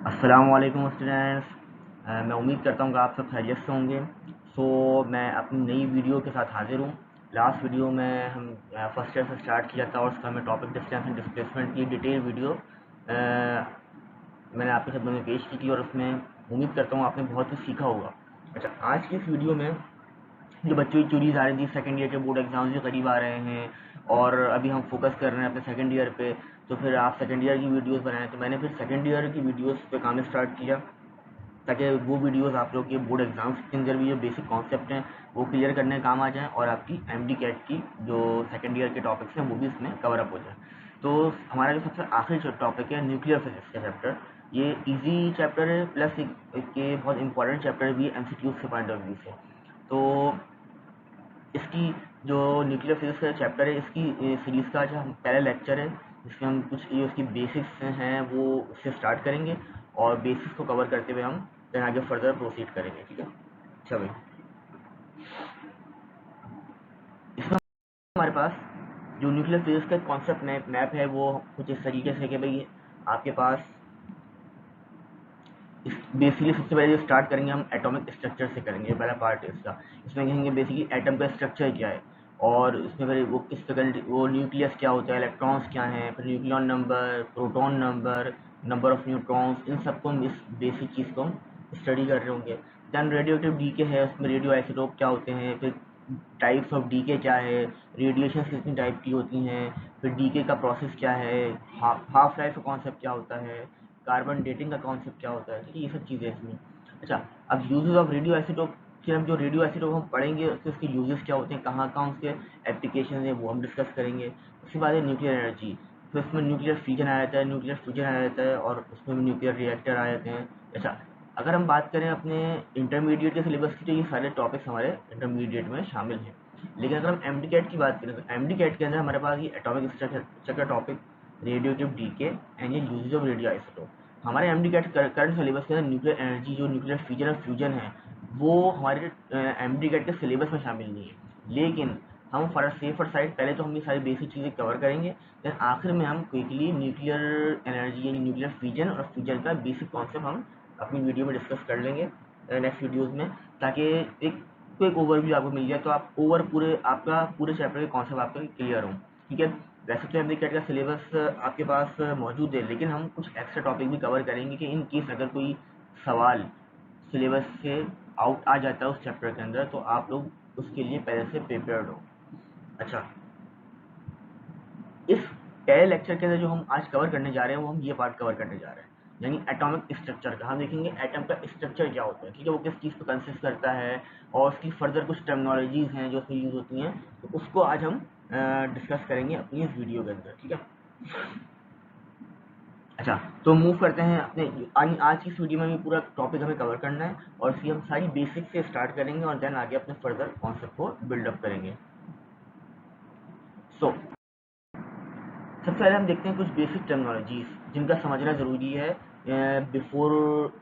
अस्सलामुअलैकुम स्टूडेंट्स। मैं उम्मीद करता हूँ कि आप सब खैरियत से होंगे। मैं अपनी नई वीडियो के साथ हाज़िर हूँ। लास्ट वीडियो में हम फर्स्ट ईयर से स्टार्ट किया था और उसका हमें टॉपिक डिस्टेंस एंड डिस्प्लेसमेंट की डिटेल वीडियो मैंने आपके सामने में पेश की थी और उसमें उम्मीद करता हूँ आपने बहुत कुछ सीखा होगा। अच्छा, आज की इस वीडियो में जो बच्चों की चूड़ीज आ रही थी, सेकंड ईयर के बोर्ड एग्जाम्स भी करीब आ रहे हैं और अभी हम फोकस कर रहे हैं अपने सेकंड ईयर पे। तो फिर आप सेकंड ईयर की वीडियोस बनाएं, तो मैंने फिर सेकंड ईयर की वीडियोस पे काम स्टार्ट किया ताकि वो वीडियोस आप लोग के बोर्ड एग्जाम्स के अंदर भी जो बेसिक कॉन्सेप्ट हैं वो क्लियर करने का काम आ जाएँ और आपकी एमडी कैट की जो सेकंड ईयर के टॉपिक्स हैं वो भी इसमें कवर अप हो जाए। तो हमारा जो सबसे आखिरी जो टॉपिक है न्यूक्लियर फिजिक्स का चैप्टर, ये इजी चैप्टर है प्लस एक बहुत इंपॉर्टेंट चैप्टर भी एमसीक्यूज के पॉइंट ऑफ व्यू से। तो इसकी जो न्यूक्लियर फिजिक्स का चैप्टर है, इसकी सीरीज़ का जो हम पहला लेक्चर है जिसमें हम कुछ ये उसकी बेसिक्स हैं वो उससे स्टार्ट करेंगे और बेसिक्स को कवर करते हुए हम फिर आगे फर्दर प्रोसीड करेंगे। ठीक है, अच्छा भाई। इसमें हमारे पास जो न्यूक्लियर फिजिक्स का कॉन्सेप्ट मैप है वो कुछ इस तरीके से कि भाई आपके पास इस बेसिकली सबसे पहले जो स्टार्ट करेंगे हम एटॉमिक स्ट्रक्चर से करेंगे, पहला पार्ट है इसका। इसमें कहेंगे बेसिकली एटम का स्ट्रक्चर क्या है और इसमें फिर वो किस प्रकार वो न्यूक्लियस क्या होता है, इलेक्ट्रॉन्स क्या हैं, फिर nucleon number, proton number, number of neutrons, इन सबको हम इस बेसिक चीज़ को हम स्टडी कर रहे होंगे। देन रेडियो एक्टिव डीके है, उसमें रेडियो आइसोटोप क्या होते हैं, फिर टाइप्स ऑफ डीके क्या है, रेडिएशन कितनी टाइप की होती हैं, फिर डीके का प्रोसेस क्या है, हाफ लाइफ का कॉन्सेप्ट क्या होता है, कार्बन डेटिंग का कॉन्सेप्ट क्या होता है। ठीक है, ये सब चीज़ें इसमें। अच्छा, अब यूजेस ऑफ रेडियो आइसोटोप, फिर हम जो रेडियो आइसोटोप हम पढ़ेंगे उसके यूजेस क्या होते हैं, कहाँ कहाँ उसके एप्लीकेशन है वो हम डिस्कस करेंगे। उसके बाद है न्यूक्लियर एनर्जी, फिर उसमें न्यूक्लियर फ्यूजन आ जाता है, न्यूक्लियर फ्यूजन आ जाता है और उसमें न्यूक्लियर रिएक्टर आ जाते हैं। अच्छा, अगर हम बात करें अपने इंटरमीडिएट के सिलेबस की, तो ये सारे टॉपिक्स हमारे इंटरमीडिएट में शामिल हैं। लेकिन अगर हम एमडी कैट की बात करें तो एमडी कैट के अंदर हमारे पास ये atomic structure topic, radioactive decay and ये यूजेज ऑफ रेडियो आइसोटोप। हमारे एमडी कैट करंट सिलेबस के अंदर न्यूक्लियर एनर्जी जो न्यूक्लियर फ्यूजन और फ्यूजन है वो हमारे एमडी कैट के सिलेबस में शामिल नहीं है। लेकिन हम फॉर सेफर साइड पहले तो हम ये सारी बेसिक चीज़ें कवर करेंगे, देन आखिर में हम क्विकली न्यूक्लियर एनर्जी यानी न्यूक्लियर फ्यूजन और फ्यूजन का बेसिक कॉन्सेप्ट हम अपनी वीडियो में डिस्कस कर लेंगे नेक्स्ट वीडियोज़ में, ताकि एक क्विक ओवरव्यू आपको मिल जाए तो आप आपका पूरे चैप्टर के कॉन्सेप्ट आपका क्लियर हो। ठीक है, वैसे तो एमडी कैट का सिलेबस आपके पास मौजूद है, लेकिन हम कुछ एक्स्ट्रा टॉपिक भी कवर करेंगे कि इन केस अगर कोई सवाल सिलेबस से आउट आ जाता है उस चैप्टर के अंदर तो आप लोग उसके लिए पहले से प्रिपेयर्ड हो। अच्छा, इस पहले लेक्चर के अंदर जो हम आज कवर करने जा रहे हैं वो हम ये पार्ट कवर करने जा रहे हैं, यानी एटॉमिक स्ट्रक्चर का। हम देखेंगे एटम का स्ट्रक्चर क्या होता है, ठीक है, वो किस चीज़ को कंसिस्ट करता है और उसकी फर्दर कुछ टर्मिनोलॉजीज हैं जो उसमें यूज़ होती हैं, तो उसको आज हम डिस्कस करेंगे अपनी इस वीडियो के अंदर। ठीक है, अच्छा, तो मूव करते हैं अपने आज की इस वीडियो में भी पूरा टॉपिक हमें कवर करना है और इसकी हम सारी बेसिक से स्टार्ट करेंगे और देन आगे अपने फर्दर कॉन्सेप्ट को बिल्डअप करेंगे। सो सबसे पहले हम देखते हैं कुछ बेसिक टर्मिनोलॉजीज जिनका समझना ज़रूरी है before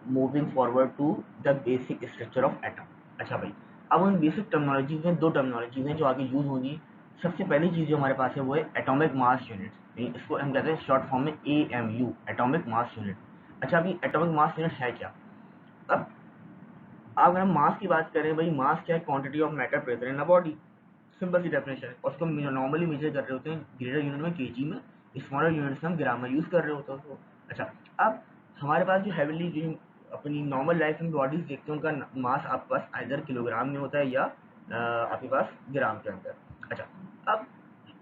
moving forward to the basic structure of atom. अच्छा भाई, अब उन बेसिक टर्मिनोलॉजीज में दो टर्मिनोलॉजीज हैं जो आगे यूज़ होंगी। सबसे पहली चीज़ जो हमारे पास है वो है एटॉमिक मास यूनिट, इसको हम कहते हैं शॉर्ट फॉर्म में AMU, एटॉमिक मास यूनिट। अच्छा, अभी एटॉमिक मास यूनिट है क्या? अब अगर हम मास की बात करें, भाई मास क्या है? Quantity of matter present in a body, simple सी डेफिनेशन है। और उसको नॉर्मली मेजर कर रहे होते हैं ग्रेटर यूनिट में केजी में, स्मॉलर यूनिट्स में हम ग्राम में यूज़ कर रहे होते हैं उसको। अच्छा, अब हमारे पास जो हैवीली जो अपनी नॉर्मल लाइफ में बॉडीज देखते हैं उनका मास आपके पास आइदर किलोग्राम में होता है या आपके पास ग्राम के अंदर। अच्छा, अब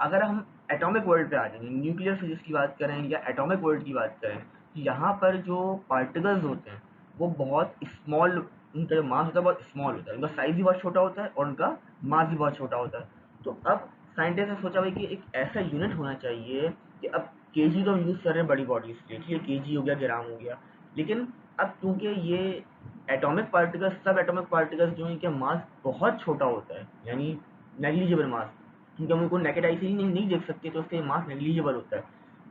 अगर हम एटॉमिक वर्ल्ड पे आ जाएंगे, न्यूक्लियर फिजिक्स की बात करें या एटॉमिक वर्ल्ड की बात करें, तो यहाँ पर जो पार्टिकल्स होते हैं वो बहुत स्मॉल, उनका जो मास होता है बहुत स्मॉल होता है, उनका साइज भी बहुत छोटा होता है और उनका मास भी बहुत छोटा होता है। तो अब साइंटिस्ट ने सोचा भाई कि एक ऐसा यूनिट होना चाहिए कि अब केजी तो हम यूज़ कर रहे हैं बड़ी बॉडीज के लिए, ठीक है, केजी हो गया, ग्राम हो गया, लेकिन अब क्योंकि ये एटॉमिक पार्टिकल्स, सब एटॉमिक पार्टिकल्स जो है इनका मास बहुत छोटा होता है, यानी नेग्लिजिबल मास, क्योंकि हम उनको नेकेड आई से ही नहीं देख सकते, तो उसके मास नेग्लिजिबल होता है।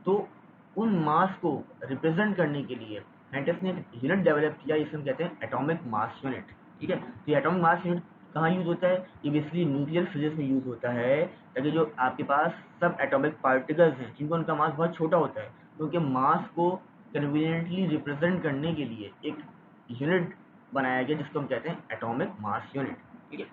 तो उन मास को रिप्रेजेंट करने के लिए साइंटिस्ट ने एक यूनिट डेवलप किया, इसे हम कहते हैं एटॉमिक मास यूनिट। ठीक है, तो एटॉमिक मास यूनिट कहाँ यूज़ होता है? ये बेसिकली न्यूक्लियर फिजिक्स में यूज़ होता है, ताकि जो आपके पास सब एटॉमिक पार्टिकल्स हैं जिनको उनका मास बहुत छोटा होता है, तो उनके मास को कन्वीनियंटली रिप्रेजेंट करने के लिए एक यूनिट बनाया गया जिसको हम कहते हैं एटॉमिक मास यूनिट। ठीक है,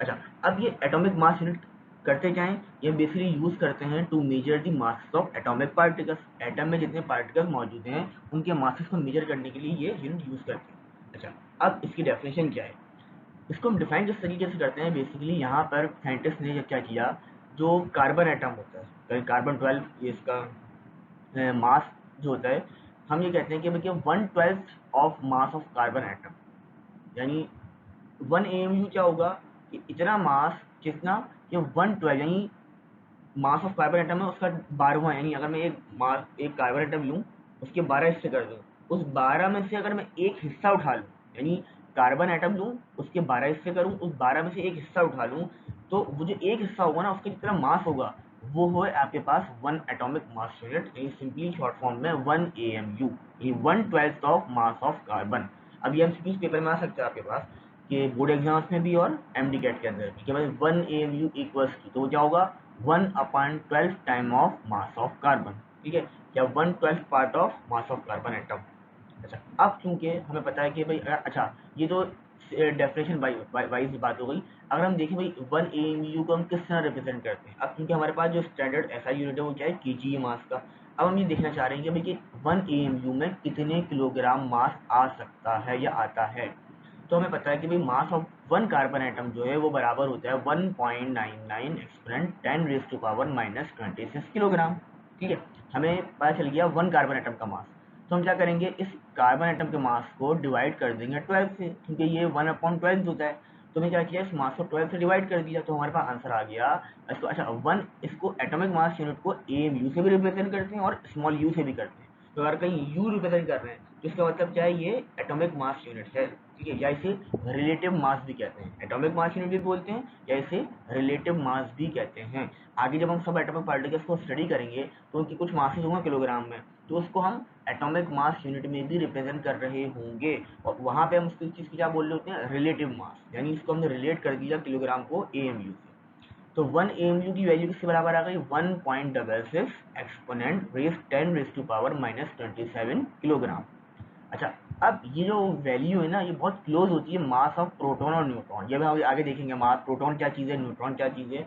अच्छा, अब ये एटॉमिक मास यूनिट करते क्या है, ये बेसिकली यूज करते हैं to measure the mass of atomic particles. Atom में जितने पार्टिकल्स मौजूद हैं उनके मासेस को मेजर करने के लिए ये यूनिट यूज करते हैं। अच्छा, अब इसकी डेफिनेशन क्या है, इसको हम डिफाइन जिस तरीके से करते हैं, बेसिकली यहाँ पर साइंटिस्ट ने क्या किया, जो कार्बन एटम होता है, कार्बन 12, ये इसका मास जो होता है, हम ये कहते हैं कि भैया 1/12 of mass of carbon atom, यानी 1 AMU क्या होगा कि इतना मास, कितना कि 1/12, यानी मास ऑफ कार्बन एटम है उसका 12वां, यानी अगर मैं एक कार्बन एटम लूँ, उसके 12 हिस्से कर दूँ, उस 12 में से अगर मैं एक हिस्सा उठा लूँ, यानी कार्बन एटम लूँ, उसके 12 हिस्से करूँ, उस 12 में से एक हिस्सा उठा लूँ, तो वो जो एक हिस्सा होगा ना, उसका जितना मास होगा वो हो आपके पास 1 एटॉमिक मास यूनिट, यानी सिंपली शॉर्ट फॉर्म में 1 AMU, ये 1/12 ऑफ मास ऑफ कार्बन। अब ये एमसीक्यूज पेपर में आ सकता है आपके पास, कि बोर्ड एग्जाम्स में भी और एमडी कैट के अंदर भी, कि भाई 1 AMU इक्वल्स टू, तो क्या होगा 1/12 time of mass of carbon. ठीक है, या 1/12 part of mass of carbon atom. अच्छा, अब चूंकि हमें पता है कि भाई अच्छा, ये तो डेफिनेशन वाइज बात हो गई। अगर हम देखें भाई 1 AMU को हम किस तरह रिप्रेजेंट करते हैं, अब क्योंकि हमारे पास जो स्टैंडर्ड ऐसा यूनिट है वो क्या है, केजी मास का। अब हम ये देखना चाह रहे हैं कि भाई कि 1 AMU में कितने किलोग्राम मास आ सकता है या आता है। तो हमें पता है कि भाई मास ऑफ 1 कार्बन एटम जो है वो बराबर होता है 1.99 एक्सपोनेंट 10⁻⁻26 किलोग्राम। ठीक है, हमें पता चल गया 1 कार्बन एटम का मास। तो हम क्या करेंगे, इस कार्बन एटम के मास को डिवाइड कर देंगे 12 से, क्योंकि ये 1/12 होता है। तो हमने क्या किया, इस मास को 12 से डिवाइड कर दिया, तो हमारे पास आंसर आ गया। इसको अच्छा 1, इसको एटॉमिक मास यूनिट को AMU से भी रिप्रेजेंट करते हैं और स्मॉल यू से भी करते हैं। तो अगर कहीं यू रिप्रेजेंट कर रहे हैं तो इसका मतलब क्या है, ये एटॉमिक मास यूनिट है। ठीक है, या इसे रिलेटिव मास भी कहते हैं, एटॉमिक मास यूनिट भी बोलते हैं या इसे रिलेटिव मास भी कहते हैं। आगे जब हम सब एटॉमिक पार्टिकल्स को स्टडी करेंगे तो उनकी कुछ मासेस होंगे किलोग्राम में, तो उसको हम एटॉमिक मास यूनिट में भी रिप्रेजेंट कर रहे होंगे, और वहाँ पे हम उसकी चीज़ की क्या बोल रहे होते हैं, रिलेटिव मास, यानी इसको हमने रिलेट कर दिया किलोग्राम को AMU से। तो 1 AMU की वैल्यू किसके बराबर आ गई, 1.66 एक्सपोनेंट रेज 10⁻⁻27 किलोग्राम। अच्छा, अब ये जो वैल्यू है ना, ये बहुत क्लोज होती है मास ऑफ प्रोटॉन और न्यूट्रॉन। ये हम आगे देखेंगे, मास प्रोटॉन क्या चीज़ है, न्यूट्रॉन क्या चीज़ है।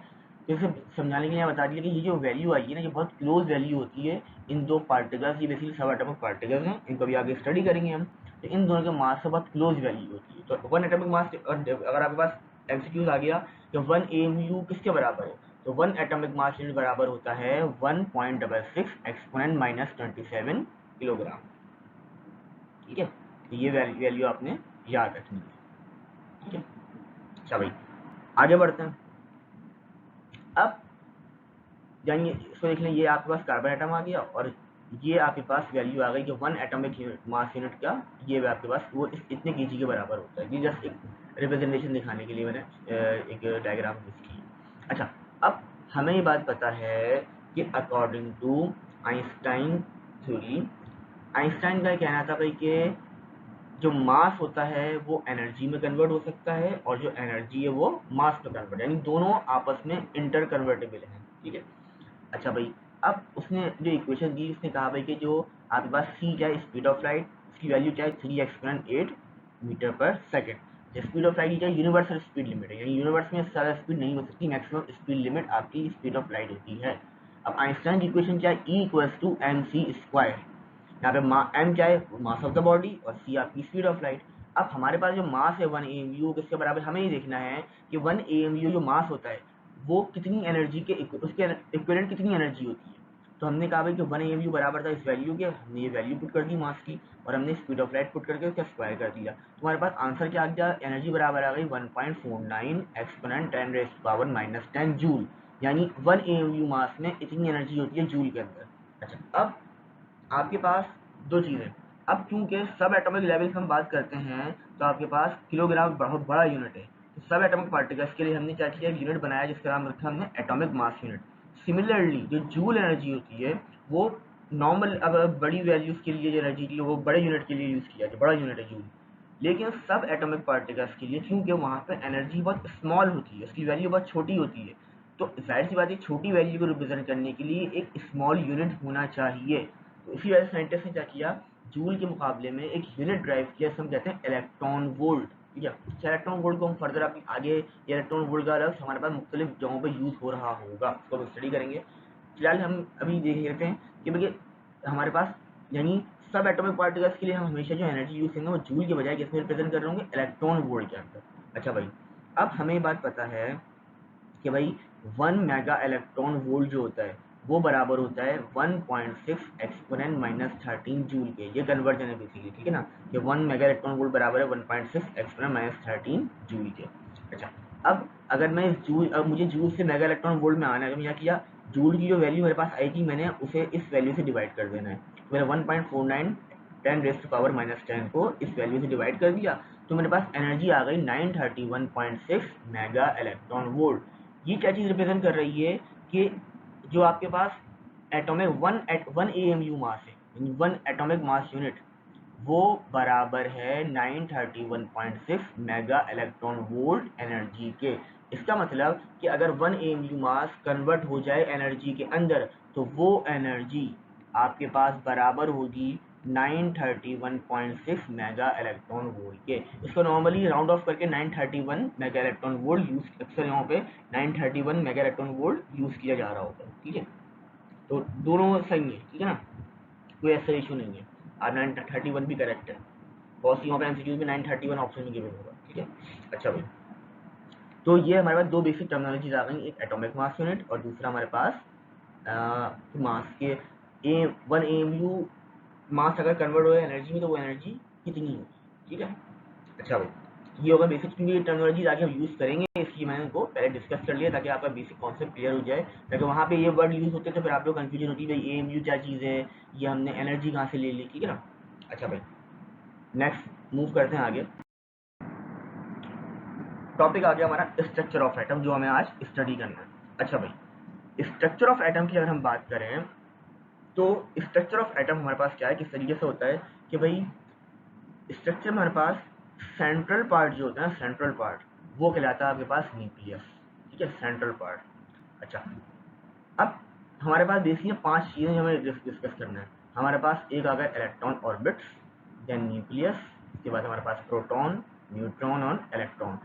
तो इसे समझाने के लिए बता दिया कि ये जो वैल्यू आई है ना, ये बहुत क्लोज वैल्यू होती है इन दो पार्टिकल्स, ये बेसिकली सब एटॉमिक पार्टिकल्स हैं, इनको भी आगे स्टडी करेंगे हम। तो इन दोनों के मास से बहुत क्लोज वैल्यू होती है। तो 1 एटॉमिक मास, अगर आपके पास एमसीक्यूज आ गया कि 1 AMU किसके बराबर है, तो 1 एटॉमिक मास यूनिट बराबर होता है 1.66 एक्सपोनेंट -27 किलोग्राम। ठीक है, तो ये वैल्यू आपने याद रखनी है। ठीक है, अच्छा भाई, आगे बढ़ते हैं। अब जानिए, इसको देख लें, ये आपके पास कार्बन एटम आ गया और ये आपके पास वैल्यू आ गई कि 1 एटॉमिक मास यूनिट का, ये आपके पास वो इतने केजी के बराबर होता है। ये जस्ट एक रिप्रेजेंटेशन दिखाने के लिए मैंने एक डायग्राम यूज की। अच्छा, अब हमें ये बात पता है कि according to Einstein theory, Einstein का कहना था भाई कि जो मास होता है वो एनर्जी में कन्वर्ट हो सकता है, और जो एनर्जी है वो मास में कन्वर्ट, यानी दोनों आपस में इंटर कन्वर्टेबल हैं। ठीक है, अच्छा भाई, अब उसने जो इक्वेशन दी, उसने कहा भाई कि जो आपके पास c क्या है, स्पीड ऑफ लाइट, उसकी वैल्यू क्या है 3 एक्सपोनेंट 8 मीटर पर सेकेंड। स्पीड ऑफ लाइट क्या है, यूनिवर्सल स्पीड लिमिट है, यानी यूनिवर्स में ज़्यादा स्पीड नहीं हो सकती, मैक्सिमम स्पीड लिमिट आपकी स्पीड ऑफ लाइट होती है। अब आइंस्टाइन की इक्वेशन क्या है, E इक्वल्स टू mc²। यहाँ पे m क्या है, मास ऑफ द बॉडी, और c आपकी स्पीड ऑफ लाइट। अब हमारे पास जो मास है 1 AMU किसके बराबर, हमें ये देखना है कि 1 AMU जो मास होता है वो कितनी एनर्जी के उसके इक्विवेलेंट कितनी एनर्जी होती है। तो हमने कहा भाई कि 1 AMU बराबर था इस वैल्यू के, हमने ये वैल्यू पुट कर दी मास की, और हमने स्पीड ऑफ लाइट पुट करके उसका स्क्वायर कर दिया। तो हमारे पास आंसर क्या आ गया, एनर्जी बराबर आ गई 1.49 एक्सपोनेंट 10⁻⁻10 जूल, यानी 1 AMU मास में इतनी एनर्जी होती है जूल के अंदर। अच्छा, अब आपके पास दो चीज़ें, अब चूंकि सब एटॉमिक लेवल की हम बात करते हैं तो आपके पास किलोग्राम बहुत बड़ा यूनिट है। तो सब एटॉमिक पार्टिकल्स के लिए हमने क्या किया, यूनिट बनाया जिसका नाम रखा हमने एटॉमिक मास यूनिट। सिमिलरली जो जूल एनर्जी होती है वो नॉर्मल, अब बड़ी वैल्यूज के लिए जो एनर्जी के लिए वो बड़े यूनिट के लिए यूज़ किया है, बड़ा यूनिट है जूल। लेकिन सब एटॉमिक पार्टिकल्स के लिए क्योंकि वहाँ पर एनर्जी बहुत स्मॉल होती है, उसकी वैल्यू बहुत छोटी होती है, तो जाहिर सी बात है छोटी वैल्यू को रिप्रेजेंट करने के लिए एक स्मॉल यूनिट होना चाहिए। तो इसी वजह से साइंटिस्ट ने क्या किया, जूल के मुकाबले में एक यूनिट ड्राइव किया, हम कहते हैं इलेक्ट्रॉन वोल्ट। ठीक है, इलेक्ट्रॉन वोल्ट को हम फर्दर आगे इलेक्ट्रॉन वोल्ट का अलग हमारे पास मुख्तलिफ जगहों पर यूज़ हो रहा होगा, उसको हम स्टडी करेंगे। फिलहाल हम अभी देख लेते हैं कि भैया हमारे पास यानी सब एटॉमिक पार्टिकल्स के लिए हम हमेशा जो एनर्जी यूज़ करेंगे वो जूल के बजाय किसमें रिप्रेजेंट कर रहे होंगे, इलेक्ट्रॉन वोल्ट के अंदर। अच्छा भाई, अब हमें ये बात पता है कि भाई 1 मेगा इलेक्ट्रॉन वोल्ट जो होता है वो बराबर होता है 1.6 एक्सपोनेंट माइनस 13 जूल के। ये कन्वर्जन है बेसिकली, ठीक है ना, कि 1 मेगा इलेक्ट्रॉन वोल्ट बराबर है 1.6 एक्सपोनेंट माइनस 13 जूल के। अच्छा, अब अगर मैं अब मुझे जूल से मेगा इलेक्ट्रॉन वोल्ट में आना है, तो मैं क्या किया, जूल की जो वैल्यू मेरे पास आई थी मैंने उसे इस वैल्यू से डिवाइड कर देना है। तो मैंने 1.49 10 रेज़ टू पावर माइनस 10 को इस वैल्यू से डिवाइड कर दिया, तो मेरे पास एनर्जी आ गई 931.6 मेगा इलेक्ट्रॉन वोल्ट। ये क्या चीज़ रिप्रेजेंट कर रही है कि जो आपके पास एटॉमिक वन एएमयू मास है, वन एटॉमिक मास यूनिट, वो बराबर है 931.6 मेगा इलेक्ट्रॉन वोल्ट एनर्जी के। इसका मतलब कि अगर 1 एएमयू मास कन्वर्ट हो जाए एनर्जी के अंदर, तो वो एनर्जी आपके पास बराबर होगी 931.6 मेगा इलेक्ट्रॉन वोल्ट के। इसको नॉर्मली राउंड ऑफ करके 931 मेगा इलेक्ट्रॉन वोल्ट यूज, अक्सर यहाँ पे 931 मेगा इलेक्ट्रॉन वोल्ट यूज किया जा रहा होगा। ठीक है, तो दोनों सही है, ठीक है ना, कोई ऐसा इशू नहीं है। और 931 भी करेक्ट है, बहुत सी यहाँ पे एमसीक्यूज में 931 ऑप्शन में गिवन होगा। ठीक है, अच्छा भाई, तो ये हमारे पास दो बेसिक टर्मिनोलॉजीज आ गई, एक एटॉमिक मास यूनिट और दूसरा हमारे पास मास के ए 1 एएमयू मास अगर कन्वर्ट हो एनर्जी में तो वो एनर्जी कितनी होगी। ठीक है, अच्छा भाई, ये होगा बेसिक, क्योंकि ये टर्मिनोलॉजीज आगे हम यूज़ करेंगे, इसलिए मैंने इनको पहले डिस्कस कर लिया ताकि आपका बेसिक कॉन्सेप्ट क्लियर हो जाए। ताकि वहाँ पे ये वर्ड यूज़ होते तो फिर आप लोग कन्फ्यूजन होती है, भाई एएमयू क्या चीज़ है, ये हमने एनर्जी कहाँ से ले ली। ठीक है ना, अच्छा भाई, नेक्स्ट मूव करते हैं आगे। टॉपिक आ गया हमारा स्ट्रक्चर ऑफ एटम, जो हमें आज स्टडी करना है। अच्छा भाई, स्ट्रक्चर ऑफ एटम की अगर हम बात करें तो स्ट्रक्चर ऑफ एटम हमारे पास क्या है, किस तरीके से होता है कि भाई स्ट्रक्चर में हमारे पास सेंट्रल पार्ट जो होता है, सेंट्रल पार्ट वो कहलाता है आपके पास न्यूक्लियस। ठीक है, सेंट्रल पार्ट। अच्छा, अब हमारे पास बेसिकली 5 चीज़ें हमें डिस्कस करना है। हमारे पास एक आ गया इलेक्ट्रॉन ऑर्बिट्स, देन न्यूक्लियस, उसके बाद हमारे पास प्रोटॉन, न्यूट्रॉन और इलेक्ट्रॉन।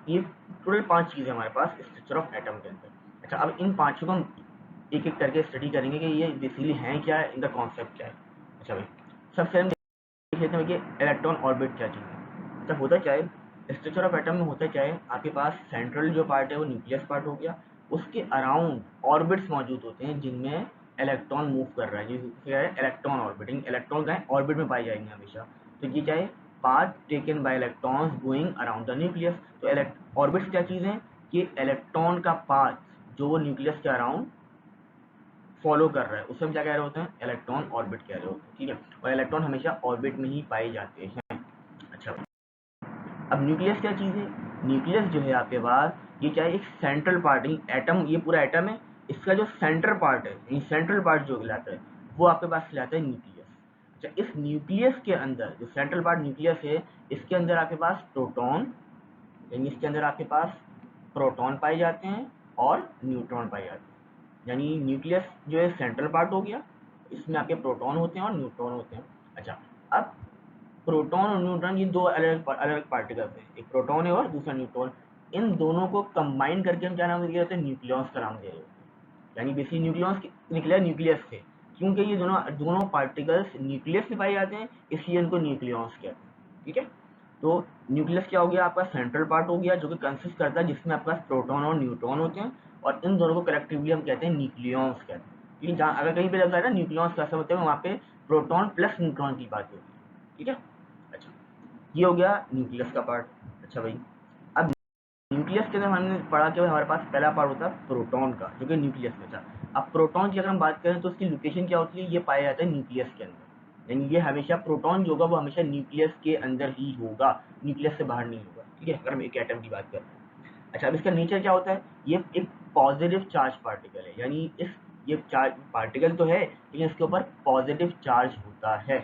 ये टोटल 5 चीज़ें हमारे पास स्ट्रक्चर ऑफ एटम के अंदर। अच्छा, अब इन पाँचों को हम एक एक करके स्टडी करेंगे कि ये बेसिकली हैं क्या है, इनका कॉन्सेप्ट क्या है। अच्छा भाई, सबसे हम देख लेते हैं कि इलेक्ट्रॉन ऑर्बिट क्या चीज़ है। तब होता क्या है, स्ट्रक्चर ऑफ एटम में होता क्या है, आपके पास सेंट्रल जो पार्ट है वो न्यूक्लियस पार्ट हो गया, उसके अराउंड ऑर्बिट्स मौजूद होते हैं जिनमें इलेक्ट्रॉन मूव कर रहा है, जिसे क्या है इलेक्ट्रॉन ऑर्बिटिंग। इलेक्ट्रॉन का ऑर्बिट में पाए जाएंगे हमेशा, तो ये क्या है, path taken by electrons going around the nucleus. तो ऑर्बिट्स क्या चीज़ है कि इलेक्ट्रॉन का पाथ जो वो न्यूक्लियस के अराउंड फॉलो कर रहा है, उसे हम क्या कह रहे होते हैं, इलेक्ट्रॉन ऑर्बिट कह रहे होते हैं। ठीक है, और इलेक्ट्रॉन हमेशा ऑर्बिट में ही पाए जाते हैं। अच्छा, अब न्यूक्लियस क्या चीज़ है, न्यूक्लियस जो है आपके पास ये क्या है, एक सेंट्रल पार्ट है। एटम, ये पूरा एटम है, इसका जो सेंटर पार्ट है, ये सेंट्रल पार्ट जो कहलाता है वो आपके पास कहलाता है न्यूक्लियस। अच्छा, इस न्यूक्लियस के अंदर जो सेंट्रल पार्ट न्यूक्लियस है, इसके अंदर आपके पास प्रोटॉन, यानी इसके अंदर आपके पास प्रोटॉन पाए जाते हैं और न्यूट्रॉन पाए जाते हैं। यानी न्यूक्लियस जो है सेंट्रल पार्ट हो गया, इसमें आपके प्रोटॉन होते हैं और न्यूट्रॉन होते हैं। अच्छा, अब प्रोटॉन और न्यूट्रॉन ये दो अलग अलग पार्टिकल्स हैं, एक प्रोटॉन है और दूसरा न्यूट्रॉन। इन दोनों को कंबाइन करके हम क्या नाम दे रहे हैं, न्यूक्लियस का नाम दे रहे हैं। यानी बेसिकली न्यूक्लियस निकला न्यूक्लियस से, क्योंकि ये दोनों दोनों पार्टिकल्स न्यूक्लियस में पाए जाते हैं, इसलिए इनको न्यूक्लियस कहते हैं। ठीक है, तो न्यूक्लियस क्या हो गया, आपका सेंट्रल पार्ट हो गया जो कि कंसिस्ट करता है, जिसमें आपके पास प्रोटॉन और न्यूट्रॉन होते हैं, और इन दोनों को कलेक्टिवली हम कहते हैं न्यूक्लियस कहते हैं। लेकिन जहाँ अगर कहीं पे लगता है ना न्यूक्लियस कैसे होते हैं, वहाँ पे प्रोटॉन प्लस न्यूट्रॉन की बात होती है। ठीक है, अच्छा, ये हो गया न्यूक्लियस का पार्ट। अच्छा भाई, अब न्यूक्लियस के अंदर हमने पढ़ा कि हमारे पास पहला पार्ट होता है प्रोटॉन का, जो कि न्यूक्लियस में था। अब प्रोटॉन की अगर हम बात करें तो उसकी लोकेशन क्या होती है, ये पाया जाता है न्यूक्लियस के अंदर। यानी ये हमेशा प्रोटॉन जो होगा वो हमेशा न्यूक्लियस के अंदर ही होगा, न्यूक्लियस से बाहर नहीं होगा। ठीक है, अगर हम एक एटम की बात करें। अच्छा, अब इसका नेचर क्या होता है, ये एक पॉजिटिव चार्ज पार्टिकल है, यानी इस ये चार्ज पार्टिकल तो है लेकिन इसके ऊपर पॉजिटिव चार्ज होता है।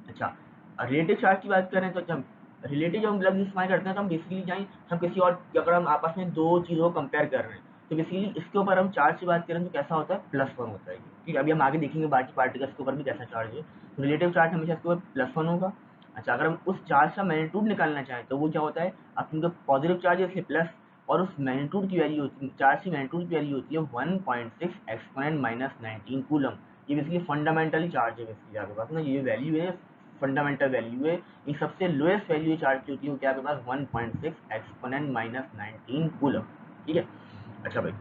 अच्छा, रिलेटिव चार्ज की बात करें तो जब रिलेटिव जब हम लफ्ज़ इस्तेमाल करते हैं तो हम बेसिकली जाएँ, हम किसी और, अगर हम आपस में दो चीज़ों को कंपेयर कर रहे हैं, तो बेसिकली इसके ऊपर हम चार्ज की बात करें तो कैसा होता है, +1 होता है। ठीक है, अभी हम आगे देखेंगे बाकी पार्टिकल्स के ऊपर भी कैसा चार्ज है। तो रिलेटिव चार्ज हमेशा इसके ऊपर +1 होगा। अच्छा, अगर हम उस चार्ज का मैग्नीट्यूड निकालना चाहें तो वो क्या होता है, अपने जो पॉजिटिव चार्ज है इसलिए प्लस, और उस मैग्नीट्यूड की वैल्यू होती है, चार्ज की मैग्नीट्यूड की वैल्यू होती है 1.6 एक्सपोनेंट -19 कूलम। ये बेसिकली फंडामेंटली चार्ज है बेसिकली आपके पास ना, ये वैल्यू है फंडामेंटल वैल्यू है। ये सबसे लोएस्ट वैल्यू चार्ज की होती है वो क्या आपके पास 1.6 एक्सपोनेंट -19 कूलम। ठीक है, अच्छा भाई,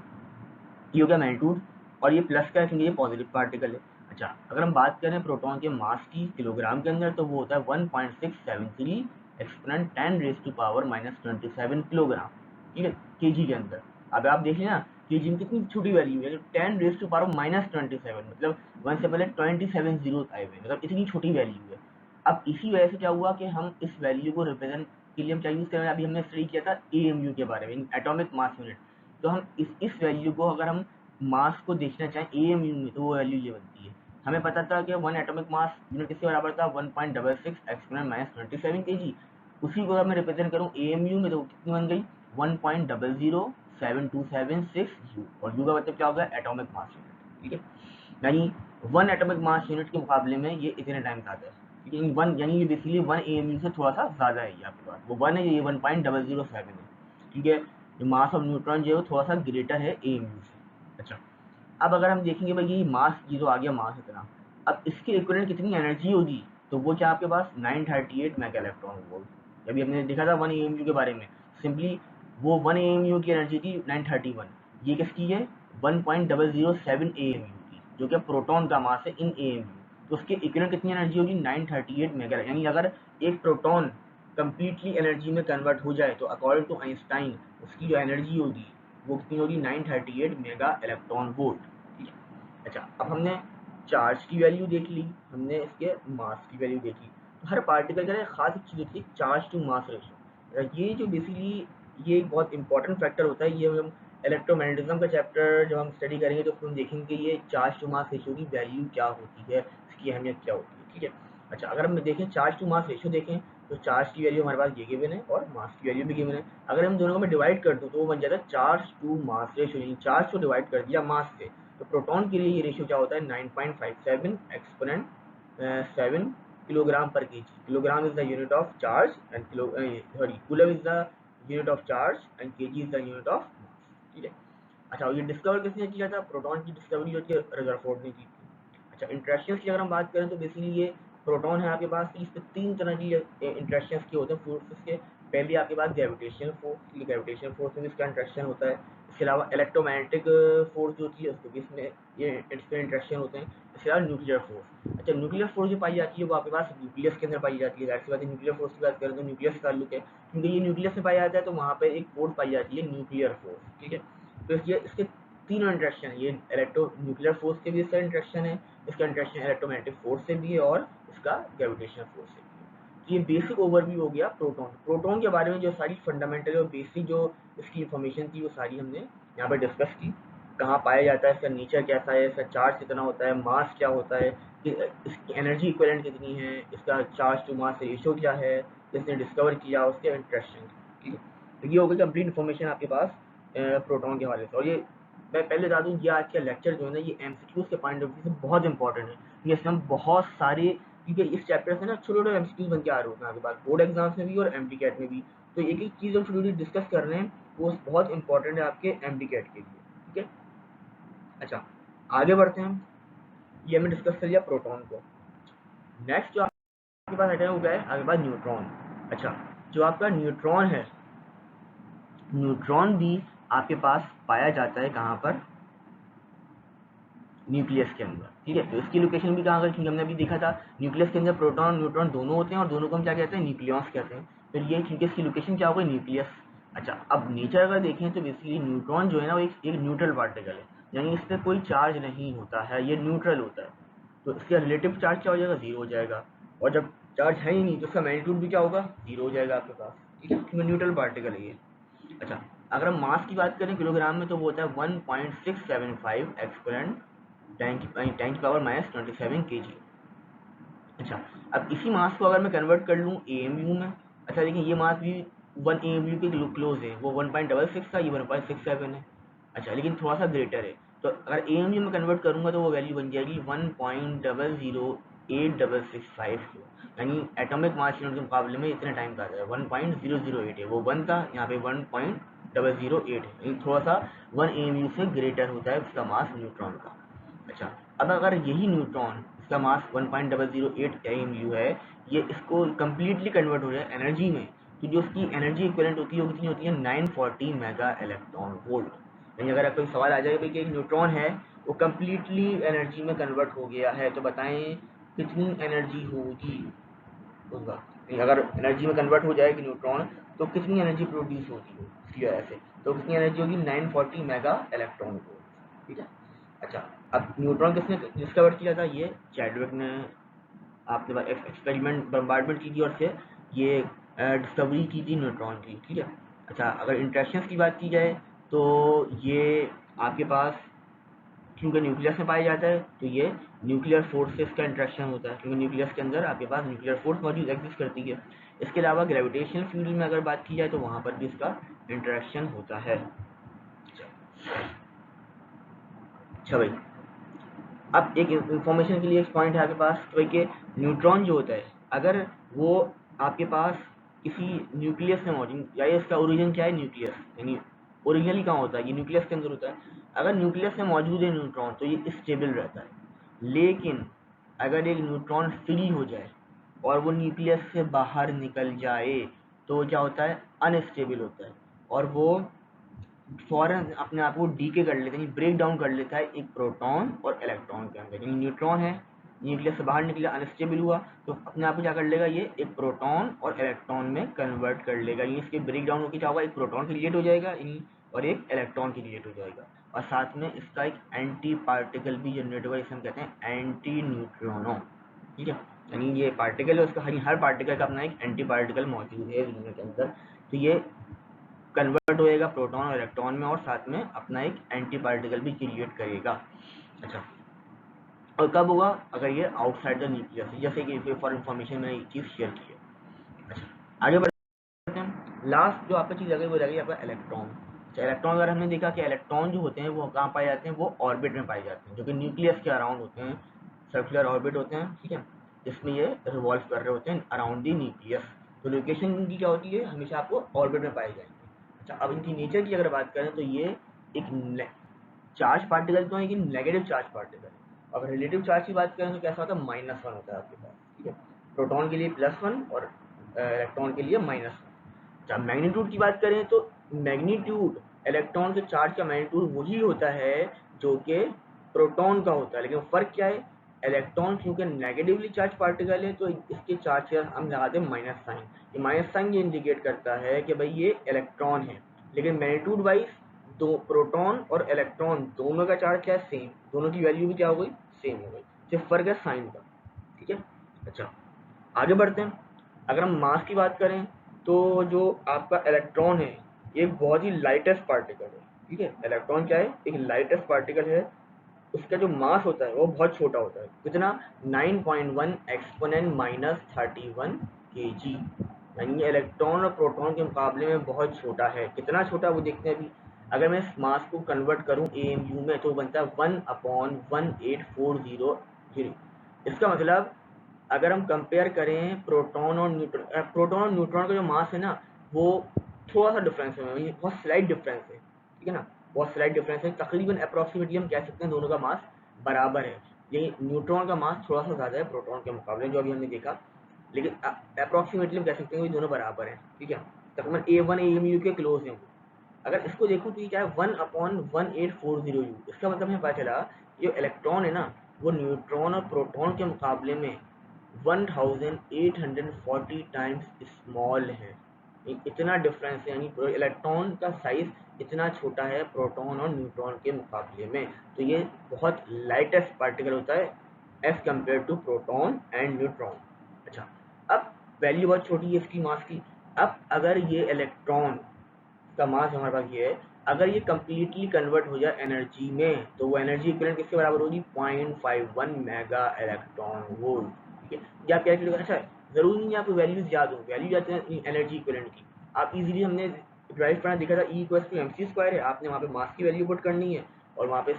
ये हो गया मैग्नीट्यूड, और ये प्लस का है क्योंकि ये पॉजिटिव पार्टिकल है। अच्छा, अगर हम बात करें प्रोटॉन के मास की किलोग्राम के अंदर तो वो होता है 1.673 एक्सपोनेंट 10⁻⁻27 किलोग्राम। ठीक है, केजी के अंदर। अब आप देख लेना केजी में कितनी छोटी वैल्यू है, 10⁻⁻27, मतलब 1 से पहले 27 जीरो आए हुए, मतलब इतनी छोटी वैल्यू है। अब इसी वजह से क्या हुआ कि हम इस वैल्यू को रिप्रेजेंट के लिए हम क्या यूज़ करें, अभी हमने स्टडी किया था एएमयू के बारे में, एटॉमिक मास यूनिट। तो हम इस वैल्यू को अगर हम मास को देखना चाहें एएमयू में तो वो वैल्यू ये बनती है। हमें पता था कि 1 एटॉमिक मास यूनिट किसके बराबर था, 1.66 एक्सपोनेंट -27 केजी। उसी को अगर मैं रिप्रेजेंट करूँ एएमयू में तो कितनी बन गई 1.007276 यू, और यू का मतलब क्या होगा, एटॉमिक मास यूनिट। ठीक है, यानी 1 एटॉमिक मास यूनिट के मुकाबले में ये इतने टाइम का आता है। ठीक है, 1 यानी ये बेसिकली 1 एएमयू से थोड़ा सा ज़्यादा है, ये आपके पास वो 1 है, ये 1.007 है। ठीक है, जो मास ऑफ न्यूट्रॉन जो है वो थोड़ा सा ग्रेटर है एएमयू से। अच्छा, अब अगर हम देखेंगे भाई ये मास, ये जो आ गया मास इतना, अब इसके इक्विवेलेंट कितनी एनर्जी होगी, तो वो क्या आपके पास 938 मेगा इलेक्ट्रॉन वोल्ट। अभी हमने देखा था 1 एएमयू के बारे में, सिंपली वो 1 एएमयू की एनर्जी थी 931, ये किसकी है 1.007 एएमयू की, जो कि प्रोटॉन का मास है इन एएमयू। तो उसके इक्विवेलेंट कितनी एनर्जी होगी 938 मेगा, यानी अगर एक प्रोटॉन कंप्लीटली एनर्जी में कन्वर्ट हो जाए तो अकॉर्डिंग टू आइंस्टाइन उसकी जो एनर्जी होगी वो कितनी होगी 938 मेगा इलेक्ट्रॉन वोल्ट। ठीक है, अच्छा, अब हमने चार्ज की वैल्यू देख ली, हमने इसके मास की वैल्यू देखी। तो हर पार्टिकल का एक खास चीज़ होती है चार्ज टू मास रेशो। ये जो बेसिकली ये एक बहुत इंपॉर्टेंट फैक्टर होता है। ये हम इलेक्ट्रोमैग्नेटिज्म का चैप्टर जब हम स्टडी करेंगे तो उसमें हम देखेंगे कि ये चार्ज टू मास रेशो की वैल्यू क्या होती है, इसकी अहमियत क्या होती है। ठीक है, अच्छा, अगर हम देखें चार्ज टू मास रेशो देखें तो चार्ज की वैल्यू हमारे पास ये गिवन है और मास की वैल्यू भी गिवन है। अगर हम दोनों को मैं डिवाइड कर दूँ तो वो बन जाता है चार्ज टू मास रेशो, यानी चार्ज को डिवाइड कर दिया मास से। तो प्रोटॉन के लिए ये रेशियो क्या होता है 9.57 एक्सपोनेंट 7 किलोग्राम पर KG. Kilogram is the unit of charge and coulomb is the unit of charge and KG is the unit of mass. ठीक है, अच्छा, ये डिस्कवर किसने किया था, प्रोटॉन की डिस्कवरी जो थी रदरफोर्ड ने की थी। अच्छा, इंटरेक्शंस की अगर हम बात करें तो बेसिकली ये प्रोटॉन है आपके पास, इस पे 3 तरह की इंटरेक्शंस के होते हैं फोर्सेस के। पहले आपके पास ग्रेविटेशनल फोर्स, ग्रेविटेशनल फोर्स में भी इसका इंटरेक्शन होता है। इसके अलावा इलेक्ट्रोमैग्नेटिक फोर्स जो होती है उसको भी इसमें ये इसमें इंटरेक्शन होते हैं। इसके अलावा न्यूक्लियर फोर्स। अच्छा, न्यूक्लियर फोर्स जो पाई जाती है वो आपके पास न्यूक्लियस के अंदर पाई जाती है। जाहिर सी बात है न्यूक्लियर फोर्स की बात करें तो न्यूक्लियस का ताल्लुक है, क्योंकि ये न्यूक्लियस में पाया जाता है तो वहाँ पर एक फोर्स पाई जाती है न्यूक्लियर फोर्स। ठीक है, तो इसके तीनों इंटरेक्शन है, ये इलेक्ट्रो न्यूक्लियर फोर्स के भी इसका इंटरेक्शन है, इसका इंटरेक्शन इलेक्ट्रोमैग्नेटिक फोर्स से भी है और इसका ग्रेविटेशनल फोर्स से भी है। तो ये बेसिक ओवरव्यू हो गया प्रोटॉन। प्रोटॉन के बारे में जो सारी फंडामेंटल और बेसिक जो इसकी इंफॉर्मेशन थी वो सारी हमने यहाँ पर डिस्कस की। कहाँ पाया जाता है, इसका नेचर कैसा है, इसका चार्ज कितना होता है, मास क्या होता है, इसकी एनर्जी इक्विवेलेंट कितनी है, इसका चार्ज टू मास रेशियो क्या है, जिसने डिस्कवर किया उसके इंटरेक्शन। ठीक है, तो ये हो गई कंप्लीट इन्फॉर्मेशन आपके पास प्रोटॉन के हवाले से। और ये मैं पहले बता दूँ, ये आज का लेक्चर जो है ना ये एमसीक्यूज के पॉइंट ऑफ व्यू से बहुत इंपॉर्टेंट है, क्योंकि इसमें हम बहुत सारे, क्योंकि इस चैप्टर से ना छोटे छोटे एमसीक्यूज बन के आ रहे होते हैं आपके पास बोर्ड एग्जाम्स में भी और एमडीकैट में भी। तो एक एक चीज़ हम छोटी छोटी डिस्कस कर रहे हैं वो बहुत इंपॉर्टेंट है आपके एमडीकैट के लिए। ठीक है, अच्छा, आगे बढ़ते हैं हम। ये हमने डिस्कस कर लिया प्रोटॉन को। नेक्स्ट जो आपके पास आइटम हो गया है आपके पास न्यूट्रॉन। अच्छा, जो आपका न्यूट्रॉन है, न्यूट्रॉन भी आपके पास पाया जाता है कहाँ पर, न्यूक्लियस के अंदर। ठीक है, तो इसकी लोकेशन भी कहाँ पर, क्योंकि हमने अभी देखा था न्यूक्लियस के अंदर प्रोटॉन न्यूट्रॉन दोनों होते हैं और दोनों को हम क्या कहते हैं, न्यूक्लियॉन्स कहते हैं। तो ये क्योंकि इसकी लोकेशन क्या होगा, न्यूक्लियस। अच्छा, अब नेचर अगर देखें तो बेसिकली न्यूट्रॉन जो है ना वो एक न्यूट्रल पार्टिकल है, यानी इस पर कोई चार्ज नहीं होता है, ये न्यूट्रल होता है। तो इसका रिलेटिव चार्ज क्या हो जाएगा, जीरो हो जाएगा। और जब चार्ज है ही नहीं तो इसका मैग्नीट्यूड भी क्या होगा, जीरो हो जाएगा आपके पास। ठीक है, क्योंकि न्यूट्रल पार्टिकल है ये। अच्छा, अगर हम मास की बात करें किलोग्राम में तो वो होता है 1.675 एक्सपोनेंट 10⁻⁻27 केजी। अच्छा, अब इसी मास को अगर मैं कन्वर्ट कर लूँ एएमयू में, अच्छा देखिए ये मास भी 1 एएमयू के क्लोज है, वो 1.66 था, ये 1.67 है। अच्छा, लेकिन थोड़ा सा ग्रेटर है। तो अगर एएमयू में कन्वर्ट करूंगा तो वो वैल्यू बन जाएगी 1.008665 किलो, यानी एटॉमिक मास यूनिट के मुकाबले में इतने टाइम का आता है 1.008 है, वो 1 था, यहाँ पे 1.008 है, यानी थोड़ा सा 1 एएमयू से ग्रेटर होता है उसका मास न्यूट्रॉन का। अच्छा, अब अगर यही न्यूट्रॉन, इसका मास 1.008 एएमयू है, ये इसको कम्प्लीटली कन्वर्ट हो जाए एनर्जी में, तो जो उसकी एनर्जी इक्विवेलेंट होती है वो कितनी होती है, 940 मेगा इलेक्ट्रॉन वोल्ट। यानी अगर कोई सवाल आ जाए भाई कि एक न्यूट्रॉन है वो कम्प्लीटली एनर्जी में कन्वर्ट हो गया है, तो बताएं कितनी एनर्जी होगी उसका। अगर एनर्जी में कन्वर्ट हो जाए कि न्यूट्रॉन, तो कितनी एनर्जी प्रोड्यूस होगी इसकी वजह से, तो कितनी एनर्जी होगी, 940 मेगा इलेक्ट्रॉन वोल्ट। ठीक है। अच्छा, अब न्यूट्रॉन किसने डिस्कवर किया था, ये चैडविक ने आपके पास एक्सपेरिमेंट बम्बार्डमेंट की थी और से ये डिस्कवरी की थी न्यूट्रॉन की। ठीक है। अच्छा, अगर इंटरेक्शंस की बात की जाए तो ये आपके पास क्योंकि न्यूक्लियस में पाया जाता है, तो ये न्यूक्लियर फोर्स से इसका इंटरेक्शन होता है, क्योंकि न्यूक्लियस के अंदर आपके पास न्यूक्लियर फोर्स मौजूद एग्जिस्ट करती है। इसके अलावा ग्रेविटेशनल फील्ड में अगर बात की जाए तो वहाँ पर भी इसका इंटरेक्शन होता है। अच्छा भाई, अब एक इंफॉर्मेशन के लिए एक पॉइंट है आपके पास, तो भाई कि न्यूट्रॉन जो होता है, अगर वो आपके पास किसी न्यूक्लियस में मौजूद, या ये इसका ओरिजिन क्या है, न्यूक्लियस, यानी ओरिजिनली कहाँ होता है, ये न्यूक्लियस के अंदर होता है। अगर न्यूक्लियस में मौजूद है न्यूट्रॉन तो ये स्टेबल रहता है, लेकिन अगर एक न्यूट्रॉन फ्री हो जाए और वो न्यूक्लियस से बाहर निकल जाए तो क्या होता है, अनस्टेबल होता है, और वो फौरन अपने आप को डीके कर लेता है, ब्रेक डाउन कर लेता है एक प्रोटॉन और इलेक्ट्रॉन के अंदर। यानी न्यूट्रॉन है, न्यूक्लियस से बाहर निकला, अनस्टेबल हुआ, तो अपने आप को क्या कर लेगा, ये एक प्रोटॉन और इलेक्ट्रॉन में कन्वर्ट कर लेगा। यानी इसके ब्रेक डाउन होकर क्या होगा, एक प्रोटॉन क्रिएट हो जाएगा और एक इलेक्ट्रॉन क्रिएट हो जाएगा, और साथ में इसका एक एंटी पार्टिकल भी जनरेट होगा, इसे हम कहते हैं एंटी न्यूट्रिनो। ठीक है। यानी ये पार्टिकल है, उसका हर पार्टिकल का अपना एक एंटी पार्टिकल मौजूद है दुनिया के अंदर, तो ये कन्वर्ट होएगा प्रोटॉन और इलेक्ट्रॉन में, और साथ में अपना एक एंटी पार्टिकल भी क्रिएट करेगा। अच्छा, और कब होगा, अगर ये आउटसाइड द न्यूक्लियस, जैसे कि फॉर इन्फॉर्मेशन मैंने एक चीज़ शेयर की है। अच्छा, आगे बढ़ते हैं। लास्ट जो आपका चीज़ लगे वो लगी आपका इलेक्ट्रॉन। अच्छा, इलेक्ट्रॉन अगर हमने देखा कि इलेक्ट्रॉन जो होते हैं वो कहाँ पाए जाते हैं, वो ऑर्बिट में पाए जाते हैं, जो कि न्यूक्लियस के अराउंड होते हैं, सर्कुलर ऑर्बिट होते हैं। ठीक है, जिसमें ये रिवॉल्व कर रहे होते हैं अराउंड द न्यूक्लियस, तो लोकेशन इनकी क्या होती है, हमेशा आपको ऑर्बिट में पाई जाएंगे। अच्छा, अब इनकी नेचर की अगर बात करें तो ये एक चार्ज पार्टिकल तो है, लेकिन नेगेटिव चार्ज पार्टिकल है। अगर रिलेटिव चार्ज की बात करें तो कैसा होता है, -1 होता है आपके पास। ठीक है, प्रोटॉन के लिए +1 और इलेक्ट्रॉन के लिए -1। जब मैग्नीट्यूड की बात करें तो मैग्नीट्यूड इलेक्ट्रॉन के चार्ज का मैग्नीट्यूड वही होता है जो कि प्रोटॉन का होता है, लेकिन फ़र्क क्या है, इलेक्ट्रॉन क्योंकि नेगेटिवली चार्ज पार्टिकल है तो इसके चार्ज के हम लगाते हैं माइनस साइन। ये माइनस साइन ये इंडिकेट करता है कि भाई ये इलेक्ट्रॉन है, लेकिन मैग्नीट्यूड वाइज दो प्रोटॉन और इलेक्ट्रॉन दोनों का चार्ज क्या है, सेम, दोनों की वैल्यू भी क्या हो गई, सेम हो गई, सिर्फ फर्क है साइन का। ठीक है। अच्छा, आगे बढ़ते हैं। अगर हम मास की बात करें तो जो आपका इलेक्ट्रॉन है ये एक बहुत ही लाइटेस्ट पार्टिकल है। ठीक है, इलेक्ट्रॉन क्या है, एक लाइटेस्ट पार्टिकल है, उसका जो मास होता है वो बहुत छोटा होता है, कितना, 9.1 एक्सपोनेंट -31 kg। यानी इलेक्ट्रॉन और प्रोटॉन के मुकाबले में बहुत छोटा है। कितना छोटा वो देखते हैं अभी। अगर मैं इस मास को कन्वर्ट करूं एएमयू में तो बनता है 1/1840 इसका मतलब अगर हम कंपेयर करें प्रोटॉन और न्यूट्रॉन का जो मास है ना, वो थोड़ा सा डिफरेंस है, बहुत स्लाइट डिफरेंस है। ठीक है ना, बहुत स्लाइट डिफरेंस है, तकरीबन अप्रॉक्सीमेटली हम कह सकते हैं दोनों का मास बराबर है। ये न्यूट्रॉन का मास थोड़ा सा ज़्यादा है प्रोटॉन के मुकाबले, जो अभी हमने देखा, लेकिन अप्रॉक्सीमेटली हम कह सकते हैं कि दोनों बराबर हैं। ठीक है, तकरीबन A1 AMU के क्लोज हैं। अगर इसको देखूँ तो ये क्या है, 1/1840 यू। इसका मतलब हमें पता चला ये इलेक्ट्रॉन है ना, वो न्यूट्रॉन और प्रोटॉन के मुकाबले में 1840 टाइम्स स्मॉल है। इतना डिफरेंस है, यानी इलेक्ट्रॉन का साइज इतना छोटा है प्रोटॉन और न्यूट्रॉन के मुकाबले में, तो ये बहुत लाइटेस्ट पार्टिकल होता है as compare to proton and neutron. अच्छा, अब वैल्यू बहुत छोटी है इसकी मास की। अब अगर ये इलेक्ट्रॉन का मास हमारे पास ये है, अगर ये कम्प्लीटली कन्वर्ट हो जाए एनर्जी में तो वो एनर्जी इक्विवेलेंट किसके बराबर होगी, 0.51 मेगा इलेक्ट्रॉन वोल्ट। ठीक है, ये आप कैलकुलेट, अच्छा जरूरी नहीं आपको वैल्यूज याद हो, वैल्यू याद है एनर्जी इक्विवेलेंट की, आप इजीली हमने ड्राइव करना देखा था, E=mc² है, आपने वहाँ पे मास की वैल्यू पुट करनी है और वहाँ पे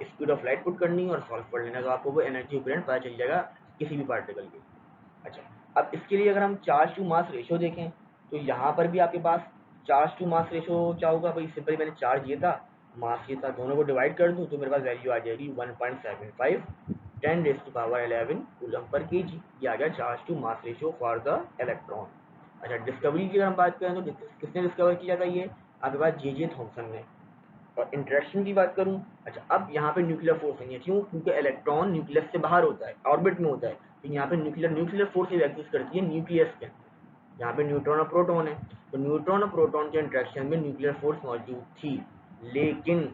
स्पीड ऑफ लाइट पुट करनी है और सॉल्व कर लेना, तो आपको वो एनर्जी इक्विवेलेंट पता चल जाएगा किसी भी पार्टिकल की। अच्छा, अब इसके लिए अगर हम चार्ज टू मास रेशो देखें तो यहाँ पर भी आपके पास चार्ज टू मास रेशो क्या होगा भाई, सिंपली मैंने चार्ज ये था, मास ये था, दोनों को डिवाइड कर दूँ तो मेरे पास वैल्यू आ जाएगी 1.75 10⁻11 कूलम पर केजी। ये आ गया charge to mass ratio for the electron. अच्छा, डिस्कवरी की अगर हम बात करें तो किसने डिस्कवर किया था, ये आपके पास जे थॉमसन ने। और इंटरेक्शन की बात करूं, अच्छा अब यहाँ पे न्यूक्लियर फोर्स नहीं है, क्यों, क्योंकि इलेक्ट्रॉन न्यूक्लियस से बाहर होता है, ऑर्बिट में होता है, तो यहाँ पे न्यूक्लियर फोर्स एग्जिस्ट करती है न्यूक्लियस के अंदर। यहाँ पे न्यूट्रॉन और प्रोटॉन है, तो न्यूट्रॉन और प्रोटॉन के इंटरेक्शन में न्यूक्लियर फोर्स मौजूद थी, लेकिन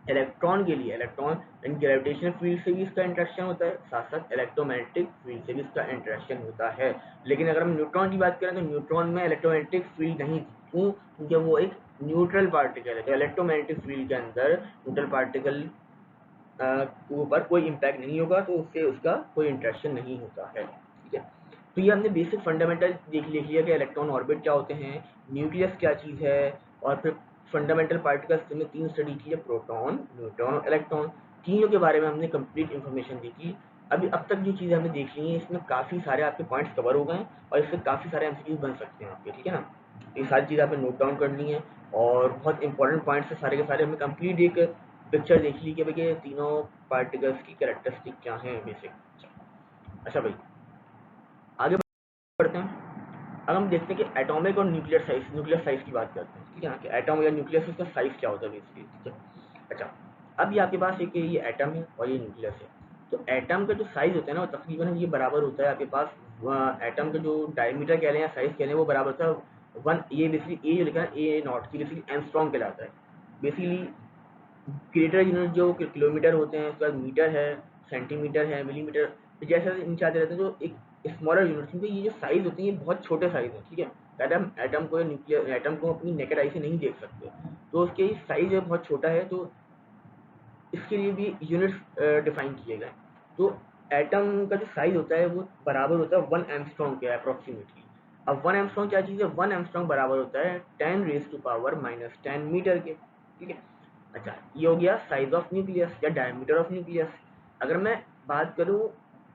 इलेक्ट्रॉन के लिए इलेक्ट्रॉन एंड ग्रेविटेशनल फील्ड से भी इसका इंटरेक्शन होता है, साथ साथ इलेक्ट्रोमैग्नेटिक फील्ड से भी इसका इंटरेक्शन होता है। लेकिन अगर हम न्यूट्रॉन की बात करें तो न्यूट्रॉन में इलेक्ट्रोमैग्नेटिक फील्ड नहीं थी, क्यों, क्योंकि वो एक न्यूट्रल पार्टिकल है, तो इलेक्ट्रोमैग्नेटिक फील्ड के अंदर न्यूट्रल पार्टिकल के ऊपर कोई इम्पैक्ट नहीं होगा, तो उससे उसका कोई इंटरेक्शन नहीं होता है। ठीक है, तो ये हमने बेसिक फंडामेंटल देख लिया कि इलेक्ट्रॉन ऑर्बिट क्या होते हैं, न्यूक्लियस क्या चीज़ है, और फिर फंडामेंटल पार्टिकल्स में 3 स्टडी की है, प्रोटॉन, न्यूट्रॉन और इलेक्ट्रॉन। तीनों के बारे में हमने कंप्लीट इन्फॉर्मेशन देखी। अभी अब तक जो चीज़ें हमने देख ली हैं इसमें काफ़ी सारे आपके पॉइंट्स कवर हो गए हैं और इससे काफ़ी सारे एमसीक्यूज बन सकते हैं आपके, ठीक है ना। ये सारी चीज़ें आपने नोट डाउन करनी है और बहुत इंपॉर्टेंट पॉइंट्स है सारे के सारे, हमने कंप्लीट एक पिक्चर देख ली कि भाई ये तीनों पार्टिकल्स की कैरेक्टरिस्टिक क्या हैं बेसिक। अच्छा भाई, आगे बढ़ते हैं। अब हम देखते हैं कि एटॉमिक और न्यूक्लियर साइज की बात करते हैं, ठीक है ना, कि एटॉम या न्यूक्लियस इसका साइज क्या होता है बेसिकली, ठीक है। अच्छा, अब ये आपके पास एक ये एटम है और ये न्यूक्लियस है, तो एटम का जो साइज होता है ना वो तकरीबन ये बराबर होता है आपके पास, एटम का जो डायमीटर कह लें या साइज कह लें वो बराबर होता है वन, ये बेसिकली ए जो लिखा है ए नॉट की बेसिकली एंगस्ट्रॉम कहलाता है। बेसिकली ग्रेटर यूनिट जो किलोमीटर होते हैं, उसके बाद मीटर है, सेंटीमीटर है, मिलीमीटर, तो जैसे नीचे आते रहते हैं जो एक स्मॉलर यूनिट, क्योंकि ये जो साइज होते हैं ये बहुत छोटे साइज है, ठीक है। एटम को या न्यूक्लियर एटम को अपनी नेकेड आई से नहीं देख सकते, तो उसके साइज जो बहुत छोटा है, तो इसके लिए भी यूनिट्स डिफाइन किए गए। तो एटम का जो साइज होता है वो बराबर होता है 1 एंगस्ट्रॉम के अप्रोक्सीमेटली। अब 1 एंगस्ट्रॉम क्या चीज़ है, 1 एंगस्ट्रॉम बराबर होता है 10⁻⁻10 मीटर के, ठीक है। अच्छा, ये हो गया साइज ऑफ न्यूक्लियस या डायमीटर ऑफ न्यूक्लियस। अगर मैं बात करूँ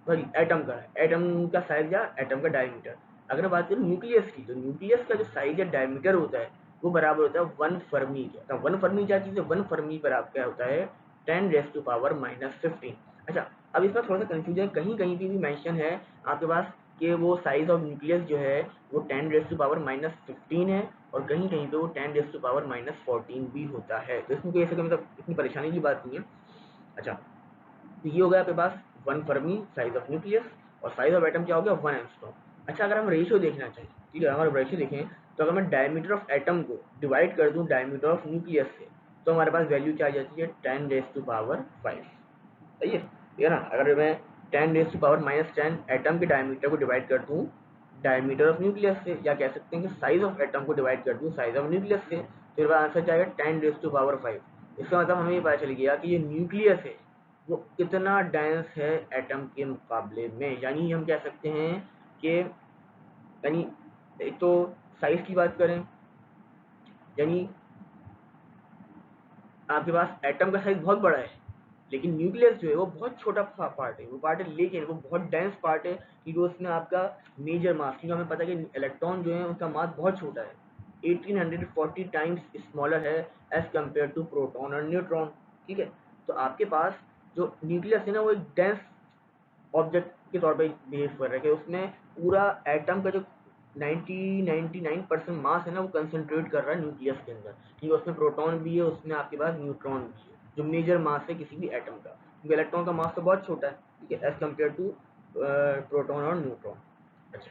सॉरी एटम का साइज या एटम का डायमीटर, अगर मैं बात करूँ न्यूक्लियस की, तो न्यूक्लियस का जो साइज या डायमीटर होता है वो बराबर होता है 1 फर्मी के। तो 1 फर्मी क्या चीज़ है, 1 फर्मी बराबर क्या होता है 10⁻⁻15। अच्छा, अब इसमें थोड़ा सा कंफ्यूजन है, कहीं कहीं पे भी मेंशन है आपके पास कि वो साइज ऑफ न्यूक्लियस जो है वो 10⁻⁻15 है और कहीं कहीं पे वो 10⁻⁻14 भी होता है, तो इसमें कोई ऐसे मतलब इतनी परेशानी की बात नहीं है। अच्छा, तो ये हो गया आपके पास 1 फर्मी साइज ऑफ न्यूक्लियस, और साइज ऑफ एटम क्या हो गया 1 एंगस्ट्रॉम। अच्छा, अगर हम रेशियो देखना चाहें, ठीक है, हमारा रेशियो देखें तो अगर मैं डायमीटर ऑफ एटम को डिवाइड कर दूं डायमीटर ऑफ न्यूक्लियस से, तो हमारे पास वैल्यू क्या आ जाती है 10⁻5। सही है, ठीक है ना। अगर मैं 10⁻⁻10 एटम के डायमीटर को डिवाइड कर दूं डायमीटर ऑफ न्यूक्लियस से, या कह सकते हैं कि साइज ऑफ एटम को डिवाइड कर दूं साइज ऑफ न्यूक्लियस से, तो मेरा आंसर क्या आएगा 10⁻5। इसका मतलब हमें ये पता चल गया कि ये न्यूक्लियस है वो कितना डेंस है एटम के मुकाबले में, यानी हम कह सकते हैं कि यानी एक तो साइज की बात करें, यानी आपके पास एटम का साइज बहुत बड़ा है लेकिन न्यूक्लियस जो है वो बहुत छोटा पार्ट है, वो पार्ट है लेकिन वो बहुत डेंस पार्ट है, क्योंकि उसमें आपका मेजर मास, क्योंकि हमें पता है कि इलेक्ट्रॉन जो है उनका मास बहुत छोटा है, 1840 टाइम्स स्मॉलर है एज कम्पेयर टू प्रोटॉन और न्यूट्रॉन, ठीक है। तो आपके पास जो न्यूक्लियस है ना वो एक डेंस ऑब्जेक्ट के तौर पे बिहेव कर रहा है कि उसमें पूरा एटम का जो 99% मास है ना वो कंसंट्रेट कर रहा है न्यूक्लियस के अंदर, क्योंकि उसमें प्रोटॉन भी है, उसमें आपके पास न्यूट्रॉन भी है, जो मेजर मास है किसी भी एटम का, क्योंकि इलेक्ट्रॉन का मास तो बहुत छोटा है, ठीक है, एज कम्पेयर टू प्रोटॉन और न्यूट्रॉन। अच्छा,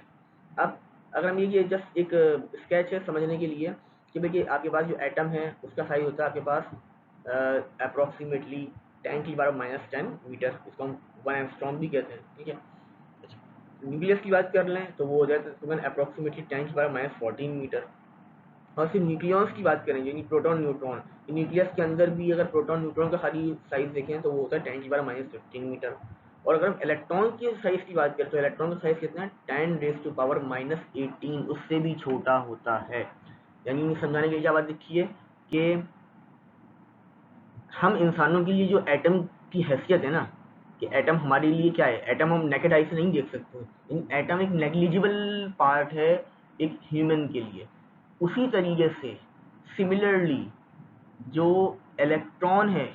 अब अगर हम ये जस्ट एक स्केच है समझने के लिए कि देखिए आपके पास जो एटम है उसका साइज होता है आपके पास अप्रोक्सीमेटली 10⁻⁻10 मीटर, इसको हम 1 एंगस्ट्रॉम भी कहते हैं, ठीक है। अच्छा, न्यूक्लियस की बात कर लें तो वो हो जाता है तकरीबन अप्रोक्सीमेटली 10⁻⁻14 मीटर। और फिर न्यूक्लियॉन्स की बात करेंगे यानी प्रोटॉन न्यूट्रॉन, न्यूक्लियस के अंदर भी अगर प्रोटॉन न्यूट्रॉन का खाली साइज देखें तो वो होता है 10⁻⁻15 मीटर। और अगर हम इलेक्ट्रॉन के साइज की बात करें तो इलेक्ट्रॉन का साइज कितना है 10⁻⁻18, उससे भी छोटा होता है। यानी समझाने के लिए क्या बात लिखी है कि हम इंसानों के लिए जो एटम की हैसियत है ना, कि एटम हमारे लिए क्या है, एटम हम नेकेड आई से नहीं देख सकते, लेकिन एटम एक नेग्लिजिबल पार्ट है एक ह्यूमन के लिए। उसी तरीके से सिमिलरली जो इलेक्ट्रॉन है,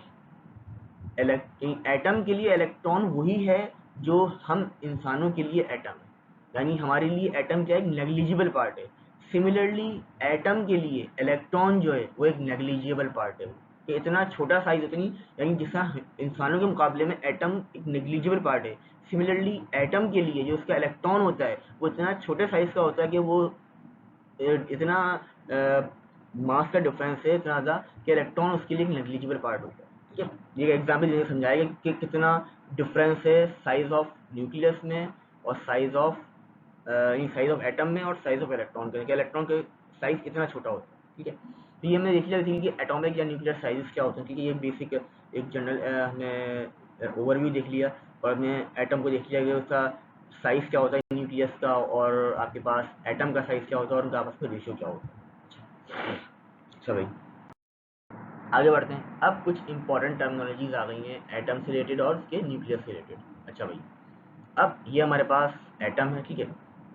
एटम के लिए इलेक्ट्रॉन वही है जो हम इंसानों के लिए एटम है, यानी हमारे लिए एटम क्या है, एक नेग्लिजिबल पार्ट है। सिमिलरली एटम के लिए इलेक्ट्रॉन जो है वो एक नेग्लिजिबल पार्ट है, कि इतना छोटा साइज इतनी, यानी जिसका इंसानों के मुकाबले में एटम एक नेग्लिजिबल पार्ट है। सिमिलरली एटम के लिए जो उसका इलेक्ट्रॉन होता है वो इतना छोटे साइज का होता है कि वो इतना मास का डिफरेंस है इतना ज़्यादा कि इलेक्ट्रॉन उसके लिए एक नेग्लिजिबल पार्ट होता है। ठीक है, ये एग्जाम्पल देने समझाएगा कि कितना डिफरेंस है साइज ऑफ न्यूक्लियस में और साइज ऑफ एटम में और साइज ऑफ इलेक्ट्रॉन के। इलेक्ट्रॉन का साइज इतना छोटा होता है। ठीक है, तो ये हमने देख लिया थी कि एटॉमिक या न्यूक्लियर साइजेस क्या होते हैं। ठीक है, ये बेसिक एक जनरल हमने ओवरव्यू देख लिया, और हमने एटम को देख लिया कि उसका साइज क्या होता है न्यूक्लियस का, और आपके पास एटम का साइज क्या होता है और उनका आपस में रेशियो क्या होता है। अच्छा भाई, आगे बढ़ते हैं। अब कुछ इंपॉर्टेंट टर्मिनोलॉजीज आ गई हैं एटम से रिलेटेड और उसके न्यूक्लियस से रिलेटेड। अच्छा भाई, अब ये हमारे पास एटम है। ठीक है,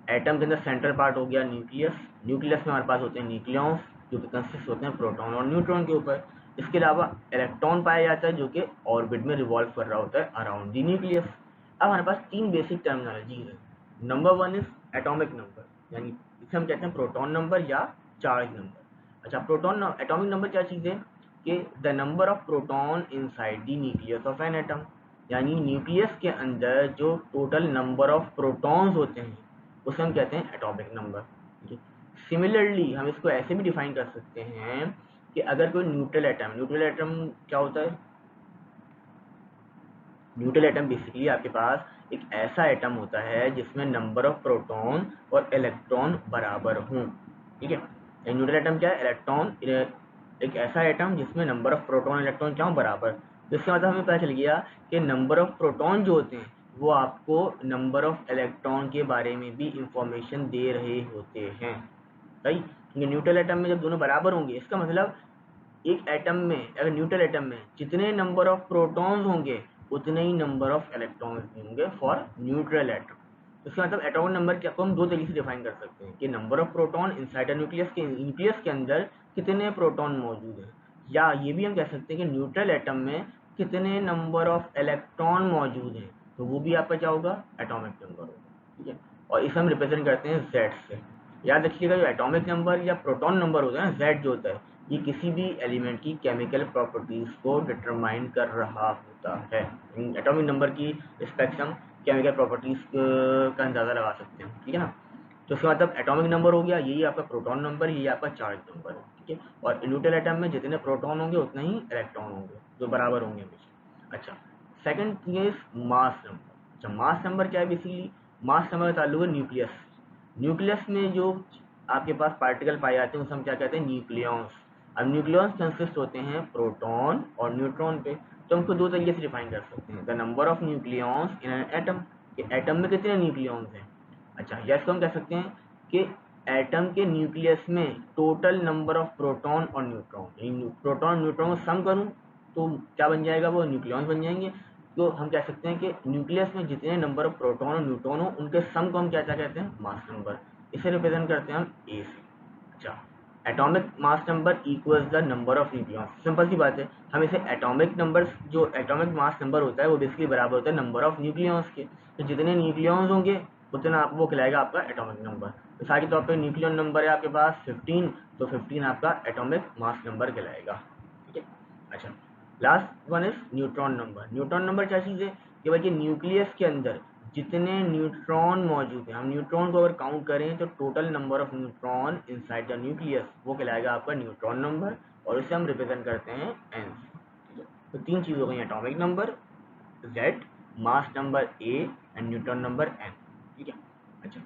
एटम के अंदर सेंट्रल पार्ट हो गया न्यूक्लियस। न्यूक्लियस में हमारे पास होते हैं न्यूक्लियॉन्स जो कि कंसिस्ट होते हैं प्रोटॉन और न्यूट्रॉन के ऊपर। इसके अलावा इलेक्ट्रॉन पाया जाता है जो कि ऑर्बिट में रिवॉल्व कर रहा होता है अराउंड द न्यूक्लियस। अब हमारे पास तीन बेसिक टर्मिनोलॉजीज है। Number one is atomic number, यानी इसे हम कहते हैं प्रोटॉन नंबर या चार्ज नंबर। अच्छा, प्रोटॉन एटॉमिक नंबर क्या चीज़ है कि the number of proton inside the nucleus of an atom, यानी न्यूक्लियस के अंदर जो टोटल नंबर ऑफ प्रोटॉन्स होते हैं उसे हम कहते हैं एटॉमिक नंबर। सिमिलरली हम इसको ऐसे भी डिफाइन कर सकते हैं कि अगर कोई न्यूट्रल एटम क्या होता है, न्यूट्रल एटम बेसिकली आपके पास एक ऐसा एटम होता है जिसमें नंबर ऑफ प्रोटॉन और इलेक्ट्रॉन बराबर हों। ठीक है, न्यूट्रल एटम क्या है, इलेक्ट्रॉन, एक ऐसा एटम जिसमें नंबर ऑफ प्रोटॉन इलेक्ट्रॉन क्या हो बराबर। तो इसका मतलब हमें पता चल गया कि नंबर ऑफ प्रोटॉन जो होते हैं वो आपको नंबर ऑफ इलेक्ट्रॉन के बारे में भी इंफॉर्मेशन दे रहे होते हैं। सही, क्योंकि न्यूट्रल एटम में जब दोनों बराबर होंगे इसका मतलब एक एटम में, अगर न्यूट्रल एटम में जितने नंबर ऑफ प्रोटॉन्स होंगे उतने ही नंबर ऑफ इलेक्ट्रॉन्स भी होंगे फॉर न्यूट्रल एटम। तो इसका मतलब एटॉमिक नंबर को हम दो तरीके से डिफाइन कर सकते हैं कि number of proton inside nucleus के अंदर कितने प्रोटॉन मौजूद हैं, या ये भी हम कह सकते हैं कि न्यूट्रल एटम में कितने नंबर ऑफ इलेक्ट्रॉन मौजूद हैं, तो वो भी आपका क्या होगा, एटॉमिक नंबर होगा। ठीक है, और इसे हम रिप्रेजेंट करते हैं जेड से। याद रखिएगा जो एटॉमिक नंबर या प्रोटॉन नंबर होता है ना, जेड जो होता है, ये किसी भी एलिमेंट की केमिकल प्रॉपर्टीज को डिटरमाइन कर रहा होता है। एटॉमिक नंबर की रिस्पेक्ट हम केमिकल प्रॉपर्टीज का अंदाजा लगा सकते हैं। ठीक है ना, तो इसका मतलब एटॉमिक नंबर हो गया, यही आपका प्रोटॉन नंबर, यही आपका चार्ज नंबर है। ठीक है, और न्यूट्रल एटम में जितने प्रोटॉन होंगे उतने ही इलेक्ट्रॉन होंगे जो बराबर होंगे हमेशा। अच्छा, second thing is mass number. अच्छा, मास नंबर क्या है, बेसिकली मास नंबर का ताल्लुक है न्यूक्लियस। न्यूक्लियस में जो आपके पास पार्टिकल पाए जाते हैं उसे हम क्या कहते हैं, न्यूक्लियॉन्स। अब न्यूक्लियॉन्स कंसिस्ट होते हैं प्रोटॉन और न्यूट्रॉन पे। तो हमको दो तरीके से डिफाइन कर सकते हैं, the number of nucleons in an atom, कि एटम में कितने न्यूक्लियॉन्स हैं। अच्छा, या इसको हम कह सकते हैं कि एटम के न्यूक्लियस में टोटल नंबर ऑफ प्रोटॉन और न्यूट्रॉन, प्रोटॉन न्यूट्रॉन को सम करूँ तो क्या बन जाएगा, वो न्यूक्लियॉन्स बन जाएंगे। तो हम कह सकते हैं कि न्यूक्लियस में जितने नंबर ऑफ प्रोटॉन और न्यूट्रॉन हो उनके सम को हम क्या कहते हैं, मास नंबर। इसे रिप्रेजेंट करते हैं हम ए से। अच्छा, atomic mass number equals the number of nucleons. Simple सी बात है, हम इसे एटॉमिक नंबर, जो एटॉमिक मास नंबर होता है वो बेसिकली बराबर होता है नंबर ऑफ न्यूक्लियॉन्स के। तो जितने न्यूक्लियॉन्स होंगे उतना आप वो खिलाएगा आपका एटॉमिक नंबर। मिसाल के तौर पे न्यूक्लियन नंबर है आपके पास 15, तो 15 आपका एटॉमिक मास नंबर कहलाएगा। ठीक है, अच्छा, last one is neutron number. Neutron number क्या चीज़ है कि भाई न्यूक्लियस के अंदर जितने न्यूट्रॉन मौजूद हैं, हम न्यूट्रॉन को अगर काउंट करें तो total number of neutron inside the nucleus वो कहलाएगा आपका न्यूट्रॉन नंबर, और इसे हम रिप्रेजेंट करते हैं एन से। ठीक है, तो तीन चीज़ हो गई, atomic number Z, mass number A and neutron number N. ठीक है, अच्छा,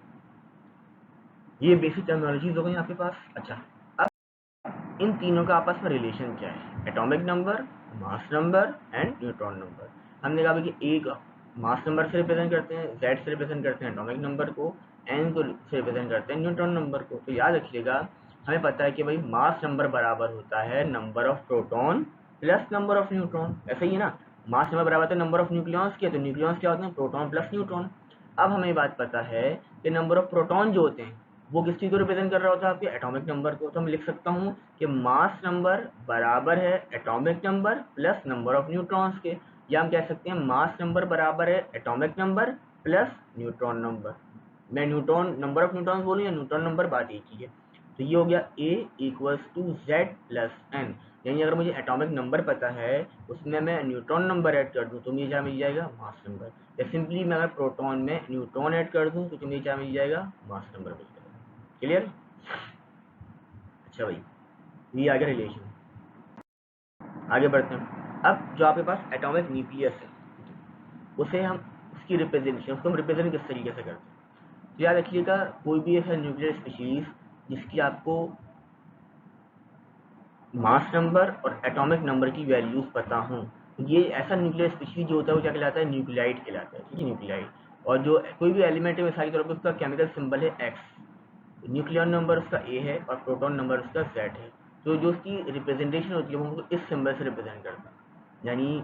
ये बेसिक टर्मिनोलॉजीज हो गई आपके पास। अच्छा, अब इन तीनों का आपस में रिलेशन क्या है, atomic number, mass number and neutron number. हमने कहा कि ए का मास नंबर से रिप्रेजेंट करते हैं, जेड से रिप्रेजेंट करते हैं एटॉमिक नंबर को, एन को से रिप्रेजेंट करते हैं न्यूट्रॉन नंबर को। तो याद रखिएगा हमें पता है कि भाई मास नंबर बराबर होता है number of proton plus number of neutron, ऐसे ही है ना। मास नंबर बराबर होता है नंबर ऑफ न्यूक्लियॉन्स के, तो न्यूक्लियॉन्स क्या होते हैं, प्रोटॉन प्लस न्यूट्रॉन। अब हमें बात पता है कि नंबर ऑफ प्रोटॉन जो होते हैं वो किस चीज़ को रिप्रेजेंट कर रहा होता है, आपके एटॉमिक नंबर को। तो मैं लिख सकता हूँ कि मास नंबर बराबर है atomic number plus number of neutrons के, या हम कह सकते हैं मास नंबर बराबर है atomic number plus neutron number. मैं न्यूट्रॉन नंबर ऑफ न्यूट्रॉन्स बोलूँ या न्यूट्रॉन नंबर, बात एक ही है। तो ये हो गया A equals to Z plus N, यानी अगर मुझे एटॉमिक नंबर पता है उसमें मैं न्यूट्रॉन नंबर ऐड कर दूँ तो मुझे क्या मिल जाएगा, मास नंबर। या सिंपली मैं अगर प्रोटॉन में न्यूट्रॉन ऐड कर दूँ तो मुझे क्या मिल जाएगा, मास नंबर मिल जाएगा। क्लियर? अच्छा भाई, ये आ गया रिलेशन। आगे बढ़ते हैं। अब जो आपके पास एटॉमिक न्यूक्लियस है उसे हम उसकी रिप्रेजेंटेशन, उसको हम रिप्रेजेंट किस तरीके से करते हैं। तो याद रखिएगा, कोई भी ऐसा न्यूक्लियर स्पीशीज जिसकी आपको मास नंबर और एटॉमिक नंबर की वैल्यूज पता हों, ये ऐसा न्यूक्लियर स्पीशीज जो होता है वो क्या कहलाता है, न्यूक्लियाइड कहलाता है। ठीक है, न्यूक्लियाइड। और जो कोई भी एलिमेंट है मिसाल के तौर पर उसका केमिकल सिंबल है एक्स, न्यूक्लियन नंबर उसका ए है और प्रोटॉन नंबर उसका जेड है। तो जो उसकी रिप्रेजेंटेशन होती है वो हमको इस सिंबल से रिप्रेजेंट करता है, यानी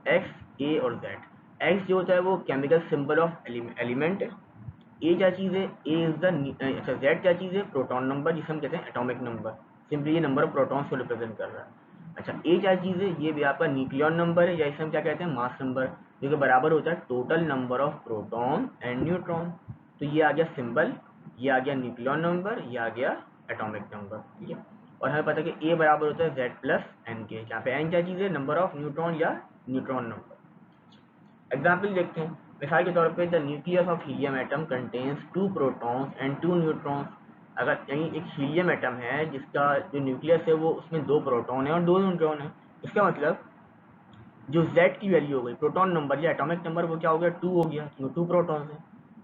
एक्स, ए और जेड। एक्स जो होता है वो केमिकल सिंबल ऑफ एलिमेंट है। ए क्या चीज़ है, ए इज द, अच्छा जेड क्या चीज़ है, प्रोटॉन नंबर जिसे हम कहते हैं एटॉमिक नंबर। सिंपली ये नंबर ऑफ प्रोटॉन्स को रिप्रेजेंट कर रहा है। अच्छा, ए क्या चीज़ है, ये भी आपका न्यूक्लियन नंबर है, या इसे हम क्या कहते हैं, मास नंबर, जो कि बराबर होता है total number of proton and neutron. तो ये आ गया सिंबल, ये आ गया न्यूक्लियन नंबर, ये आ गया एटॉमिक नंबर। ठीक है। और हमें पता है कि ए बराबर होता है जेड प्लस एन के, जहाँ पे एन क्या चीज़ है, नंबर ऑफ न्यूट्रॉन या न्यूट्रॉन नंबर। एग्जाम्पल देखते हैं। मिसाल के तौर पे the nucleus of helium atom contains 2 protons and 2 neutrons. अगर कहीं एक हीलियम एटम है जिसका जो न्यूक्लियस है वो उसमें 2 प्रोटॉन है और 2 न्यूट्रॉन है, इसका मतलब जो Z की वैल्यू हो गई, प्रोटॉन नंबर या एटॉमिक नंबर, वो क्या हो गया, 2 हो गया, क्यों 2 प्रोटॉन है।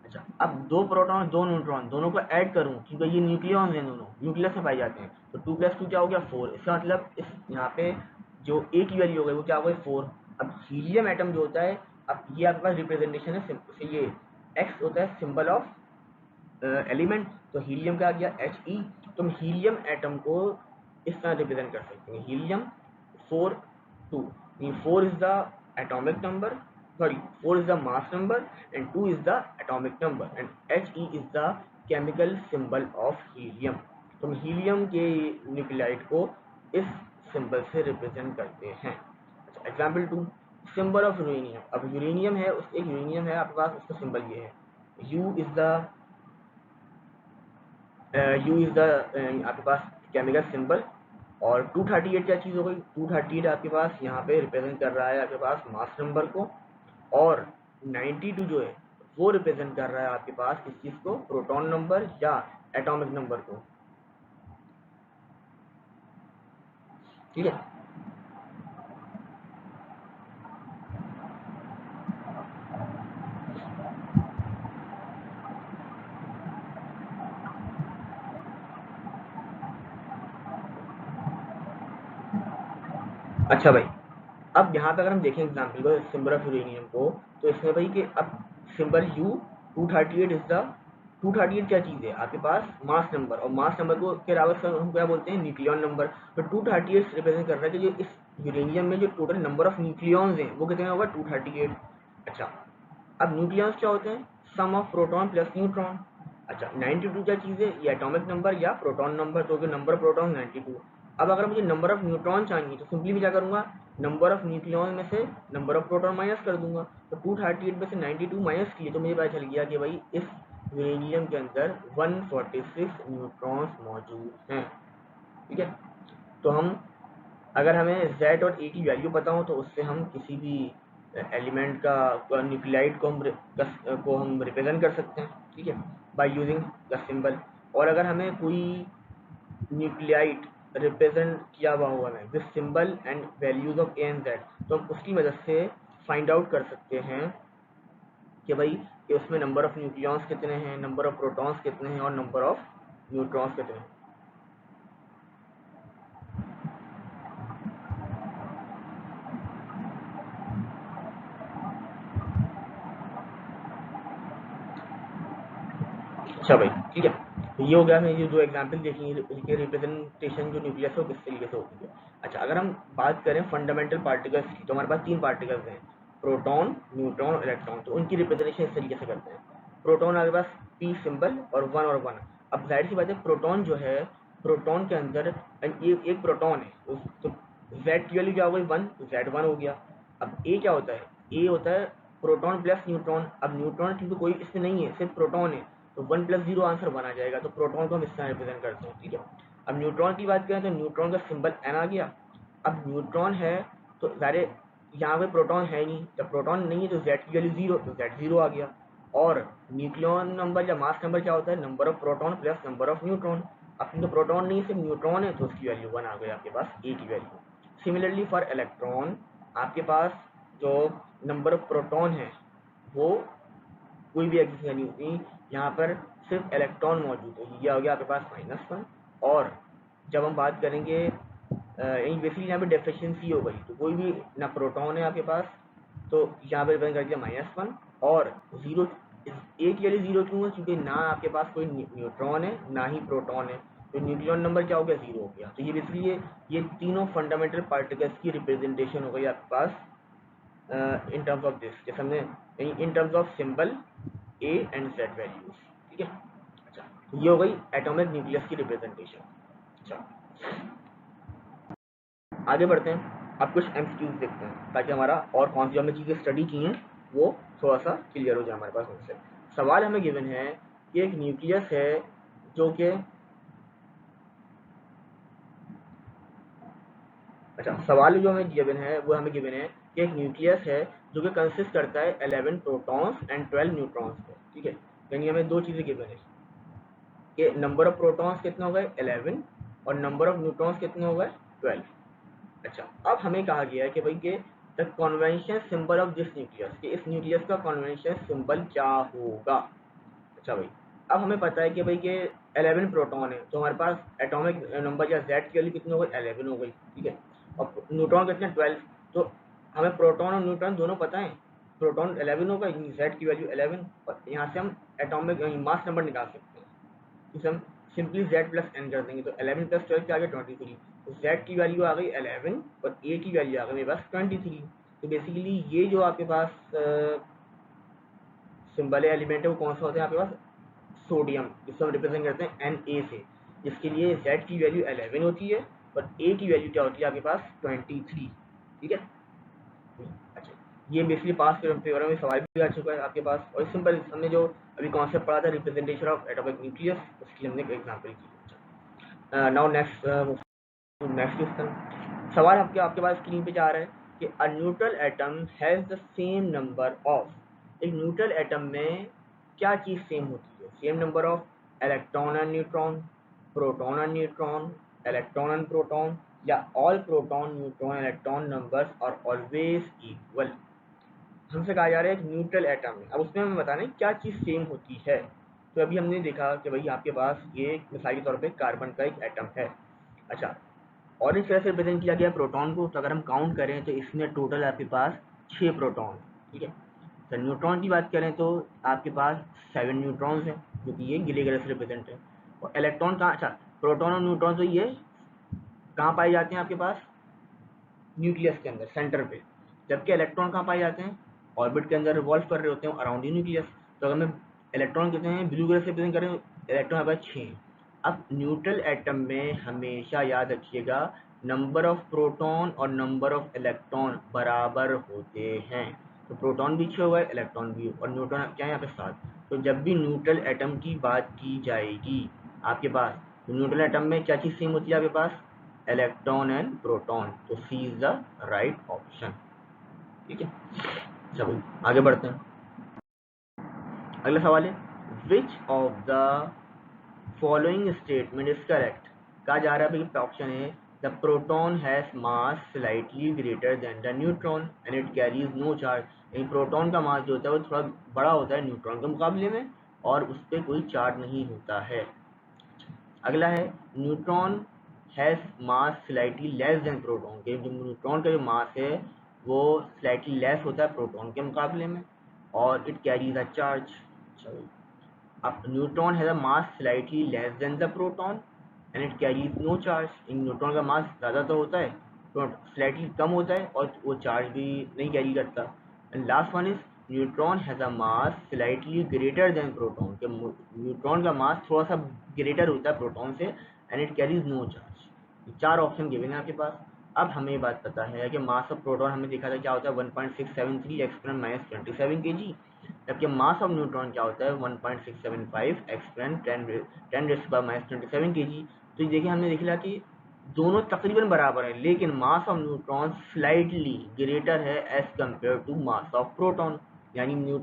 अच्छा, अब 2 प्रोटॉन 2 न्यूट्रॉन दोनों को ऐड करूं क्योंकि ये न्यूक्लियॉन्स हैं, दोनों न्यूक्लियस में पाए जाते हैं, तो 2 + 2 क्या हो गया, 4। इसका मतलब इस यहाँ पे जो A की वैल्यू हो गई वो क्या हो गई, 4। अब हीलियम एटम जो होता है, अब ये आपके पास रिप्रेजेंटेशन है, ये X होता है सिंबल ऑफ एलिमेंट, तो हीलियम का आ गया He। तो हम हीलियम एटम को इस तरह रिप्रेजेंट कर सकते हैं, helium 4 2, 4 is the atomic number, sorry 4 is the mass number and 2 is the atomic number and He is the chemical symbol of helium। तो हम हीलियम के न्यूक्लियाइड को इस सिंबल से रिप्रेजेंट करते हैं। अच्छा, एग्जाम्पल 2, सिंबल ऑफ यूरेनियम। अब यूरेनियम है, उस एक यूरेनियम है आपके पास, उसका सिंबल ये है, U इज द आपके पास केमिकल सिंबल। और 238 क्या चीज़ हो गई, 238 आपके पास यहाँ पे रिप्रेजेंट कर रहा है आपके पास मास नंबर को, और 92 जो है वो रिप्रेजेंट कर रहा है आपके पास किस चीज़ को, प्रोटॉन नंबर या एटॉमिक नंबर को। ठीक है। अच्छा भाई, अब यहाँ पे अगर हम देखें एग्जाम्पल को सिंबल ऑफ यूरेनियम को, तो इसमें भाई कि अब सिंबल U 238 इज द, 238 क्या चीज़ है आपके पास, मास नंबर, और मास नंबर को के अलावा हम क्या बोलते हैं, न्यूक्लियन नंबर। तो 238 रिप्रेजेंट कर रहा है कि जो इस यूरेनियम में जो टोटल नंबर ऑफ न्यूक्लियॉन्स हैं वो कितने होगा, 238। अच्छा, अब न्यूक्लियॉन्स क्या होते हैं, सम ऑफ प्रोटॉन प्लस न्यूट्रॉन। अच्छा, 92 क्या चीज़ है, ये एटॉमिक नंबर या प्रोटॉन नंबर, तो नंबर ऑफ प्रोटॉन 92। अब अगर मुझे नंबर ऑफ न्यूट्रॉन चाहिए तो सिंपली मैं क्या करूँगा, नंबर ऑफ न्यूक्लियॉन में से नंबर ऑफ प्रोटॉन माइनस कर दूंगा। तो 238 में से 92 माइनस किए तो मुझे पता चल गया कि भाई इस यूरेनियम के अंदर 146 न्यूट्रॉन्स मौजूद हैं। ठीक है। तो हम, अगर हमें Z और A की वैल्यू पता हो तो उससे हम किसी भी एलिमेंट का न्यूक्लियाइड को हम रिप्रेजेंट कर सकते हैं। ठीक है, बाय यूजिंग द सिंबल। और अगर हमें कोई न्यूक्लियाइड रिप्रेजेंट किया हुआ हुआ है with symbol and values of A and Z, तो हम उसकी मदद से फाइंड आउट कर सकते हैं कि भाई कि उसमें नंबर ऑफ न्यूक्लियॉन्स कितने हैं, नंबर ऑफ प्रोटॉन्स कितने हैं और नंबर ऑफ न्यूट्रॉन्स कितने हैं। अच्छा भाई, ठीक है। तो ये हो गया, हमें ये जो एग्जाम्पल देखेंगे इसके रिप्रेजेंटेशन जो न्यूक्लियस है वो किस तरीके से होती है। अच्छा, अगर हम बात करें फंडामेंटल पार्टिकल्स की, तो हमारे पास 3 पार्टिकल्स हैं, प्रोटॉन, न्यूट्रॉन, इलेक्ट्रॉन। तो उनकी रिप्रेजेंटेशन इस तरीके से करते हैं। प्रोटॉन आपके पास पी सिंबल और 1 और 1। अब जाहिर सी बात है, प्रोटॉन जो है, प्रोटॉन के अंदर एक प्रोटॉन है, तो जेड की वैल्यू क्या हो गई 1, तो जेड 1 हो गया। अब ए क्या होता है, ए होता है प्रोटॉन प्लस न्यूट्रॉन। अब न्यूट्रॉन क्योंकि कोई इसमें नहीं है, सिर्फ प्रोटॉन है, तो 1 + 0 आंसर 1 आ जाएगा। तो प्रोटॉन को हम इस तरह रिप्रेजेंट करते हैं, ठीक है। अब न्यूट्रॉन की बात करें तो न्यूट्रॉन का सिंबल एन आ गया। अब न्यूट्रॉन है तो सारे यहाँ पे प्रोटॉन है नहीं, जब प्रोटॉन नहीं है तो जेड की वैल्यू 0, तो जेड 0 आ गया। और न्यूक्लियन नंबर या मास नंबर क्या होता है, number of proton plus number of neutron. अब तो प्रोटॉन नहीं, सिर्फ न्यूट्रॉन है, तो उसकी वैल्यू 1 आ गई आपके पास, ए की वैल्यू। सिमिलरली फॉर इलेक्ट्रॉन, आपके पास जो नंबर ऑफ प्रोटॉन है वो कोई भी एग्जिस्ट नहीं होती, यहाँ पर सिर्फ इलेक्ट्रॉन मौजूद है, ये हो गया आपके पास -1। और जब हम बात करेंगे बेसिकली यहाँ पे डेफिशिएंसी हो गई, तो कोई भी ना प्रोटॉन है आपके पास, तो यहाँ पे रिप्रेजेंट कर दिया -1। और 0, एक के लिए 0 क्यों है, क्योंकि ना आपके पास कोई न्यूट्रॉन है ना ही प्रोटॉन है, तो न्यूक्लियन नंबर क्या हो गया, 0 हो गया। तो ये बेसिकली ये तीनों फंडामेंटल पार्टिकल्स की रिप्रेजेंटेशन हो गई आपके पास इन टर्म्स ऑफ दिस, जैसे हमने in terms of symbol A and Z values, ठीक है। अच्छा, तो ये हो गई एटॉमिक न्यूक्लियस की रिप्रेजेंटेशन। अच्छा, आगे बढ़ते हैं, अब कुछ एमसीक्यूज देखते हैं, ताकि हमारा और कौन सी हमने चीज़ें स्टडी की हैं वो थोड़ा सा क्लियर हो जाए हमारे पास उनसे। सवाल हमें गिवन है कि एक न्यूक्लियस है जो कि, अच्छा, सवाल जो हमें गिवन है वो हमें गिवन है कि एक न्यूक्लियस है जो कि कंसिस्ट करता है 11 प्रोटॉन्स एंड 12 न्यूट्रॉन्स को, ठीक है। यानी हमें दो चीज़ें गिवन है कि नंबर ऑफ प्रोटॉन्स कितने हो गए 11 और नंबर ऑफ न्यूट्रॉन्स कितने हो गए 12। अच्छा, अब हमें कहा गया है कि भाई कि the convention symbol of this nucleus, कि इस न्यूक्लियस का कन्वेंशन सिंबल क्या होगा। अच्छा भाई, अब हमें पता है कि भाई कि 11 प्रोटॉन है, तो हमारे पास एटॉमिक नंबर या जेड की वैल्यू कितनी हो गई 11 हो गई, ठीक है। और न्यूट्रॉन कितने 12, तो हमें प्रोटॉन और न्यूट्रॉन दोनों पता है, प्रोटॉन 11 होगा, जेड की वैल्यू 11, और यहाँ से हम एटॉमिक मास नंबर निकाल सकते हैं, इसे हम सिंपली z प्लस एन कर देंगे, तो 11 + 12 क्या आ गया 23। तो z की वैल्यू आ गई 11 और a की वैल्यू आ गई मेरे पास 23। तो बेसिकली ये जो आपके पास सिंबल है, एलिमेंट है, वो कौन सा होता है आपके पास, सोडियम, जिसको हम रिप्रेजेंट करते हैं Na से, जिसके लिए z की वैल्यू 11 होती है और a की वैल्यू क्या होती है आपके पास 23, ठीक है। अच्छा, ये बेसिकली पास पेपर में सवाल भी आ चुका है आपके पास, और सिंपल हमने जो अभी कॉन्सेप्ट पढ़ा था रिप्रेजेंटेशन ऑफ एटॉमिक न्यूक्लियस, उसकी हमने एक एग्जांपल की। नाउ नेक्स्ट नेक्स्ट क्वेश्चन, सवाल आपके आपके पास स्क्रीन पे जा रहा है कि a neutral atom has the same number of, एक न्यूट्रल एटम में क्या चीज़ सेम होती है, same number of electron and neutron, proton and neutron, electron and proton, या all proton neutron electron numbers are always equal. हमसे कहा जा रहा है एक न्यूट्रल एटम है, अब उसमें हमें बताना है क्या चीज़ सेम होती है। तो अभी हमने देखा कि भाई आपके पास ये मिसाल के तौर पे कार्बन का एक एटम है। अच्छा, और इस तरह से रिप्रेजेंट किया गया प्रोटॉन को, तो अगर हम काउंट करें तो इसमें टोटल आपके पास 6 प्रोटॉन, ठीक है। तो न्यूट्रॉन की बात करें तो आपके पास 7 न्यूट्रॉन्स हैं, जो कि ये गिले कलर से रिप्रेजेंट है। और इलेक्ट्रॉन कहाँ, अच्छा, प्रोटॉन और न्यूट्रॉन तो ये कहाँ पाए जाते हैं आपके पास, न्यूक्लियस के अंदर सेंटर पे, जबकि इलेक्ट्रॉन कहाँ पाए जाते हैं, ऑर्बिट के अंदर रिवॉल्व कर रहे होते हैं अराउंड द न्यूक्लियस। तो अगर मैं इलेक्ट्रॉन कितने हैं ब्लू कलर से रिप्रेजेंट करें, इलेक्ट्रॉन हमारे पास 6। अब न्यूट्रल एटम में हमेशा याद रखिएगा नंबर ऑफ प्रोटॉन और नंबर ऑफ इलेक्ट्रॉन बराबर होते हैं, तो प्रोटॉन भी 6 हुआ, इलेक्ट्रॉन भी, और न्यूट्रॉन क्या है यहाँ पे 7। तो जब भी न्यूट्रल एटम की बात की जाएगी आपके पास, तो न्यूट्रल एटम में क्या चीज़ सेम होती है आपके पास, इलेक्ट्रॉन एंड प्रोटॉन, तो C is the right option, ठीक है। चलो आगे बढ़ते हैं, अगला सवाल है which of the following statement is correct. कहा जा रहा है भाई ऑप्शन है the proton has mass slightly greater than the neutron and it carries no charge, यानी प्रोटॉन का मास जो होता है वो थोड़ा बड़ा होता है न्यूट्रॉन के मुकाबले में, और उस पर कोई चार्ज नहीं होता है। अगला है neutron has mass slightly less then proton, के जो न्यूट्रॉन का जो मास है वो स्लाइटली लेस होता है प्रोटॉन के मुकाबले में, और इट कैरीज अ चार्ज। अब neutron has a mass slightly less than the proton and it carries no charge. इन न्यूट्रॉन का मास ज़्यादा तो होता है, तो स्लाइटली कम होता है और वो चार्ज भी नहीं कैरी करता। And last one is neutron has a mass slightly greater than proton, कि न्यूट्रॉन का मास थोड़ा सा ग्रेटर होता है प्रोटॉन से and it carries no charge. चार ऑप्शन गिवन है आपके पास। अब हमें ये बात पता है कि मास ऑफ प्रोटॉन हमने देखा था क्या होता है 1.673 एक्सपोनेंट माइनस 27 kg, जबकि मास ऑफ न्यूट्रॉन क्या होता है 1.675 exponent 10 raise to power minus 27 kg। तो देखिए हमने देख लिया कि दोनों तकरीबन बराबर है, लेकिन mass of neutron slightly greater है as compare to mass of proton. यानी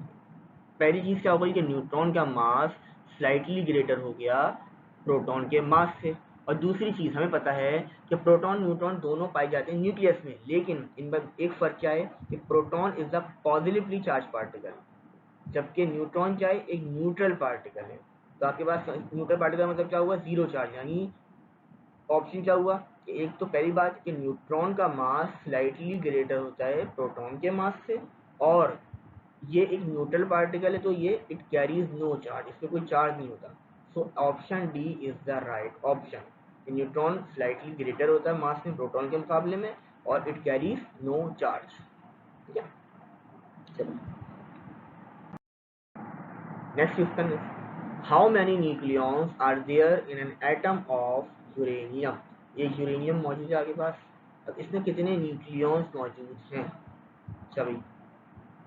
पहली चीज़ क्या हो गई कि न्यूट्रॉन का मास स्लाइटली ग्रेटर हो गया प्रोटॉन के मास से। और दूसरी चीज़ हमें पता है कि प्रोटॉन न्यूट्रॉन दोनों पाए जाते हैं न्यूक्लियस में, लेकिन इनमें एक फ़र्क क्या है कि proton is the positively charge particle, जबकि न्यूट्रॉन क्या है, एक न्यूट्रल पार्टिकल है। तो आपके पास न्यूट्रल पार्टिकल मतलब क्या हुआ, जीरो चार्ज। यानी ऑप्शन क्या हुआ कि एक तो पहली बात कि न्यूट्रॉन का मास स्लाइटली ग्रेटर होता है प्रोटॉन के मास से, और ये एक न्यूट्रल पार्टिकल है तो ये इट कैरीज नो चार्ज, इसमें कोई चार्ज नहीं होता। So option D is the right option. Neutron slightly greater होता है मास में प्रोटॉन के मुकाबले में और इट कैरीज नो चार्ज। ठीक है, चलो next question is how many nucleons are there in an atom of uranium. ये यूरेनियम मौजूद है आपके पास, अब इसमें कितने न्यूक्लियॉन्स मौजूद हैं। चलिए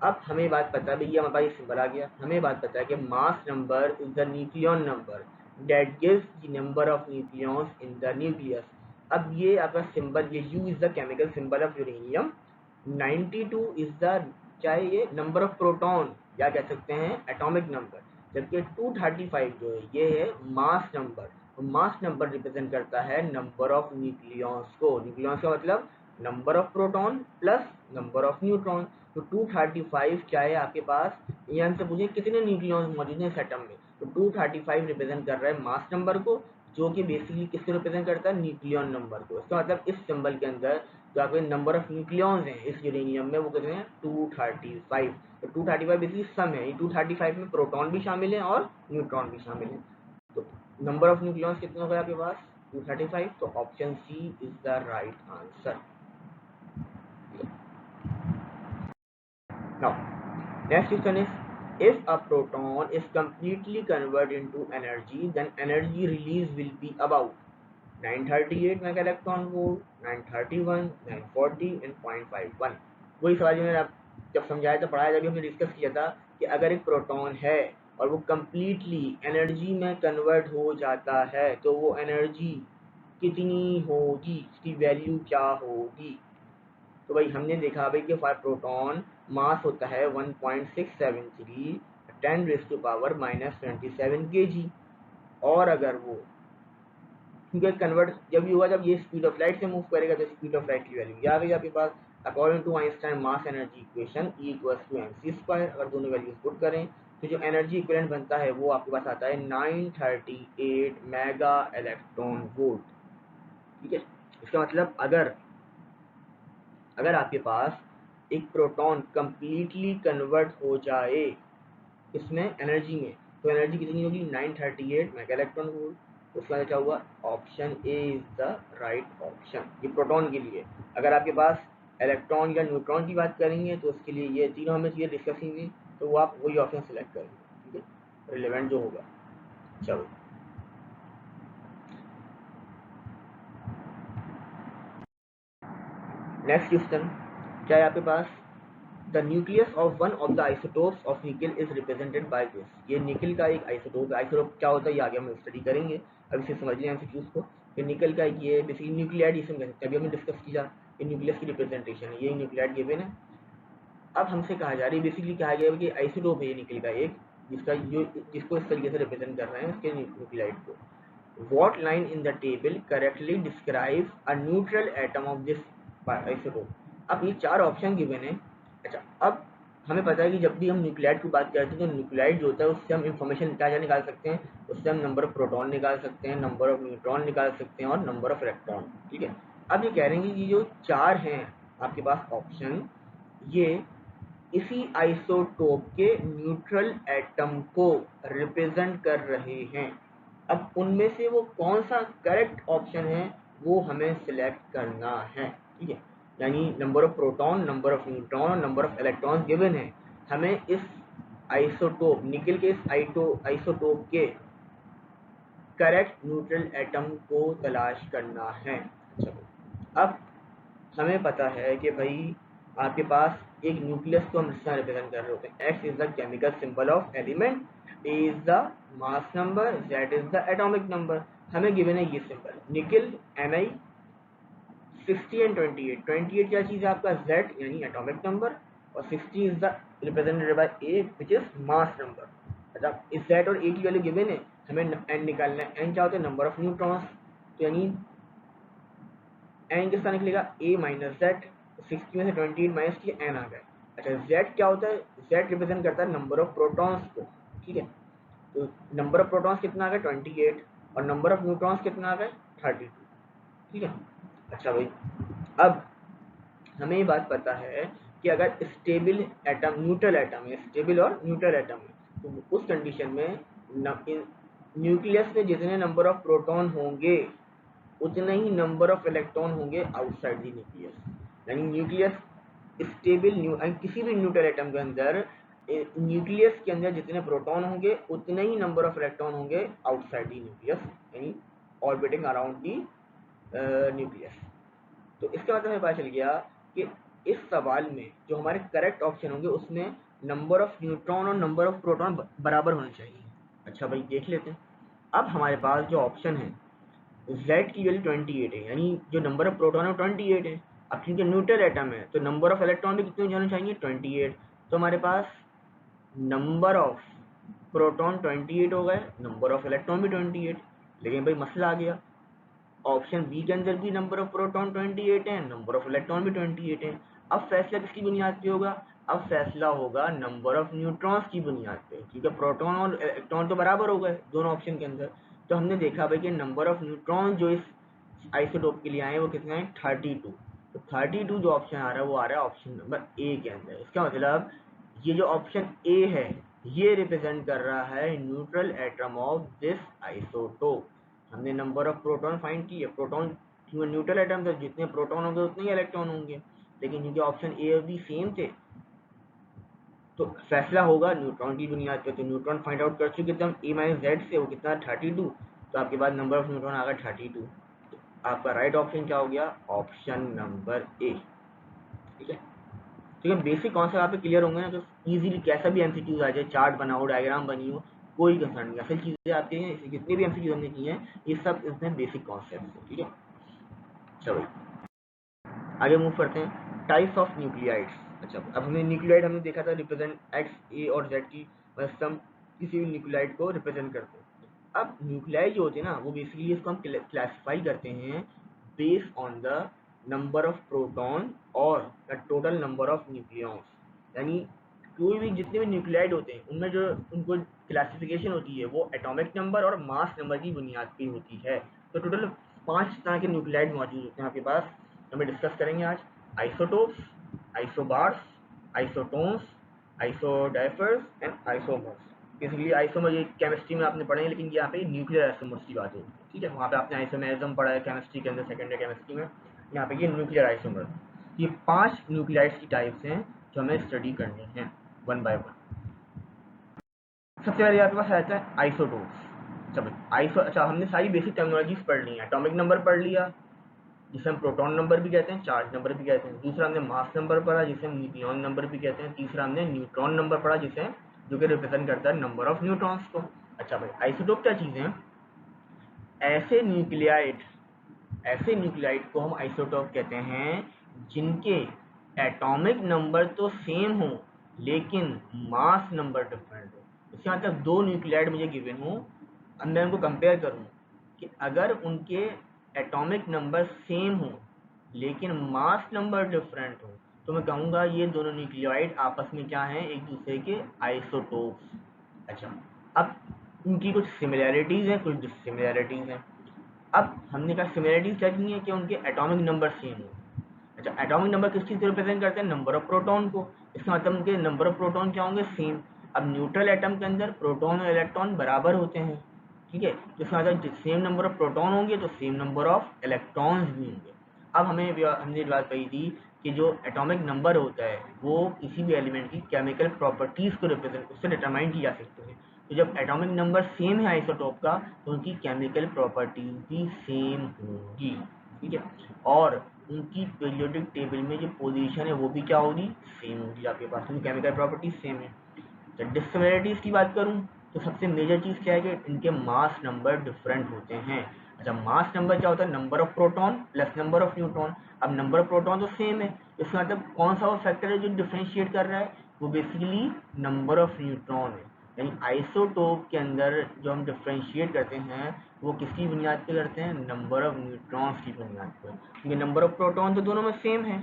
अब हमें बात पता है, भैया हमारे पास सिंबल आ गया, हमें बात पता है कि mass number is the nucleon number that gives the number of nucleons in the nucleus. अब ये आपका सिंबल, ये U is the chemical symbol of uranium, 92 is the चाहे ये नंबर ऑफ प्रोटॉन या कह सकते हैं एटॉमिक नंबर, जबकि 235 जो है ये है मास नंबर। तो मास नंबर रिप्रेजेंट करता है नंबर ऑफ न्यूक्लियॉन्स को। न्यूक्लियॉन्स का मतलब number of proton plus number of neutron. तो 235 क्या है आपके पास, ये आंसर पूछे कितने न्यूक्लियॉन्स मौजूद हैं इस एटम में, तो 235 रिप्रेजेंट कर रहा है मास नंबर को, जो कि बेसिकली किसको रिप्रेजेंट करता है, न्यूक्लियन नंबर को। इसका मतलब इस सिंबल के अंदर जो आपके नंबर ऑफ न्यूक्लियॉन्स हैं इस यूरेनियम में वो कितने हैं 235। तो 235 बेसिकली सम है, 235 में प्रोटॉन भी शामिल है और न्यूट्रॉन भी शामिल है। तो नंबर ऑफ न्यूक्लियॉन्स कितने हो गए आपके पास 235, तो option C is the right answer. Now, next question is, if a proton is completely converted into energy, then energy release will be about 938 mega electron volt, 931, 940 and 0.51। वही सवाल जो मैंने आप जब समझाया था, पढ़ाया, जब हमने डिस्कस किया था कि अगर एक प्रोटॉन है और वो कम्प्लीटली एनर्जी में कन्वर्ट हो जाता है तो वो एनर्जी कितनी होगी, उसकी वैल्यू क्या होगी। तो भाई हमने देखा भाई कि फाइव प्रोटॉन मास होता है 1.673 10 raise to power minus 27 kg, और अगर वो क्योंकि कन्वर्ट जब भी हुआ जब ये स्पीड ऑफ लाइट से मूव करेगा तो स्पीड ऑफ लाइट की वैल्यू क्या आ गई आपके पास, according to Einstein mass energy equation E equals to mc²। अगर दोनों वैल्यूज पुट करें तो जो एनर्जी इक्विवेलेंट बनता है वो आपके पास आता है 938 मेगा इलेक्ट्रॉन वोल्ट। ठीक है, इसका मतलब अगर अगर आपके पास एक प्रोटॉन कंप्लीटली कन्वर्ट हो जाए इसमें एनर्जी में, तो एनर्जी कितनी होगी 938 मेगा इलेक्ट्रॉन वोल्ट। तो उसका क्या हुआ, option A is the right option. ये प्रोटॉन के लिए। अगर आपके पास इलेक्ट्रॉन या न्यूट्रॉन की बात करेंगे तो उसके लिए ये तीनों हमें चीज़ें डिस्कस होंगी, तो वो आप वही ऑप्शन सेलेक्ट करेंगे, ठीक है, रिलेवेंट जो होगा। चलो नेक्स्ट क्वेश्चन क्या है आपके पास, the nucleus of one of the isotopes of nickel is represented by this. ये निकल का एक आइसोटोप है। आइसोटोप क्या होता है ये आगे हम स्टडी करेंगे, अब इसे समझ लें एमसीक्यूज को। ये निकल का ये बेसिकली न्यूक्लियाइड जिसे हम कहते हैं, अभी हमने डिस्कस किया कि न्यूक्लियस की रिप्रेजेंटेशन है, ये न्यूक्लियाइड गिवन है। अब हमसे कहा जा रही है, बेसिकली कहा गया है कि आइसोटोप है ये निकल का एक, जिसको इस तरीके से रिप्रेजेंट कर रहे हैं उसके न्यूक्लियाइड को। What line in the table correctly describes a neutral atom of this isotope? अब ये चार ऑप्शन गिवन है। अच्छा, अब हमें पता है कि जब भी हम न्यूक्लियाइड की बात करते हैं तो न्यूक्लियाइड जो होता है उससे हम इंफॉर्मेशन क्या क्या निकाल सकते हैं, उससे हम नंबर ऑफ प्रोटॉन निकाल सकते हैं, नंबर ऑफ न्यूट्रॉन निकाल सकते हैं और नंबर ऑफ इलेक्ट्रॉन। ठीक है, अब ये कह रहे हैं कि ये जो चार हैं आपके पास ऑप्शन, ये इसी आइसोटोप के न्यूट्रल एटम को रिप्रेजेंट कर रहे हैं। अब उनमें से वो कौन सा करेक्ट ऑप्शन है वो हमें सिलेक्ट करना है, ठीक है। यानी number of proton, number of neutron और नंबर ऑफ इलेक्ट्रॉन्स गिवन है। हमें इस आइसोटोप, निकल के इस आइसोटोप के करेक्ट न्यूट्रल एटम को तलाश करना है। चलो, अब हमें पता है कि भाई आपके पास एक न्यूक्लियस को हम इस तरह रिप्रेजेंट कर रहे होते हैं। X is the chemical symbol of element, A is the mass number, Z is the atomic number. हमें गिवन है ये सिंबल निकल Ni 60 एंड 28। 28 क्या चीज़ है आपका Z यानी एटॉमिक नंबर, और 60 is the represented by A which is mass number. अच्छा, इस Z और A की वैल्यू गिवन है, हमें N निकालना है। N क्या होता है? Number of neutrons. तो यानी एन किस तरह निकलेगा? ए माइनस जेड। 60 में से 28 माइनस किया, एन आ गया। अच्छा, जेड क्या होता है? जेड रिप्रेजेंट करता है नंबर ऑफ प्रोटॉन्स को, ठीक है। तो नंबर ऑफ प्रोटॉन्स कितना आ गया? 28, और नंबर ऑफ न्यूट्रॉन्स कितना आ गया? 32, ठीक है। अच्छा भाई, अब हमें ये बात पता है कि अगर स्टेबल एटम, न्यूट्रल एटम है, स्टेबल और न्यूट्रल एटम है, तो उस कंडीशन में न्यूक्लियस में जितने नंबर ऑफ प्रोटॉन होंगे उतने ही नंबर ऑफ इलेक्ट्रॉन होंगे आउटसाइड द न्यूक्लियस। यानी न्यूक्लियस स्टेबल किसी भी न्यूट्रल एटम के अंदर न्यूक्लियस के अंदर जितने प्रोटॉन होंगे उतने ही नंबर ऑफ इलेक्ट्रॉन होंगे आउटसाइड द न्यूक्लियस, यानी ऑर्बिटिंग अराउंड द न्यूक्लियस। तो इसका मतलब हमें पता चल गया कि इस सवाल में जो हमारे करेक्ट ऑप्शन होंगे उसमें नंबर ऑफ न्यूट्रॉन और नंबर ऑफ प्रोटॉन बराबर होने चाहिए। अच्छा भाई, देख लेते हैं। अब हमारे पास जो ऑप्शन है Z की वैल्यू 28 है, यानी जो नंबर ऑफ प्रोटॉन है 28 है। अब क्योंकि न्यूट्रल एटम है तो नंबर ऑफ इलेक्ट्रॉन भी कितने जाने चाहिए? 28। तो हमारे पास नंबर ऑफ प्रोटॉन 28 हो गए, नंबर ऑफ इलेक्ट्रॉन भी 28। लेकिन भाई मसला आ गया, ऑप्शन बी के अंदर भी नंबर ऑफ प्रोटॉन 28 है, नंबर ऑफ इलेक्ट्रॉन भी 28 है। अब फैसला किसकी बुनियाद पे होगा? अब फैसला होगा नंबर ऑफ न्यूट्रॉन्स की बुनियाद पे, क्योंकि प्रोटॉन और इलेक्ट्रॉन तो बराबर हो गए दोनों ऑप्शन के अंदर। तो हमने देखा भाई कि नंबर ऑफ न्यूट्रॉन जो इस आइसोटोप के लिए आए वो कितने हैं? 32। तो 32 जो ऑप्शन आ रहा है वो आ रहा है ऑप्शन नंबर ए के अंदर। इसका मतलब ये जो ऑप्शन ए है ये रिप्रेजेंट कर रहा है neutral atom of this isotope. हमने नंबर ऑफ प्रोटॉन फाइंड किए, प्रोटॉन न्यूट्रल एटम थे, जितने प्रोटॉन होंगे उतने ही इलेक्ट्रॉन होंगे। लेकिन क्योंकि ऑप्शन ए और बी सेम थे तो फैसला होगा न्यूट्रॉन की बुनियाद पे। तो न्यूट्रॉन फाइंड आउट कर चुके थे हम ए माइनस जेड से, वो कितना? 32। तो आपके पास नंबर ऑफ न्यूट्रॉन आ गया 32। तो आपका राइट ऑप्शन क्या हो गया? ऑप्शन नंबर ए, ठीक है। ठीक है, बेसिक कॉन्सेप्ट आप पे क्लियर होंगे ना, तो इजीली कैसा भी एमसीक्यूज आ जाए, चार्ट बनाओ, डायग्राम बनी हो, कोई कंसर्न नहीं। असल चीज़ें आपके हैं, जितने भी एमसीक्यूज हमने किए हैं ये सब इसमें बेसिक कॉन्सेप्ट है, ठीक है। चलो आगे मूव करते हैं, टाइप्स ऑफ न्यूक्लियाइड्स। अच्छा, अब हमने न्यूक्लियाइड हमने देखा था रिप्रेजेंट एक्स, ए और जेड की सम किसी भी न्यूक्लियाइड को रिप्रेजेंट करते हैं। अब न्यूक्लियाइड जो होते हैं ना वो बेसिकली इसको हम क्लासिफाई करते हैं based on the number of proton और the total number of nucleons. यानी कोई भी जितने भी न्यूक्लियाइड होते हैं उनमें जो उनको क्लासिफिकेशन होती है वो एटॉमिक नंबर और मास नंबर की बुनियाद पर होती है। तो टोटल 5 तरह के न्यूक्लियाइड मौजूद होते हैं आपके पास, हमें डिस्कस करेंगे आज। Isotopes, isobars, isotones, isodiaphers and isomers. Basically isomer ये केमिस्ट्री में आपने पढ़े हैं, लेकिन यहाँ पे न्यूक्लियर आइसोमर्स की बात होती है, ठीक है। वहाँ पे आपने आइसोमेरिज्म पढ़ा है केमिस्ट्री के अंदर, सेकेंडरी केमिस्ट्री में। यहाँ पे ये न्यूक्लियर आइसोमर। ये 5 न्यूक्लियाइड्स की टाइप्स हैं जो हमें स्टडी करनी है वन बाय वन। सबसे पहले आपके पास आता है आइसोटोप्स। चलो अच्छा, हमने सारी बेसिक टर्मिनोलॉजीज पढ़ ली हैं। एटॉमिक नंबर पढ़ लिया जिसे हम प्रोटॉन नंबर भी कहते हैं, चार्ज नंबर भी कहते हैं। दूसरा हमने मास नंबर पढ़ा जिसे हम न्यूक्लियॉन नंबर भी कहते हैं। तीसरा हमने न्यूट्रॉन नंबर पढ़ा जिसे जो कि रिप्रेजेंट करता है नंबर ऑफ न्यूट्रॉन्स को। अच्छा भाई, आइसोटोप क्या चीज़ है? ऐसे न्यूक्लियाइड को हम आइसोटोप कहते हैं जिनके एटॉमिक नंबर तो सेम हो लेकिन मास नंबर डिफरेंट हो। इसके मतलब 2 न्यूक्लियाइड मुझे गिवन हो, अब मैं उनको कंपेयर करूँ कि अगर उनके एटॉमिक नंबर सेम हो लेकिन मास नंबर डिफरेंट हो तो मैं कहूँगा ये दोनों न्यूक्लियोइड आपस में क्या हैं? एक दूसरे के आइसोटोप्स। अच्छा, अब उनकी कुछ सिमिलैरिटीज़ हैं, कुछ डिससिमिलैरिटीज़ हैं। अब हमने कहा सिमिलैरिटीज़ क्या की है कि उनके एटॉमिक नंबर सेम हो। अच्छा, एटॉमिक नंबर किस चीज़ से रिप्रेजेंट करते हैं? नंबर ऑफ प्रोटॉन को। इसका मतलब उनके नंबर ऑफ प्रोटॉन क्या होंगे? सेम। अब न्यूट्रल एटम के अंदर प्रोटॉन और इलेक्ट्रॉन बराबर होते हैं, ठीक है, तो इसका मतलब सेम नंबर ऑफ प्रोटॉन होंगे तो सेम नंबर ऑफ इलेक्ट्रॉन्स भी होंगे। अब हमने बात कही थी कि जो एटॉमिक नंबर होता है वो किसी भी एलिमेंट की केमिकल प्रॉपर्टीज़ को रिप्रेजेंट उससे डिटरमाइन की जा सकती है। तो जब एटॉमिक नंबर सेम है आइसोटोप का तो उनकी केमिकल प्रॉपर्टीज भी सेम होगी, ठीक है, और उनकी पीरियोडिक टेबल में जो पोजीशन है वो भी क्या होगी? सेम होगी आपके पास, क्योंकि केमिकल प्रॉपर्टीज सेम है। तो डिससिमिलरिटीज की बात करूं तो सबसे मेजर चीज़ क्या है कि इनके मास नंबर डिफरेंट होते हैं। अच्छा, मास नंबर क्या होता है? Number of proton plus number of neutron. अब नंबर ऑफ प्रोटॉन तो सेम है, इसका मतलब कौन सा वो फैक्टर है जो डिफ्रेंशिएट कर रहा है? वो बेसिकली नंबर ऑफ न्यूट्रॉन है। यानी आइसोटोप के अंदर जो हम डिफ्रेंशिएट करते हैं वो किसकी बुनियाद पे करते हैं? नंबर ऑफ न्यूट्रॉन्स की बुनियाद पर, क्योंकि नंबर ऑफ प्रोटॉन तो दोनों में सेम है।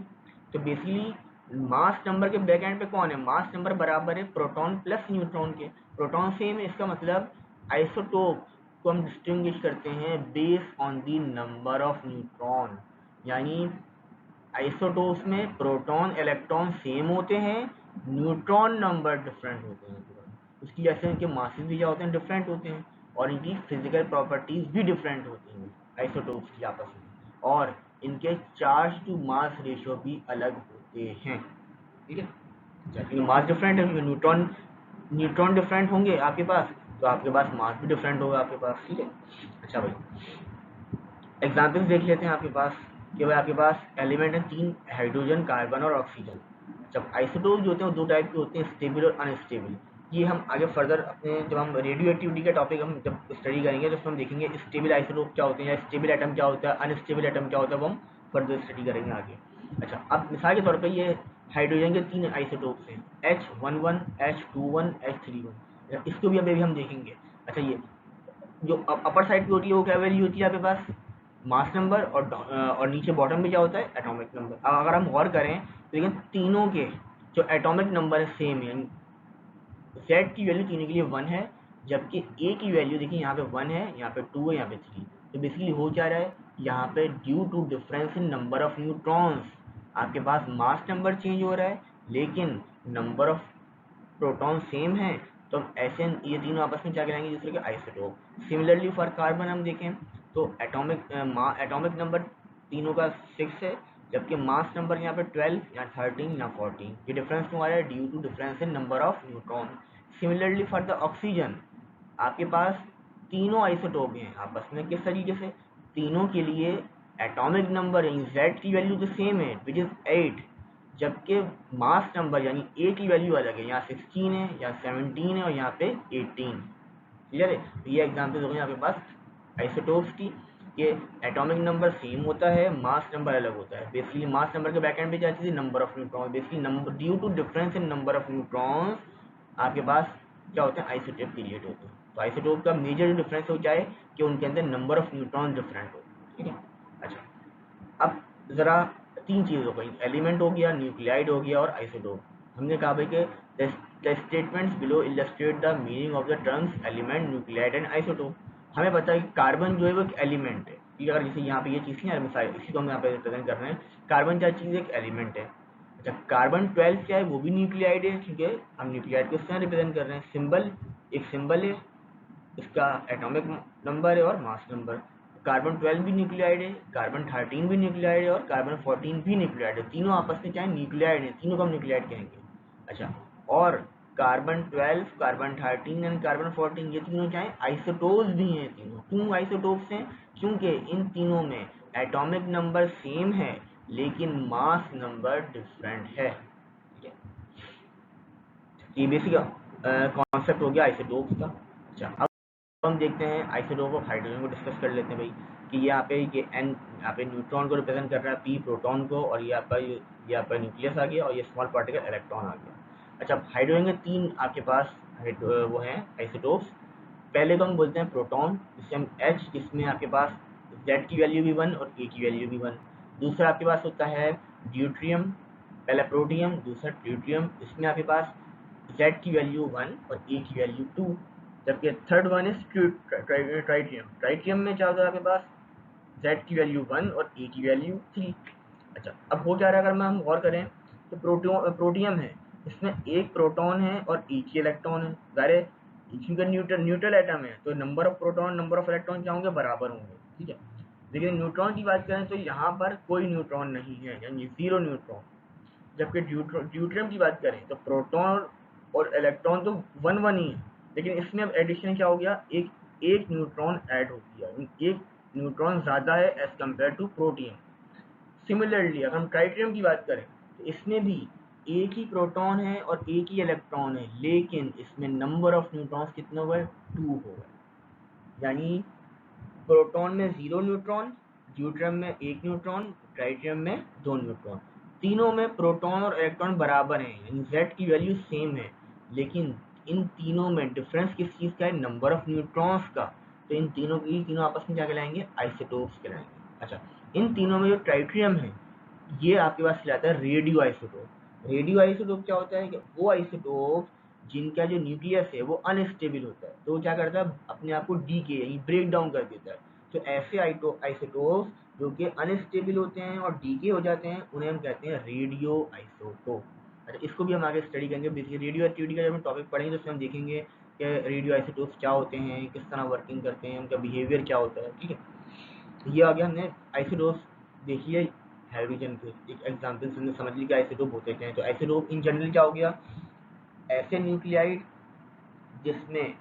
तो बेसिकली मास नंबर के बैक एंड पे कौन है? मास नंबर बराबर है प्रोटॉन प्लस न्यूट्रॉन के। प्रोटॉन सेम है, इसका मतलब आइसोटोप को हम डिस्टिंग्विश करते हैं based on the number of neutron. यानी आइसोटोप्स में प्रोटॉन इलेक्ट्रॉन सेम होते हैं, न्यूट्रॉन नंबर डिफरेंट होते हैं। उसकी वजह से इनके मासेस भी क्या होते हैं? डिफरेंट होते हैं, और इनकी फिजिकल प्रॉपर्टीज भी डिफरेंट होती हैं आइसोटोप्स की आपस में, और इनके चार्ज टू मास रेशियो भी अलग होते हैं, ठीक है। क्योंकि मास डिफरेंट है, क्योंकि न्यूट्रॉन न्यूट्रॉन डिफरेंट होंगे आपके पास तो आपके पास मास भी डिफरेंट होगा आपके पास, ठीक है। अच्छा भाई, एग्जाम्पल्स देख लेते हैं आपके पास कि भाई आपके पास एलिमेंट है तीन, हाइड्रोजन, कार्बन और ऑक्सीजन। जब आइसोटोप जो होते हैं वो दो टाइप के होते हैं, स्टेबल और अनस्टेबल। ये हम आगे फर्दर अपने जब हम रेडियो एक्टिविटी का टॉपिक हम जब स्टडी करेंगे तो उसमें हम देखेंगे स्टेबल आइसोटोप क्या होते हैं या स्टेबल एटम क्या होता है, अनस्टेबल एटम क्या होता है, वो हम फर्दर स्टडी करेंगे आगे। अच्छा, अब मिसाल के तौर पर ये हाइड्रोजन के तीन आइसोटोप्स हैं, H11, H21, H31। इसको भी अभी हम देखेंगे। अच्छा, ये जो अपर साइड पे होती है वो क्या वैल्यू होती है आपके पास? मास नंबर, और नीचे बॉटम में क्या होता है? Atomic number. अब अगर हम गौर करें तो देखिए तीनों के जो एटॉमिक नंबर है सेम है। Z की वैल्यू तीनों के लिए 1 है, जबकि A की वैल्यू देखिए यहाँ पे 1 है, यहाँ पे 2 है, यहाँ पे 3। तो बेसिकली हो क्या रहा है यहाँ पे? Due to difference in number of neutrons आपके पास मास नंबर चेंज हो रहा है, लेकिन नंबर ऑफ प्रोटॉन सेम है। तो ऐसे ये तीनों आपस में क्या कहलाएंगे? दूसरे के आइसोटोप। सिमिलरली फॉर कार्बन हम देखें तो एटॉमिक नंबर तीनों का 6 है, जबकि मास नंबर यहाँ पे 12 या 13 या 14। ये डिफरेंस क्यों आ रहा है? Due to difference in number of neutron. Similarly for the oxygen आपके पास तीनों आइसोटोप हैं आपस में, किस तरीके से? तीनों के लिए एटॉमिक नंबर यानी Z की वैल्यू तो सेम है विच इज़ 8, जबकि मास नंबर यानी A की वैल्यू अलग है, यहाँ 16 है, यहाँ 17 है और यहाँ पे 18। क्लियर है? तो ये एग्जाम्पल हो गए आपके पास आइसोटोप्स की, कि एटॉमिक नंबर सेम होता है, मास नंबर अलग होता है। बेसिकली मास नंबर के बैक एंड पे क्या चीज़ है? Number of neutron. Basically number due to difference in number of neutrons आपके पास क्या होते हैं? आइसोटोप क्रिएट होते हैं। तो आइसोटोप का मेजर डिफरेंस हो जाए कि उनके अंदर नंबर ऑफ न्यूट्रॉन डिफरेंट हो, ठीक है। अच्छा, अब ज़रा तीन चीज़ हो गई, एलिमेंट हो गया, न्यूक्लियाइड हो गया और आइसोटोप। हमने कहा भाई कि the statements below illustrate the meaning of the terms element, nuclide and isotope. हमें पता है कि कार्बन जो है वो एक एलिमेंट है, ठीक है। अगर जैसे यहाँ पे ये चीज़ नहीं है, इसी को हम यहाँ पे रिप्रेजेंट कर रहे हैं। कार्बन क्या चीज़? एक एलिमेंट है। अच्छा, कार्बन 12 क्या है? वो भी न्यूक्लियाइड है, क्योंकि हम न्यूक्लियाइड को इससे रिप्रेजेंट कर रहे हैं। सिंबल एक सिंबल है, इसका एटॉमिक नंबर है और मास नंबर। कार्बन 12 भी न्यूक्लियाइड है, कार्बन 13 भी न्यूक्लियाइड है और कार्बन 14 भी न्यूक्लियाइड है। तीनों आपस में चाहे न्यूक्लियाइड है, तीनों को हम न्यूक्लियाइड कहेंगे। अच्छा, और कार्बन 12, कार्बन 13 एंड कार्बन 14 ये तीनों चाहे आइसोटोप्स भी हैं। तीनों क्यों आइसोटोप्स हैं? क्योंकि इन तीनों में एटॉमिक नंबर सेम है लेकिन मास नंबर डिफरेंट है, ठीक है। ये बेसिक कॉन्सेप्ट हो गया आइसोटोप्स का। अच्छा, अब हम देखते हैं आइसोटोप ऑफ हाइड्रोजन को डिस्कस कर लेते हैं भाई, कि यहाँ पे ये एन यहाँ पे न्यूट्रॉन को रिप्रेजेंट कर रहा है, पी प्रोटॉन को, और यहाँ पर न्यूक्लियस आ गया और ये स्मॉल पार्टिकल इलेक्ट्रॉन आ गया। अच्छा, हाइड्रोजन के तीन आपके पास वो हैं आइसोटोप्स। पहले तो हम बोलते हैं प्रोटॉन, जिससे हम H, इसमें आपके पास Z की वैल्यू भी 1 और A की वैल्यू भी 1। दूसरा आपके पास होता है ड्यूट्रियम, पहला प्रोटियम, दूसरा ड्यूट्रियम, इसमें आपके पास Z की वैल्यू 1 और A की वैल्यू 2। जबकि third one is tritium. Tritium में क्या होता है आपके पास? Z की वैल्यू 1 और A की वैल्यू 3। अच्छा, अब हो क्या रहा है अगर हम गौर करें तो प्रोटियम है, इसमें एक प्रोटॉन है और एक ही इलेक्ट्रॉन है। ज़ाहिर है क्योंकि न्यूट्रल एटम है तो number of proton number of electron क्या होंगे, बराबर होंगे, ठीक है। लेकिन न्यूट्रॉन की बात करें तो यहाँ पर कोई न्यूट्रॉन नहीं है, यानी 0 न्यूट्रॉन। जबकि ड्यूट्रियम की बात करें तो प्रोटॉन और इलेक्ट्रॉन तो 1 1 ही है, लेकिन इसमें अब एडिशन क्या हो गया, एक एक न्यूट्रॉन ऐड हो गया, एक न्यूट्रॉन ज़्यादा है as compare to protium. Similarly अगर हम ट्राइटियम की बात करें तो इसमें भी एक ही प्रोटॉन है और एक ही इलेक्ट्रॉन है, लेकिन इसमें नंबर ऑफ न्यूट्रॉन्स कितने हो गए, 2 हो गए। यानी प्रोटॉन में 0 न्यूट्रॉन, ड्यूट्रियम में 1 न्यूट्रॉन, ट्राइटियम में 2 न्यूट्रॉन। तीनों में प्रोटॉन और इलेक्ट्रॉन बराबर हैं, यानी Z की वैल्यू सेम है, लेकिन इन तीनों में डिफरेंस किस चीज़ का है, नंबर ऑफ न्यूट्रॉन्स का। तो इन तीनों की तीनों आपस में क्या कहलाएंगे, आइसोटोप्स कहलाएंगे। अच्छा, इन तीनों में जो ट्राइटियम है ये आपके पास कहलाता है रेडियो आइसोटोप। रेडियो आइसोटोप क्या होता है कि वो आइसोटोप जिनका जो न्यूक्लियस है वो अनस्टेबल होता है, तो वो क्या करता है, अपने आप को डीके यानी ब्रेक डाउन कर देता है। तो ऐसे आइसोटोप जो कि अनस्टेबल होते हैं और डीके हो जाते हैं उन्हें हम कहते हैं रेडियो आइसोटोप। अच्छा, इसको भी हम आगे स्टडी करेंगे। बेसिकली रेडियो एक्टिविटी का जब हम टॉपिक पढ़ेंगे तो उसमें हम देखेंगे कि रेडियो आइसोटोप्स क्या होते हैं, किस तरह वर्किंग करते हैं, उनका बिहेवियर क्या होता है, ठीक है। ये आ गया, हमने आइसोटोप्स देखिए हाइड्रोजन के एक एग्जाम्पल से समझ ली कि आइसोटोप होते हैं। तो आइसोटोप इन जनरल क्या हो गया, ऐसे न्यूक्लियाइड जिसमें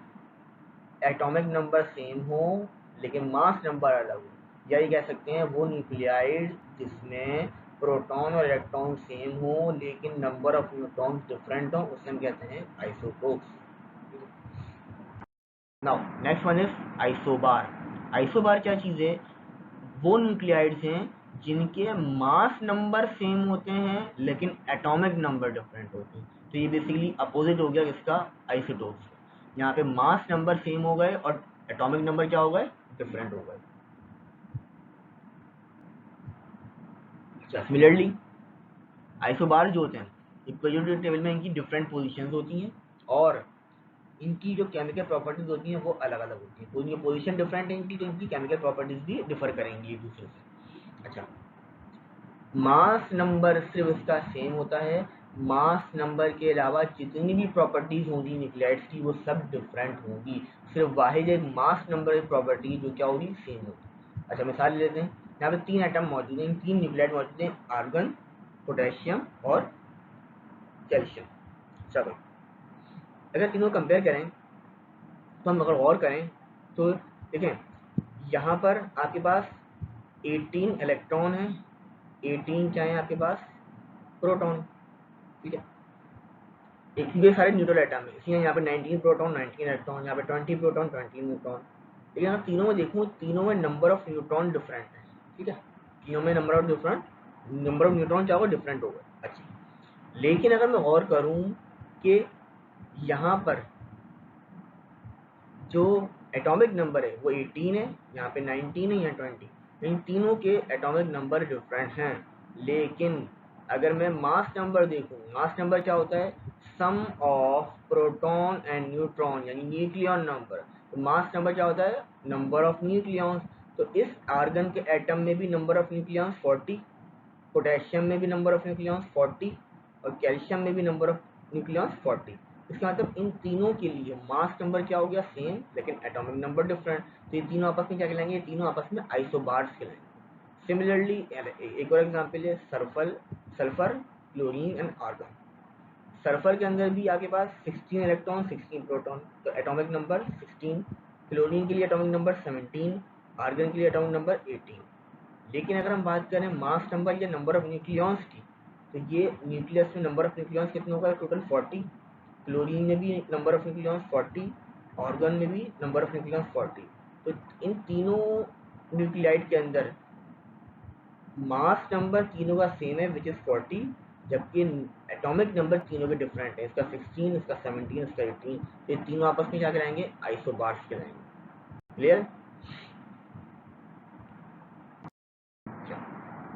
एटॉमिक नंबर सेम हो लेकिन मास नंबर अलग हो, या ये कह सकते हैं वो न्यूक्लियाइड जिसमें प्रोटॉन और इलेक्ट्रॉन सेम हो लेकिन नंबर ऑफ न्यूट्रॉन डिफरेंट हो, उसे हम कहते हैं isotopes. Now next one is isobar. Isobar क्या चीज़ है, वो न्यूक्लियाइड्स हैं जिनके मास नंबर सेम होते हैं लेकिन एटॉमिक नंबर डिफरेंट होते हैं। तो ये बेसिकली अपोजिट हो गया इसका, आइसोटोप्स। यहाँ पे मास नंबर सेम हो गए और एटॉमिक नंबर क्या हो गए, डिफरेंट हो गए। सिमिलरली आइसोबार जो होते हैं पीरियोडिक टेबल में इनकी डिफरेंट पोजीशंस होती हैं और इनकी जो केमिकल प्रॉपर्टीज होती हैं वो अलग अलग होती हैं। तो इनकी पोजीशन डिफरेंट है इनकी, तो इनकी केमिकल प्रॉपर्टीज भी डिफर करेंगी एक दूसरे से। अच्छा, मास नंबर सिर्फ इसका सेम होता है, मास नंबर के अलावा जितनी भी प्रॉपर्टीज होंगी न्यूक्लियाइड्स की वो सब डिफरेंट होंगी, सिर्फ वाहिद एक मास नंबर की प्रॉपर्टी जो क्या होगी, सेम होगी। अच्छा, मिसाल ले लेते हैं, यहाँ पे 3 एटम मौजूद हैं, 3 न्यूक्लियाइड मौजूद हैं, आर्गन, पोटेशियम और कैल्शियम। चलो, अगर तीनों कंपेयर करें तो हम अगर गौर करें तो देखें यहाँ पर आपके पास 18 इलेक्ट्रॉन है, 18 क्या है आपके पास, प्रोटॉन, ठीक है। एक ही सारे न्यूट्रल एटम है, इसलिए यहाँ पे 19 प्रोटॉन 19 इलेक्ट्रॉन, यहाँ पे 20 प्रोटॉन 20 न्यूट्रॉन। लेकिन अगर तीनों में देखूँ, तीनों में नंबर ऑफ न्यूट्रॉन डिफरेंट है, ठीक है। तीनों में नंबर ऑफ न्यूट्रॉन क्या होगा, डिफरेंट होगा। अच्छा, लेकिन अगर मैं गौर करूँ कि यहाँ पर जो एटॉमिक नंबर है वो 18 है, यहाँ पे 19 है, यहाँ 20। इन तीनों के एटॉमिक नंबर डिफरेंट हैं, लेकिन अगर मैं मास नंबर देखूँ, मास नंबर क्या होता है, सम ऑफ प्रोटॉन एंड न्यूट्रॉन यानी न्यूक्लियन नंबर। तो मास नंबर क्या होता है, नंबर ऑफ न्यूक्लियॉन्स। तो इस आर्गन के एटम में भी नंबर ऑफ न्यूक्लियॉन्स 40, पोटेशियम में भी नंबर ऑफ न्यूक्लियॉन्स 40 और कैल्शियम में भी नंबर ऑफ न्यूक्लियॉन्स 40। इसका मतलब इन तीनों के लिए मास नंबर क्या हो गया, सेम, लेकिन एटॉमिक नंबर डिफरेंट। तो ये तीनों आपस में क्या कहलाएंगे, ये तीनों आपस में आइसोबार्स कहलाएंगे। सिमिलरली एक और एग्जांपल है sulphur, chlorine and argon. Sulphur के अंदर भी आपके पास 16 इलेक्ट्रॉन 16 प्रोटॉन, तो एटॉमिक नंबर 16। क्लोरीन के लिए एटॉमिक नंबर 17, आर्गन के लिए एटॉमिक नंबर 18। लेकिन अगर हम बात करें मास नंबर या नंबर ऑफ न्यूक्लियॉन्स की, तो ये न्यूक्लियस में नंबर ऑफ न्यूक्लियॉन्स कितने होगा, टोटल 40। क्लोरीन में भी नंबर ऑफ न्यूक्लियॉन्स 40, ऑर्गन में भी नंबर ऑफ न्यूक्लियॉन्स 40। तो इन तीनों न्यूक्लियाइड के अंदर मास नंबर तीनों का सेम है विच इज़ 40, जबकि एटॉमिक नंबर तीनों के डिफरेंट है, इसका 16, इसका 17, इसका 18। तो ये तीनों आपस में क्या कराएंगे, आइसोबार्स कहलाएंगे। Clear.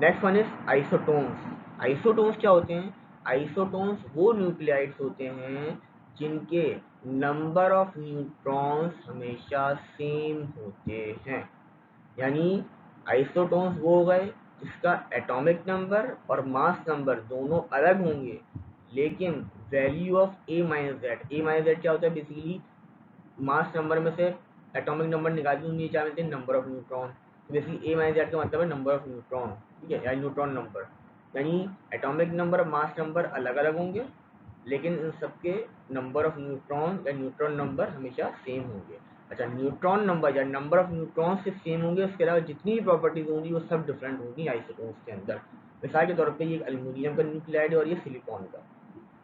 Next one is isotones. Isotones क्या होते हैं, आइसोटोन्स वो न्यूक्लियाइड्स होते हैं जिनके नंबर ऑफ न्यूट्रॉन्स हमेशा सेम होते हैं। यानी आइसोटोन्स वो हो गए इसका एटॉमिक नंबर और मास नंबर दोनों अलग होंगे, लेकिन value of A minus Z क्या होता है बेसिकली मास नंबर में से एटॉमिक नंबर निकाल के नीचे आ जाते हैं number of neutron. Basically A minus Z का मतलब है नंबर ऑफ न्यूट्रॉन, ठीक है, या न्यूट्रॉन नंबर। यानी एटॉमिक नंबर और मास नंबर अलग अलग होंगे, लेकिन इन सबके नंबर ऑफ न्यूट्रॉन या न्यूट्रॉन नंबर हमेशा सेम होंगे। अच्छा, न्यूट्रॉन नंबर या नंबर ऑफ न्यूट्रॉन सिर्फ सेम होंगे, उसके अलावा जितनी भी प्रॉपर्टीज होंगी वो सब डिफरेंट होंगी आइसोटोन्स के अंदर। मिसाल के तौर पे ये एल्यूमिनियम का न्यूक्लियाइड है और ये सिलिकॉन का।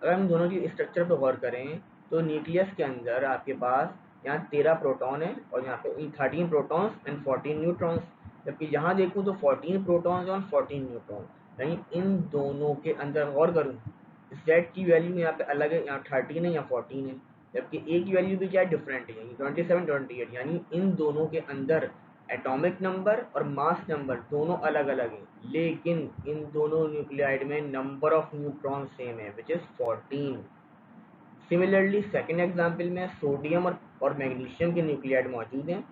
अगर हम दोनों की स्ट्रक्चर पर गौर करें तो न्यूक्लियस के अंदर आपके पास यहाँ 13 प्रोटॉन है और यहाँ पे 13 प्रोटॉन्स एंड 14 न्यूट्रॉन्स, जबकि यहाँ देखूँ तो 14 प्रोटॉन्स और 14 न्यूट्रॉन। यानी इन दोनों के अंदर गौर करूँ, जेड की वैल्यू यहाँ पे अलग है, यहाँ 13 है या 14 है, जबकि ए की वैल्यू भी क्या है डिफरेंट है, यानी 27 28। यानी इन दोनों के अंदर एटॉमिक नंबर और मास नंबर दोनों अलग अलग हैं, लेकिन इन दोनों न्यूक्लियाइड में नंबर ऑफ न्यूट्रॉन सेम है which is 14। Similarly second example में सोडियम और मैग्नीशियम के न्यूक्लियाइड मौजूद हैं।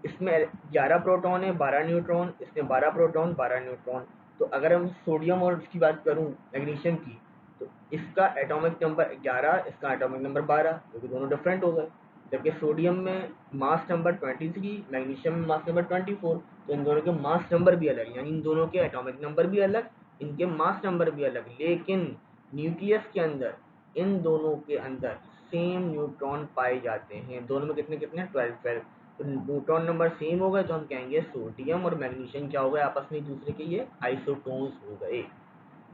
इसमें 11 प्रोटॉन है 12 न्यूट्रॉन, इसमें 12 प्रोटॉन 12 न्यूट्रॉन। तो अगर हम सोडियम और इसकी बात करूं मैग्नीशियम की, तो इसका एटॉमिक नंबर 11, इसका एटॉमिक नंबर 12, क्योंकि दोनों डिफरेंट हो गए। जबकि सोडियम में मास नंबर 23, मैग्नीशियम में मास नंबर 24। तो इन दोनों के मास नंबर भी अलग, यानी इन दोनों के एटॉमिक नंबर भी अलग, इनके मास नंबर भी अलग, लेकिन न्यूक्लियस के अंदर इन दोनों के अंदर सेम न्यूट्रॉन पाए जाते हैं। दोनों में कितने कितने 12 12। तो न्यूट्रॉन नंबर सेम हो गए तो हम कहेंगे सोडियम और मैग्नीशियम क्या हो गए आपस में एक दूसरे के ये आइसोटोन्स हो गए।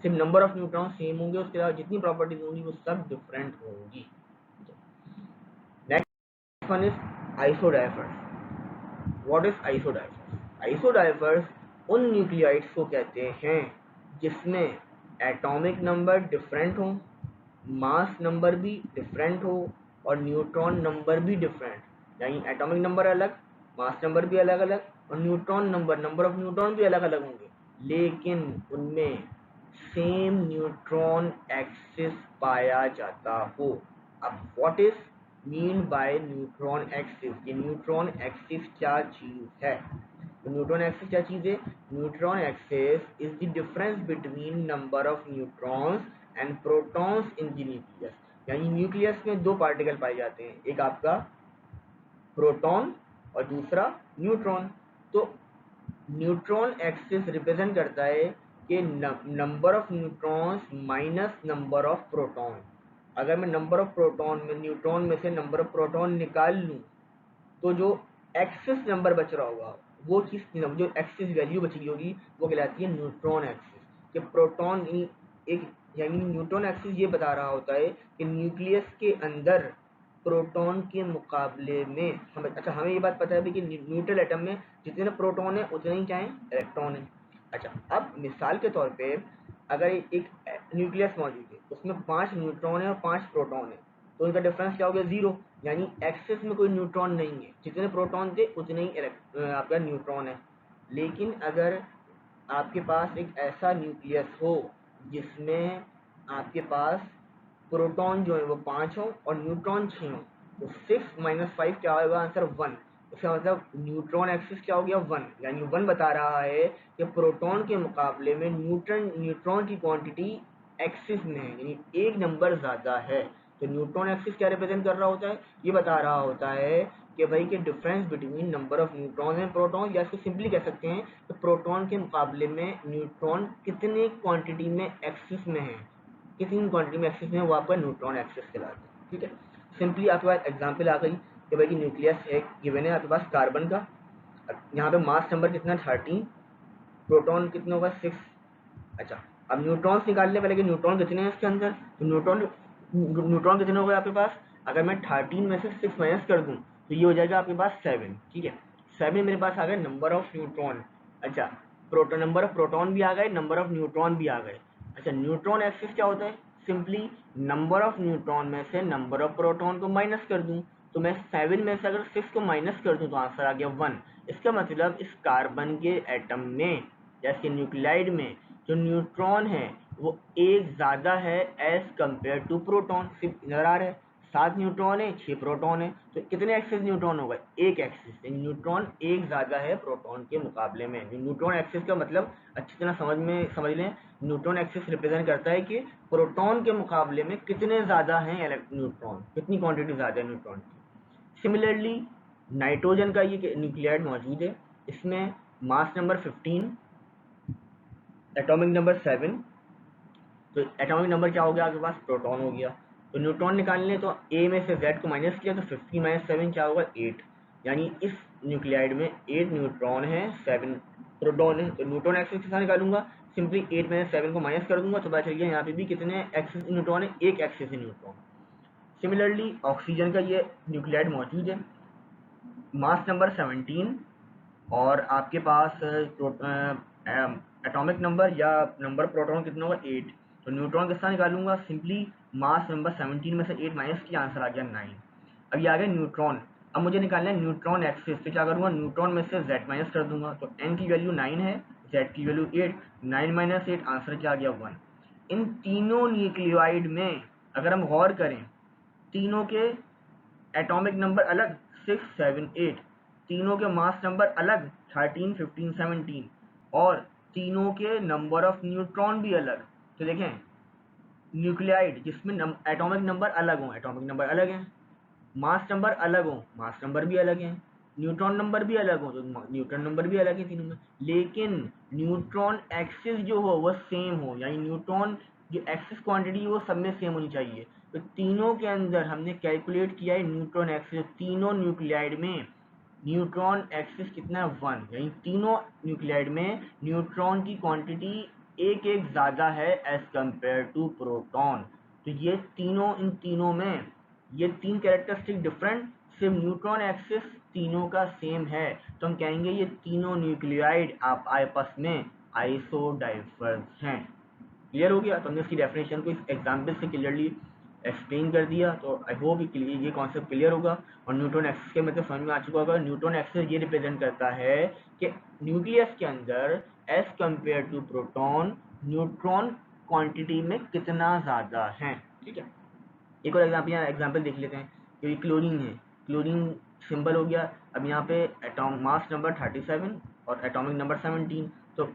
सिर्फ नंबर ऑफ न्यूट्रॉन सेम होंगे, उसके अलावा जितनी प्रॉपर्टीज होंगी वो सब डिफरेंट होंगी। Next one is isodiaphers. What is isodiaphers? Isodiaphers उन न्यूक्लियाइड्स को कहते हैं जिसमें एटॉमिक नंबर डिफरेंट हो, मास नंबर भी डिफरेंट हो और न्यूट्रॉन नंबर भी डिफरेंट। यानी एटॉमिक नंबर अलग, मास नंबर भी अलग अलग और न्यूट्रॉन नंबर ऑफ न्यूट्रॉन भी अलग अलग होंगे, लेकिन उनमें सेम न्यूट्रॉन एक्सिस पाया जाता हो। अब what is mean by neutron axis? ये न्यूट्रॉन एक्सिस क्या चीज है? तो न्यूट्रॉन एक्सिस क्या चीज है? Neutron axis is the difference between number of neutrons and protons in the nucleus. यानी न्यूक्लियस में दो पार्टिकल पाए जाते हैं, एक आपका प्रोटॉन और दूसरा न्यूट्रॉन। तो न्यूट्रॉन एक्सिस रिप्रेजेंट करता है कि number of neutrons minus number of proton. अगर मैं नंबर ऑफ प्रोटॉन में न्यूट्रॉन में से नंबर ऑफ प्रोटॉन निकाल लूँ तो जो एक्सिस नंबर बच रहा होगा वो चीज़, जो एक्सिस वैल्यू बची होगी वो कहलाती है न्यूट्रॉन एक्सिस। कि प्रोटॉन एक, यानी न्यूट्रॉन एक्सिस ये बता रहा होता है कि न्यूक्लियस के अंदर प्रोटॉन के मुकाबले में हमें ये बात पता है कि न्यूट्रल एटम में जितने प्रोटॉन है उतने ही क्या है इलेक्ट्रॉन है। अच्छा, अब मिसाल के तौर पे अगर एक न्यूक्लियस मौजूद है उसमें 5 न्यूट्रॉन है और 5 प्रोटॉन है, तो इनका डिफरेंस क्या हो गया 0। यानी एक्सिस में कोई न्यूट्रॉन नहीं है, जितने प्रोटॉन थे उतने ही आपका न्यूट्रॉन है। लेकिन अगर आपके पास एक ऐसा न्यूक्लियस हो जिसमें आपके पास प्रोटॉन जो है वो 5 हो और न्यूट्रॉन 6 हो, तो 6 - 5 क्या होगा आंसर 1। इसका मतलब न्यूट्रॉन एक्सिस क्या हो गया 1। यानी 1 बता रहा है कि प्रोटॉन के मुकाबले में न्यूट्रॉन की क्वांटिटी एक्सिस में है, यानी एक नंबर ज़्यादा है। तो न्यूट्रॉन एक्सिस क्या रिप्रेजेंट कर रहा होता है? ये बता रहा होता है कि भाई के difference between number of neutron and proton, या इसको सिंपली कह सकते हैं तो प्रोटॉन के मुकाबले में न्यूट्रॉन कितने क्वांटिटी में एक्सिस में है, कितनी क्वांटिटी में एक्सिस में है, वो आपका न्यूट्रॉन एक्सिस कहलाता है। ठीक है, सिंपली आपके पास एग्जांपल आ गई कि भाई कि न्यूक्लियस एक गिवन है आपके पास कार्बन का, यहाँ पे मास नंबर कितना 13, प्रोटॉन कितना होगा 6। अच्छा, अब न्यूट्रॉन्स निकालने पहले कि न्यूट्रॉन कितने हैं इसके अंदर, तो न्यूट्रॉन कितने हो गए आपके पास? अगर मैं 13 में से 6 माइनस कर दूं तो ये हो जाएगा आपके पास 7। ठीक है, 7 मेरे पास आ गए नंबर ऑफ न्यूट्रॉन। अच्छा, प्रोटॉन नंबर ऑफ प्रोटॉन भी आ गए, नंबर ऑफ न्यूट्रॉन भी आ गए। अच्छा, न्यूट्रॉन एक्सिस क्या होता है? सिंपली नंबर ऑफ न्यूट्रॉन में से नंबर ऑफ प्रोटॉन को माइनस कर दूं, तो मैं 7 में से अगर 6 को माइनस कर दूं तो आंसर आ गया 1। इसका मतलब इस कार्बन के एटम में या इसके न्यूक्लियाइड में जो न्यूट्रॉन है वो एक ज़्यादा है एज कम्पेयर टू प्रोटॉन। सिर्फ नज़र आ रहा है 7 न्यूट्रॉन है 6 प्रोटॉन है, तो कितने एक्सेस न्यूट्रॉन होगा, एक एक्सेस। न्यूट्रॉन एक ज़्यादा है प्रोटॉन के मुकाबले में। न्यूट्रॉन एक्सेस का मतलब अच्छी तरह समझ लें, न्यूट्रॉन एक्सेस रिप्रेजेंट करता है कि प्रोटॉन के मुकाबले में कितने ज़्यादा हैं न्यूट्रॉन, कितनी क्वांटिटी ज़्यादा है न्यूट्रॉन की। सिमिलरली नाइट्रोजन का ये न्यूक्लियाइड मौजूद है, इसमें मास नंबर 15, एटॉमिक नंबर 7। तो एटॉमिक नंबर क्या हो गया आपके पास, प्रोटॉन हो गया। तो न्यूट्रॉन निकालने तो ए में से जेड को माइनस किया तो 15 माइनस 7 क्या होगा, 8। यानी इस न्यूक्लियाइड में 8 न्यूट्रॉन है, 7 प्रोटॉन है। तो न्यूट्रॉन एक्सेस कितना निकालूंगा, सिंपली 8 में 7 को माइनस कर दूंगा तो पता चल गया यहाँ पे भी कितने एक्सेस न्यूट्रॉन है, एक एक्सेस न्यूट्रॉन। सिमिलरली ऑक्सीजन का ये न्यूक्लियाइड मौजूद है, मास नंबर 17, और आपके पास एटॉमिक नंबर या नंबर प्रोटॉन कितना होगा, 8। तो न्यूट्रॉन कितना निकालूंगा, सिंपली मास नंबर 17 में से 8 माइनस किया, आंसर आ गया 9। अब ये आ गया न्यूट्रॉन। अब मुझे निकालना है न्यूट्रॉन एक्सिस, तो क्या करूँगा, न्यूट्रॉन में से z माइनस कर दूंगा। तो n की वैल्यू 9 है, z की वैल्यू 8, 9 माइनस 8, आंसर क्या आ गया 1। इन तीनों न्यूक्लियोइड में अगर हम गौर करें, तीनों के एटॉमिक नंबर अलग 6, 7, 8, तीनों के मास नंबर अलग 13, 15, 17, और तीनों के नंबर ऑफ न्यूट्रॉन भी अलग। तो देखें, न्यूक्लियाइड जिसमें एटॉमिक नंबर अलग हों, एटॉमिक नंबर अलग हैं, मास नंबर अलग हों, मास नंबर भी अलग हैं, न्यूट्रॉन नंबर भी अलग हो तो न्यूट्रॉन नंबर भी अलग है तीनों में, लेकिन न्यूट्रॉन एक्सिस जो हो वो सेम हो, यानी न्यूट्रॉन जो एक्सिस क्वांटिटी वो सब में सेम होनी चाहिए। तो तीनों के अंदर हमने कैलकुलेट किया है न्यूट्रॉन एक्सिस, तीनों न्यूक्लियाइड में न्यूट्रॉन एक्सिस कितना है, 1। यानी तीनों न्यूक्लियाइड में न्यूट्रॉन की क्वांटिटी एक एक ज़्यादा है एज कंपेयर टू प्रोटॉन। तो ये तीनों, इन तीनों में ये तीन कैरेक्टरिस्टिक डिफरेंट, सिर्फ न्यूट्रॉन एक्सिस तीनों का सेम है, तो हम कहेंगे ये तीनों न्यूक्लियोइड आप आपस में आइसोडाइवर्स हैं। क्लियर हो गया। तो हमने इसकी डेफिनेशन को इस एग्जाम्पल से क्लियरली एक्सप्लेन कर दिया। तो आई होप ये कॉन्सेप्ट क्लियर होगा और न्यूट्रॉन एक्सिस के मतलब समझ में आ चुका होगा। न्यूट्रॉन एक्सिस ये रिप्रेजेंट करता है कि न्यूक्लियस के अंदर as compare to proton neutron quantity में कितना ज़्यादा है। ठीक है, एक और एग्जाम्पल देख लेते हैं। तो ये क्लोरीन है, क्लोरीन सिंबल हो गया। अब यहाँ पे एटॉम मास नंबर 37 और एटॉमिक नंबर 17, तो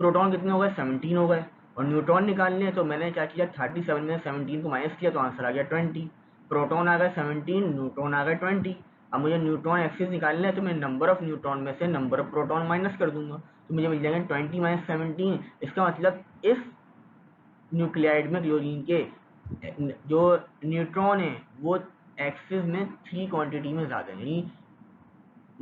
प्रोटॉन कितने हो गए, 17 हो गए। और न्यूट्रॉन निकालने हैं तो मैंने क्या किया, 37 में 17 को माइनस किया तो आंसर आ गया 20। प्रोटॉन आ गए 17, न्यूट्रॉन आ गए 20। अब मुझे न्यूट्रॉन एक्सिस निकालना है तो मैं नंबर ऑफ न्यूट्रॉन में से नंबर ऑफ प्रोटॉन माइनस कर दूंगा तो मुझे मिल जाएगा 20 माइनस 17। इसका मतलब इस न्यूक्लियाइड में क्लोरीन के जो न्यूट्रॉन है वो एक्सिस में 3 क्वांटिटी में ज़्यादा है। यानी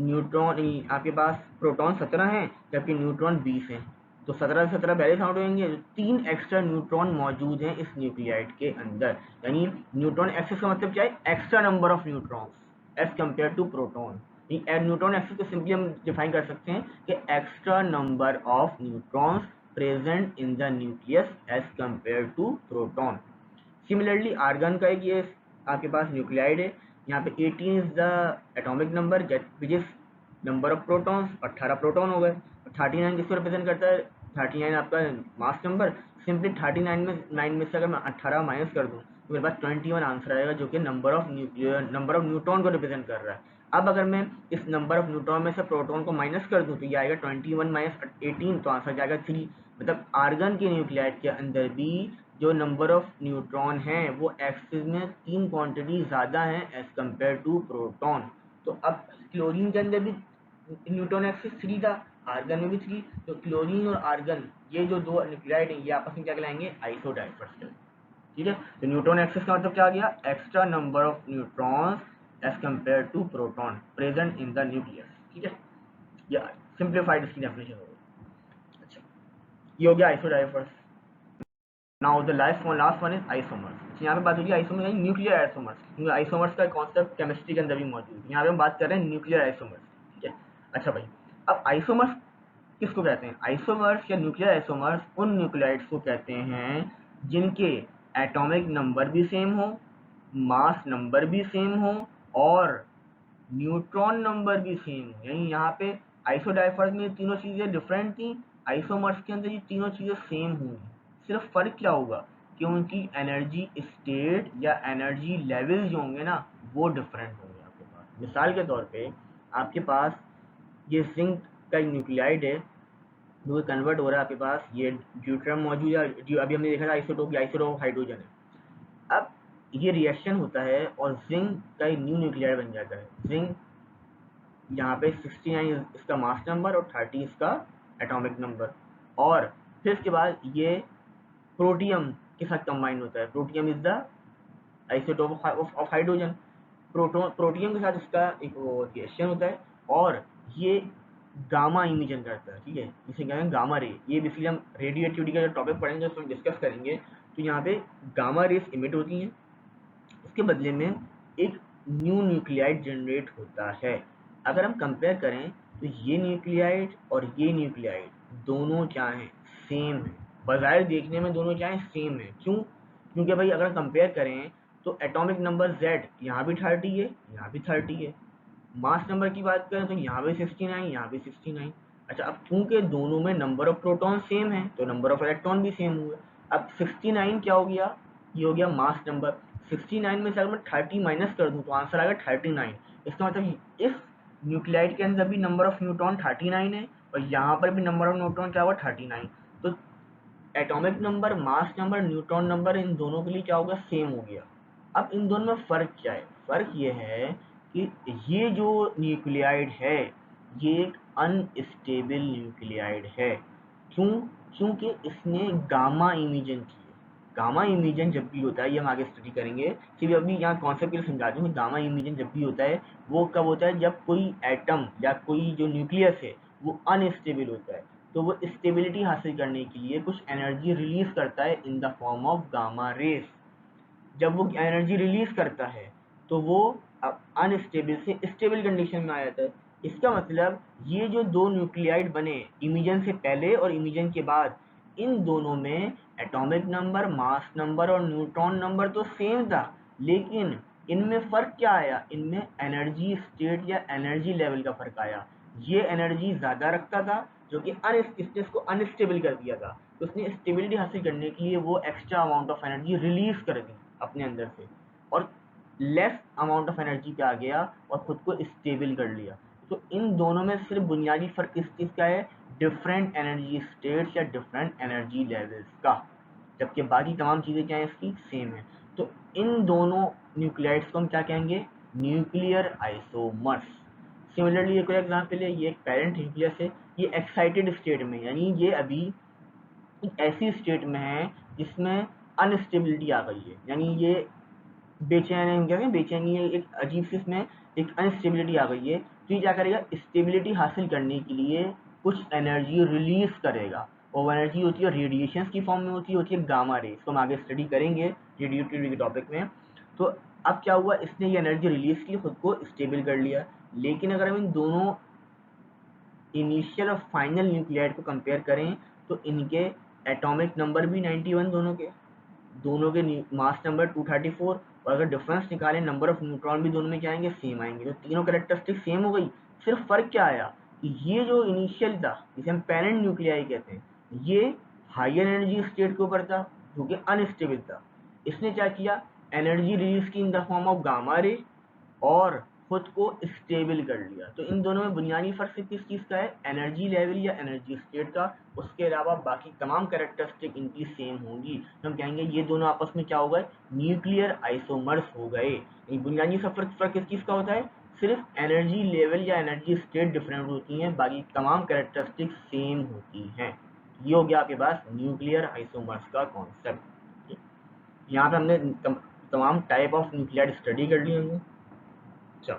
न्यूट्रॉन आपके पास प्रोटॉन 17 हैं जबकि न्यूट्रॉन 20 हैं, तो 17 से 17 पहले काउंट होंगे, 3 एक्स्ट्रा न्यूट्रॉन मौजूद हैं इस न्यूक्लियाइड के अंदर। यानी न्यूट्रॉन एक्सिस का मतलब क्या है, extra number of neutrons as compare to proton. Neutron excess को सिंपली हम डिफाइन कर सकते हैं कि extra number of neutrons present in the nucleus as compare to proton. Similarly argon का एक ये आपके पास न्यूक्लियाइड है, यहाँ पे 18 is the atomic number which is number of protons, 18 proton हो गए। 39 किसको रिप्रेजेंट करता है, 39 आपका मास नंबर। सिंपली 39 में 9 में से अगर मैं 18 माइनस कर दूँ तो मेरे पास 21 आंसर आएगा जो कि नंबर ऑफ न्यूट्रॉन को रिप्रेजेंट कर रहा है। अब अगर मैं इस नंबर ऑफ न्यूट्रॉन में से प्रोटॉन को माइनस कर दूँ तो ये आएगा 21 माइनस 18, तो आंसर जाएगा 3। मतलब आर्गन के न्यूक्लियाइड के अंदर भी जो नंबर ऑफ न्यूट्रॉन हैं वो एक्सिस में 3 क्वांटिटी ज़्यादा हैं एज कंपेयर टू प्रोटॉन। तो अब क्लोरीन के अंदर भी न्यूट्रॉन एक्सिस 3 था, आर्गन में भी 3, तो क्लोरीन और आर्गन ये जो दो न्यूक्लियाइड हैं ये आपस में क्या कहलाएंगे, आइसोडाइवर्स। ठीक है, तो न्यूट्रॉन एक्सिस का मतलब क्या आ गया, extra number of neutrons as compare to proton present in the nucleus. ठीक है, या सिंप्लीफाइड इसकी डेफिनेशन हो गई। अच्छा, ये हो गया isodiaphers. Now the last one is isomers. यहाँ पे बात होगी आइसोमर्स यानी न्यूक्लियर आइसोमर्स, क्योंकि आइसोमर्स का कॉन्सेप्ट केमिस्ट्री के अंदर भी मौजूद है। यहाँ पे हम बात कर रहे हैं न्यूक्लियर आइसोमर्स। ठीक है, अच्छा भाई, अब आइसोमर्स किसको कहते हैं, आइसोमर्स या न्यूक्लियर आइसोमर्स उन न्यूक्लियाइड्स को कहते हैं जिनके एटॉमिक नंबर भी सेम हो, मास नंबर भी सेम हो और न्यूट्रॉन नंबर भी सेम हो। यानी यहाँ पे आइसोडाइवर्स में तीनों चीज़ें डिफरेंट थी, आइसोमर्स के अंदर ये तीनों चीज़ें सेम होंगी। सिर्फ फर्क क्या होगा कि उनकी एनर्जी स्टेट या एनर्जी लेवल जो होंगे ना वो डिफरेंट होंगे आपके पास। मिसाल के तौर पे आपके पास ये जिंक का न्यूक्लियाइड है जो कन्वर्ट हो रहा है आपके पास, ये ड्यूट्रियम मौजूद है, जो अभी हमने देखा था आइसोटोप, आइसोटोप हाइड्रोजन है। अब ये रिएक्शन होता है और जिंक का एक न्यू न्यूक्लियाइड बन जाता है। जिंक यहाँ पे 69 इसका मास नंबर और 30 इसका एटॉमिक नंबर, और फिर इसके बाद ये प्रोटियम के साथ कंबाइन होता है। Protium is the isotope of hydrogen. Protium के साथ इसका एक रिएक्शन होता है और ये गामा इमिशन करता है, ठीक है, इसे कहते हैं गामा रे। ये बेसिकली हम रेडियोएक्टिविटी का जो टॉपिक पढ़ेंगे उसमें डिस्कस करेंगे। तो यहाँ पे गामा रेस इमिट होती हैं, इसके बदले में एक न्यू न्यूक्लियाइड जनरेट होता है। अगर हम कंपेयर करें तो ये न्यूक्लियाइड और ये न्यूक्लियाइड दोनों क्या हैं, सेम है। बजाय देखने में दोनों क्या है, सेम है। क्यों? क्योंकि भाई अगर कंपेयर करें तो एटॉमिक नंबर Z यहाँ भी 30 है, यहाँ भी 30 है। मास नंबर की बात करें तो यहाँ भी 69, यहाँ भी 69। अच्छा, अब चूंकि दोनों में नंबर ऑफ प्रोटॉन सेम है तो नंबर ऑफ इलेक्ट्रॉन भी सेम हुए। अब 69 क्या हो गया, ये हो गया मास नंबर। 69 में से अगर मैं 30 माइनस कर दूं तो आंसर आएगा 39। इसका मतलब इस न्यूक्लियाइड के अंदर भी नंबर ऑफ न्यूट्रॉन 39 है और यहाँ पर भी नंबर ऑफ न्यूट्रॉन क्या होगा, 39। तो atomic number, mass number, neutron number in दोनों के लिए क्या होगा, सेम हो गया। अब इन दोनों में फ़र्क क्या है? फ़र्क ये है कि ये जो न्यूक्लियाइड है ये एक अनस्टेबल न्यूक्लियाइड है। क्यों? क्योंकि इसने गामा इमिजन की है। गामा इमिजन जब भी होता है, ये हम आगे स्टडी करेंगे, सिर्फ अभी यहाँ कॉन्सेप्ट के लिए समझा दूँ। गामा इमिजन जब भी होता है वो कब होता है, जब कोई एटम या कोई जो न्यूक्लियस है वो अनस्टेबल होता है। तो वो स्टेबिलिटी हासिल करने के लिए कुछ एनर्जी रिलीज करता है in the form of gamma rays. जब वो एनर्जी रिलीज करता है तो वो अनस्टेबल से स्टेबल कंडीशन में आ जाता है। इसका मतलब ये जो दो न्यूक्लियाइड बने इमिजन से पहले और इमिजन के बाद, इन दोनों में एटॉमिक नंबर, मास नंबर और न्यूट्रॉन नंबर तो सेम था, लेकिन इनमें फ़र्क क्या आया, इनमें एनर्जी स्टेट या एनर्जी लेवल का फ़र्क आया। ये एनर्जी ज़्यादा रखता था जो कि इसने इसको अनस्टेबल कर दिया था। तो उसने स्टेबिलिटी हासिल करने के लिए वो extra amount of energy release कर दी अपने अंदर से, और लेस अमाउंट ऑफ एनर्जी पे आ गया और खुद को स्टेबल कर लिया। तो इन दोनों में सिर्फ बुनियादी फ़र्क किस चीज़ का है, डिफरेंट एनर्जी स्टेट्स या डिफरेंट एनर्जी लेवल्स का, जबकि बाकी तमाम चीज़ें क्या हैं इसकी, सेम है। तो इन दोनों न्यूक्लियाइड्स को हम क्या कहेंगे, न्यूक्लियर आइसोमर्स। सिमिलरली एक और एग्जाम्पल है, ये एक पेरेंट न्यूक्लियस है, ये एक्साइटेड स्टेट में, यानी ये अभी एक ऐसी स्टेट में है जिसमें अनस्टेबिलिटी आ गई है, यानी ये बेचैन है, क्या कहें, बेचैनी है, एक अजीब सी इसमें एक अनस्टेबिलिटी आ गई है। तो ये क्या करेगा, स्टेबिलिटी हासिल करने के लिए कुछ एनर्जी रिलीज करेगा, और वो एनर्जी होती है रेडिएशन की फॉर्म में होती है गामा रे। इसको हम आगे स्टडी करेंगे रेडियोएक्टिविटी के टॉपिक में। तो अब क्या हुआ, इसने ये एनर्जी रिलीज की, खुद को स्टेबल कर लिया। लेकिन अगर हम इन दोनों इनिशियल और फाइनल न्यूक्लियाइड को कंपेयर करें तो इनके एटॉमिक नंबर भी 91, दोनों के मास नंबर 234, और अगर डिफरेंस निकालें नंबर ऑफ न्यूट्रॉन भी दोनों में क्या आएंगे, सेम आएंगे। तो तीनों कैरेक्टरिस्टिक सेम हो गई। सिर्फ फर्क क्या आया कि ये जो इनिशियल था जिसे हम पेरेंट न्यूक्लियाई कहते हैं, ये हायर एनर्जी स्टेट के ऊपर था जो कि अनस्टेबल था। इसने क्या किया, एनर्जी रिलीज की in the form of gamma ray और खुद को स्टेबल कर लिया। तो इन दोनों में बुनियादी फर्क किस चीज़ का है, एनर्जी लेवल या एनर्जी स्टेट का। उसके अलावा बाकी तमाम कैरेक्टरिस्टिक इनकी सेम होंगी। तो हम कहेंगे ये दोनों आपस में क्या हो गए, न्यूक्लियर आइसोमर्स हो गए। बुनियादी सा फर्क किस चीज़ का होता है, सिर्फ एनर्जी लेवल या एनर्जी स्टेट डिफरेंट होती हैं, बाकी तमाम कैरेक्टरिस्टिक सेम होती हैं। ये हो गया आपके पास न्यूक्लियर आइसोमर्स का कॉन्सेप्ट। यहाँ पे हमने तमाम टाइप ऑफ न्यूक्लियाइड स्टडी कर ली हमने। चलो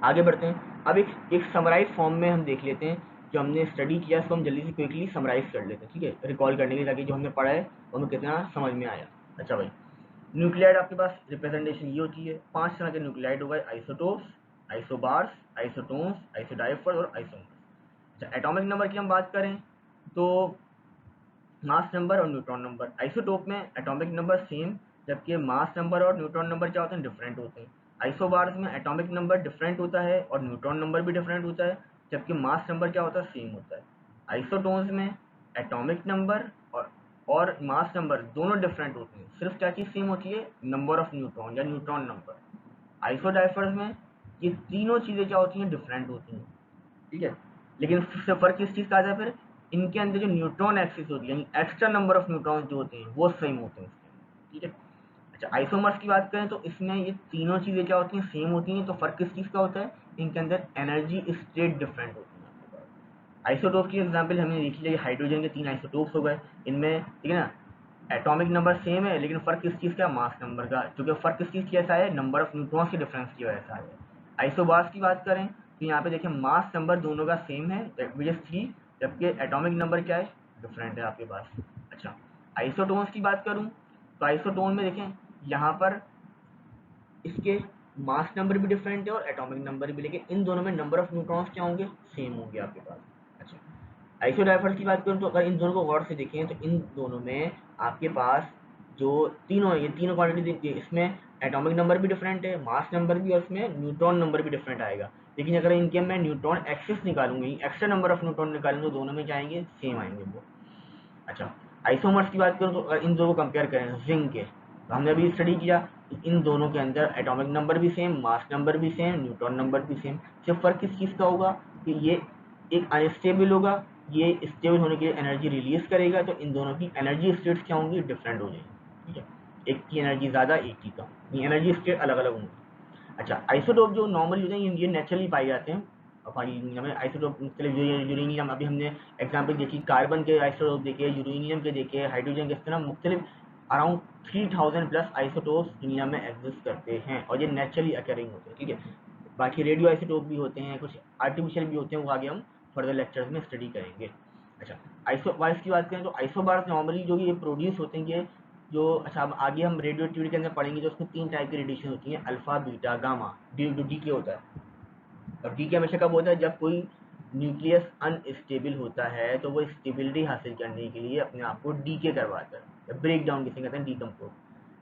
आगे बढ़ते हैं। अब एक समराइज फॉर्म में हम देख लेते हैं जो हमने स्टडी किया, इसको हम जल्दी से क्विकली समराइज कर लेते हैं, ठीक है, रिकॉल करने के लिए, ताकि जो हमने पढ़ा है वो हमें कितना समझ में आया। अच्छा भाई, न्यूक्लियाइड आपके पास रिप्रेजेंटेशन ये होती है, 5 तरह के न्यूक्लियाइड हो गए, आइसोटोप्स, आइसोबार्स, आइसोटोन्स, आइसोडाइफर और आइसोमर्स। अच्छा, एटॉमिक नंबर की हम बात करें तो मास नंबर और न्यूट्रॉन नंबर। आइसोटोप में एटॉमिक नंबर सेम, जबकि मास नंबर और न्यूट्रॉन नंबर क्या होते हैं, डिफरेंट होते हैं। आइसोबार्स में एटॉमिक नंबर डिफरेंट होता है और न्यूट्रॉन नंबर भी डिफरेंट होता है, जबकि मास नंबर क्या होता है, सेम होता है। आइसोटोन्स में एटॉमिक नंबर और और मास नंबर दोनों डिफरेंट होते हैं। सिर्फ क्या चीज़ सेम होती है, नंबर ऑफ न्यूट्रॉन या न्यूट्रॉन नंबर। आइसोडाइफर्स में ये तीनों चीज़ें क्या होती हैं, डिफरेंट होती हैं, ठीक है। लेकिन सिर्फ फर्क किस चीज़ का आता है फिर, इनके अंदर जो न्यूट्रॉन एक्सिस होती है यानी एक्स्ट्रा नंबर ऑफ न्यूट्रॉन जो होते हैं वो सेम होते हैं इसके अंदर, ठीक है। अच्छा, आइसोमर्स की बात करें तो इसमें ये तीनों चीज़ें क्या होती हैं, सेम होती हैं। तो फर्क किस चीज़ का होता है, इनके अंदर एनर्जी स्टेट डिफरेंट होती है आपके पास। आइसोटोप की एग्जांपल हमने देख लिया, हाइड्रोजन के 3 आइसोटोप्स हो गए इनमें, ठीक है ना। एटॉमिक नंबर सेम है लेकिन फर्क किस चीज़ का, मास नंबर का, क्योंकि फर्क किस चीज़ की ऐसा है, नंबर ऑफ न्यूट्रॉन्स के डिफरेंस की वजह से है। आइसोबार्स की बात करें तो यहाँ पे देखें मास नंबर दोनों का सेम है विच इज 3, जबकि एटॉमिक नंबर क्या है, डिफरेंट है आपके पास। अच्छा, आइसोटोन्स की बात करूँ तो आइसोटोन में देखें यहाँ पर इसके मास नंबर भी डिफरेंट है और एटॉमिक नंबर भी, लेकिन इन दोनों में नंबर ऑफ न्यूट्रॉन्स क्या होंगे, सेम होंगे आपके पास। अच्छा, आइसोडाइफर्स की बात करूँ तो अगर इन दोनों को गौर से देखें तो इन दोनों में आपके पास जो तीनों है, ये तीनों क्वांटिटी देखिए, इसमें एटॉमिक नंबर भी डिफरेंट है, मास नंबर भी, और इसमें न्यूट्रॉन नंबर भी डिफरेंट आएगा। लेकिन अगर इनके मैं न्यूट्रॉन एक्सिस निकालूंगी, एक्स्ट्रा नंबर ऑफ न्यूट्रॉन निकालूंगी, तो दोनों में क्या आएंगे, सेम आएंगे वो। अच्छा, आइसोमर्स की बात करूँ तो अगर इन दोनों को कंपेयर करें जिंक के, तो हमने अभी स्टडी किया कि इन दोनों के अंदर एटॉमिक नंबर भी सेम, मास नंबर भी सेम, न्यूट्रॉन नंबर भी सेम। सिर्फ फर्क किस चीज़ का होगा कि ये एक अनस्टेबल होगा, ये स्टेबल होने के लिए एनर्जी रिलीज करेगा, तो इन दोनों की एनर्जी स्टेट्स क्या होंगी, डिफरेंट हो जाएंगी, ठीक है। एक की एनर्जी ज़्यादा, एक की कम, ये एनर्जी स्टेट अलग अलग होंगी। अच्छा, आइसोटोप जो नॉर्मल होते हैं ये नेचुरली पाए जाते हैं हमारी दुनिया में। आइसोटोप मुख्तलिफ जो यूरेनियम, अभी हमने एग्जाम्पल देखी, कार्बन के आइसोटोप देखे, यूरेनियम के देखे, हाइड्रोजन के, इस तरह मुख्तलिफ अराउंड 3000 प्लस आइसोटोप्स दुनिया में एग्जिस्ट करते हैं और ये नेचुरली अकरिंग होते हैं, ठीक है। बाकी रेडियो आइसोटोप भी होते हैं, कुछ आर्टिफिशियल भी होते हैं, वो आगे हम फर्दर लेक्चर्स में स्टडी करेंगे। अच्छा, आइसोबार्स की बात करें तो आइसोबार्स नॉर्मली जो ये प्रोड्यूस होते हैं, ये जो, अच्छा अब आगे हम रेडियो एक्टिविटी के अंदर पढ़ेंगे, तो उसमें 3 टाइप की रेडिएशन होती हैं, अल्फा, बीटा, गामा। डी जो डी के होता है, और डी के हमेशा कब होता है, जब कोई न्यूक्लियस अनस्टेबल होता है तो वो स्टेबिलिटी हासिल करने के लिए अपने आप को डी के करवाता है, ब्रेक डाउन किसे कहते हैं, डीकम्पोज।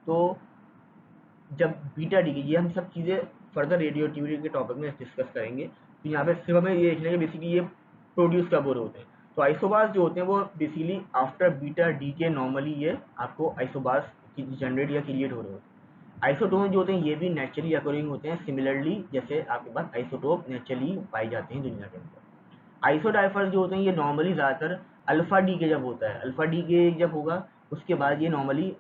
तो जब बीटा डी की, ये हम सब चीज़ें फर्दर रेडियो एक्टिविटी के टॉपिक में डिस्कस करेंगे। तो यहाँ पे सिर्फ हमें ये देखना है कि बेसिकली ये प्रोड्यूस कब हो रहे होते हैं। तो आइसोबार्स जो होते हैं वो बेसिकली आफ्टर बीटा डी के नॉर्मली ये आपको आइसोबार्स जनरेट या क्रिएट हो रहे होते हैं। आइसोटोप जो होते हैं ये भी नेचुरली अकोरिंग होते हैं, सिमिलरली जैसे आपके पास आइसोटोप नेचुरली पाए जाते हैं दुनिया के अंदर। आइसोडाइफर्स जो होते हैं ये नॉर्मली ज़्यादातर अल्फा डी के जब होता है, अल्फा डी के जब होगा उसके बाद ये नॉर्मली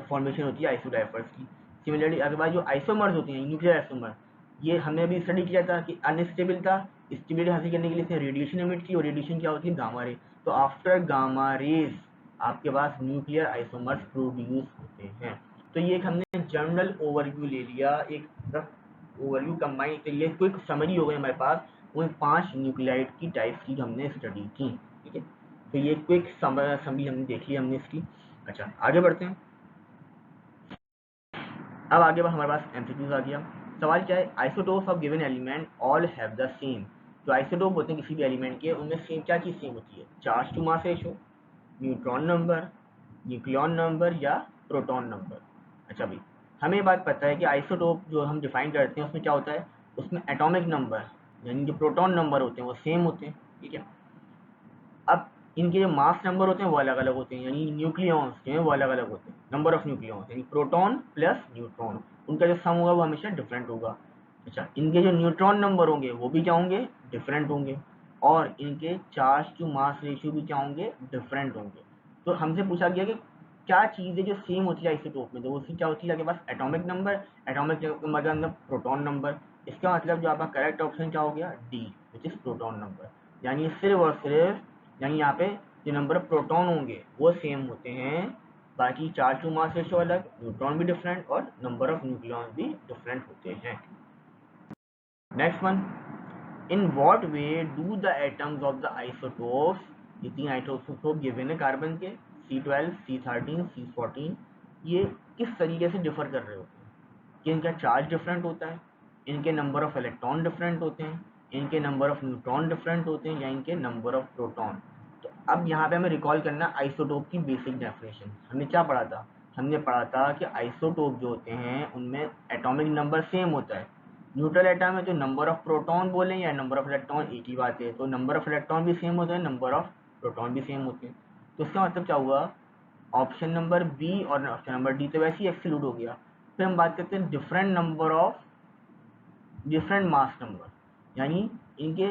फॉर्मेशन होती है आइसोडाइफर्स की। सिमिलरली आपके पास जो आइसोमर्स होते हैं, न्यूक्लियर आइसोमर, ये हमने अभी स्टडी किया था कि अनस्टेबल था, स्टेबिलिटी हासिल करने के लिए इसने रेडिएशन एमिट की, और रेडिएशन क्या होती है, गामा रे। तो आफ्टर गामा रेज आपके पास न्यूक्लियर आइसोमर्स प्रोड्यूस होते हैं। तो ये एक हमने जनरल ओवरव्यू ले लिया, एक रफ ओवरव्यू कंबाइन, तो ये क्विक समरी हो गई हमारे पास उन 5 न्यूक्लियाइड की टाइप्स की जो हमने स्टडी की, ठीक है। तो ये क्विक समरी हमने देख ली हमने इसकी। अच्छा, आगे बढ़ते हैं। अब आगे हमारे पास एमसीक्यूज आ गया। सवाल क्या है, isotopes of given element all have the same. जो आइसोटोप होते हैं किसी भी एलिमेंट के, उनमें सेम क्या चीज़ सेम होती है, charge to mass ratio, neutron number, nucleon number या प्रोटॉन नंबर। अच्छा भाई, हमें बात पता है कि आइसोटोप जो हम डिफाइन करते हैं उसमें क्या होता है, उसमें एटॉमिक नंबर यानी जो प्रोटॉन नंबर होते हैं वो सेम होते हैं, ठीक है। अब इनके जो मास नंबर होते हैं वो अलग अलग होते हैं, यानी न्यूक्लियॉन्स जो हैं वो अलग अलग होते हैं, नंबर ऑफ न्यूक्लियॉन्स यानी प्रोटॉन प्लस न्यूट्रॉन, उनका जो सम होगा वो हमेशा डिफरेंट होगा। अच्छा, इनके जो न्यूट्रॉन नंबर होंगे वो भी क्या होंगे, डिफरेंट होंगे, और इनके चार्ज टू मास रेशियो भी क्या होंगे, डिफरेंट होंगे। तो हमसे पूछा गया कि क्या चीज़ है जो सेम होती है आइसोटोप में, तो उसकी क्या होती है आपके पास, एटॉमिक नंबर, एटॉमिक नंबर के अंदर प्रोटॉन नंबर। इसका मतलब जो आपका करेक्ट ऑप्शन क्या हो गया, D which is proton number. यानी सिर्फ और सिर्फ, यानी यहाँ पे जो नंबर ऑफ प्रोटॉन होंगे वो सेम होते हैं, बाकी चार्ज टू मास रेशियो अलग, न्यूट्रॉन भी डिफरेंट, और नंबर ऑफ न्यूक्लियॉन भी डिफरेंट होते हैं। Next one, in what way do the atoms of the isotopes, ये 3 आइसोटोप गिवन है कार्बन के, C12, C13, C14, ये किस तरीके से डिफर कर रहे होते हैं कि इनका चार्ज डिफरेंट होता है, इनके नंबर ऑफ इलेक्ट्रॉन डिफरेंट होते हैं, इनके नंबर ऑफ न्यूट्रॉन डिफरेंट होते हैं, या इनके नंबर ऑफ प्रोटॉन। तो अब यहाँ पे हमें रिकॉल करना आइसोटोप की बेसिक डेफिनेशन। हमने क्या पढ़ा था, हमने पढ़ा था कि आइसोटोप जो होते हैं उनमें एटॉमिक नंबर सेम होता है। न्यूट्रल एटम है तो नंबर ऑफ प्रोटॉन बोलें या नंबर ऑफ इलेक्ट्रॉन एक ही बात है, तो नंबर ऑफ इलेक्ट्रॉन भी सेम होते हैं, नंबर ऑफ प्रोटॉन भी सेम होते हैं। तो इसका मतलब क्या हुआ ऑप्शन नंबर बी और ऑप्शन नंबर डी तो वैसे ही एक्सक्लूड हो गया। फिर हम बात करते हैं different number of different mass number, यानी इनके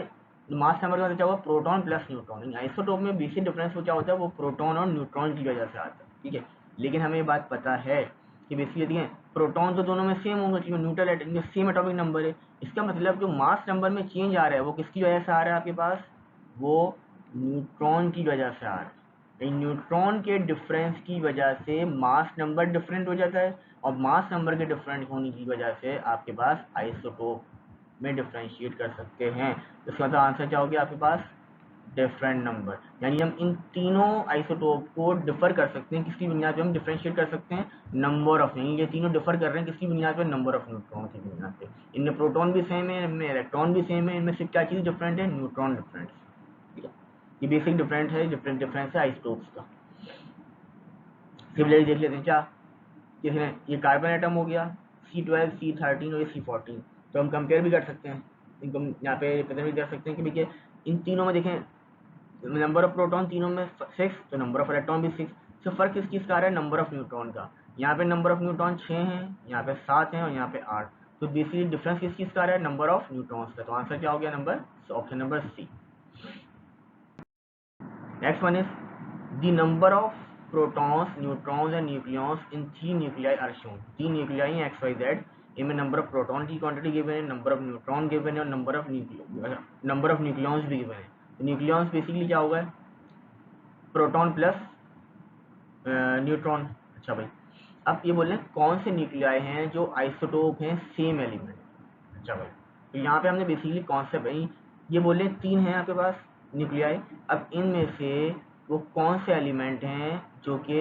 मास नंबर का क्या होगा, प्रोटॉन प्लस न्यूट्रॉन। आइसोटोप में बेसिक डिफरेंस क्या होता है, वो प्रोटॉन और न्यूट्रॉन की वजह से आता है, ठीक है। लेकिन हमें ये बात पता है कि बेसिकली देखिए प्रोटॉन तो दोनों में सेम होंगे क्योंकि neutral atom same atomic number है। इसका मतलब जो मास नंबर में चेंज आ रहा है वो किसकी वजह से आ रहा है आपके पास, वो न्यूट्रॉन की वजह से आ रहा है। न्यूट्रॉन के डिफरेंस की वजह से मास नंबर डिफरेंट हो जाता है, और मास नंबर के डिफरेंट होने की वजह से आपके पास आइसोटोप में डिफ्रेंशिएट कर सकते हैं। तो इसका मतलब आंसर क्या हो गया आपके पास, डिफरेंट नंबर। यानी हम इन तीनों आइसोटोप को डिफर कर सकते हैं, किसकी बुनियाद पे हम डिफ्रेंशिएट कर सकते हैं, नंबर ऑफ, यानी ये तीनों डिफर कर रहे हैं किसकी बुनियाद पे, नंबर ऑफ न्यूट्रॉन की बुनियाद पे। इनमें प्रोटॉन भी सेम है, इनमें इलेक्ट्रॉन भी सेम है, इनमें सिर्फ क्या चीज़ डिफरेंट है, न्यूट्रॉन डिफरेंट, ठीक है। ये बेसिक डिफरेंट है, डिफरेंस है आइसोटोप्स का। सिमिलरली देख लेते हैं क्या, जैसे ये कार्बन एटम हो गया C12 C13 और ये C14, तो हम कंपेयर भी कर सकते हैं, इनको यहाँ पे रिप्रेजेंट भी कर सकते हैं कि देखिए इन तीनों में देखें नंबर ऑफ प्रोटॉन तीनों में 6, तो नंबर ऑफ इलेक्ट्रॉन भी 6। तो फर्क किस चीज़ का आ रहा है, नंबर ऑफ न्यूट्रॉन का। यहाँ पे नंबर ऑफ न्यूट्रॉन 6 हैं, यहाँ पे 7 हैं और यहाँ पे 8। तो बेसिकली डिफरेंस किस चीज़ का आ रहा है, नंबर ऑफ न्यूट्रॉन्स का। तो आंसर क्या हो गया, number option number C. Next one is the number of protons, neutrons and nucleons in 3 nuclei are shown. 3 nuclei हैं XYZ, इनमें नंबर ऑफ प्रोटॉन की क्वांटिटी गिवन है, नंबर ऑफ न्यूट्रॉन गिवन है और नंबर ऑफ न्यूक्लियॉन्स भी given है। तो nucleons basically क्या होगा, प्रोटॉन प्लस न्यूट्रॉन। अच्छा भाई, अब ये बोल रहे हैं कौन से न्यूक्लियाई हैं जो आइसोटोप हैं सेम एलिमेंट। अच्छा भाई, तो यहाँ पे हमने बेसिकली कॉन्सेप्ट भाई ये बोल रहे हैं 3 हैं आपके पास न्यूक्लियाई। अब इनमें से वो कौन से एलिमेंट हैं जो कि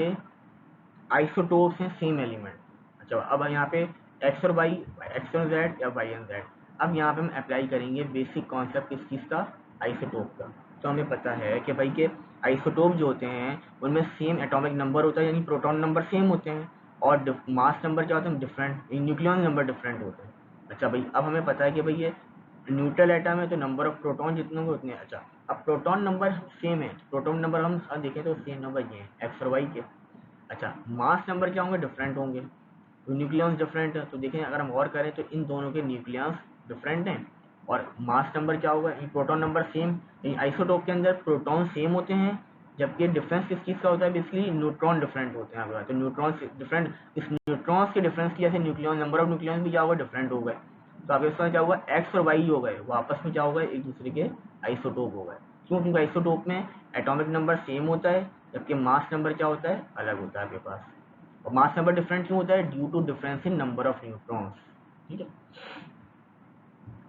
आइसोटोप्स हैं सेम एलिमेंट। अच्छा, अब यहाँ पे एक्स और वाई, एक्स और जेड या वाई एंड जेड। अब यहाँ पे हम अप्लाई करेंगे बेसिक कॉन्सेप्ट किस चीज़ का, आइसोटोप का। तो हमें पता है कि भाई के आइसोटोप जो होते हैं उनमें सेम एटॉमिक नंबर होता है, यानी प्रोटॉन नंबर सेम होते हैं, और मास नंबर क्या होते हैं, डिफरेंट, न्यूक्लियन नंबर डिफरेंट होते हैं। अच्छा भाई, अब हमें पता है कि भाई ये न्यूट्रल एटम है तो नंबर ऑफ प्रोटॉन जितने होंगे उतने। अच्छा, अब प्रोटॉन नंबर सेम है, प्रोटॉन नंबर हम देखें तो सेम नंबर ये है एक्स और वाई के। अच्छा, मास नंबर क्या होंगे, डिफरेंट होंगे, तो न्यूक्लियॉन्स डिफरेंट है। तो देखें अगर हम और करें तो इन दोनों के न्यूक्लियॉन्स डिफरेंट हैं, और मास नंबर क्या होगा, प्रोटॉन नंबर सेम। आइसोटोप के अंदर प्रोटॉन सेम होते हैं, जबकि डिफरेंस किस चीज़ का होता है, बेसिकली न्यूट्रॉन डिफरेंट होते हैं आपके पास। तो न्यूट्रॉन डिफरेंट, इस न्यूट्रॉन्स के डिफरेंस की वजह से न्यूक्लियॉन नंबर ऑफ न्यूक्लियॉन्स भी क्या होगा, डिफरेंट हो गए। तो आपके पास क्या होगा, एक्स और वाई हो गए वो आपस में क्या होगा, एक दूसरे के आइसोटोप हो गए। क्यों, क्योंकि आइसोटोप में एटॉमिक नंबर सेम होता है, जबकि मास नंबर क्या होता है, अलग होता है आपके पास। और मास नंबर डिफरेंट क्यों होता है, due to difference in number of neutrons, ठीक है।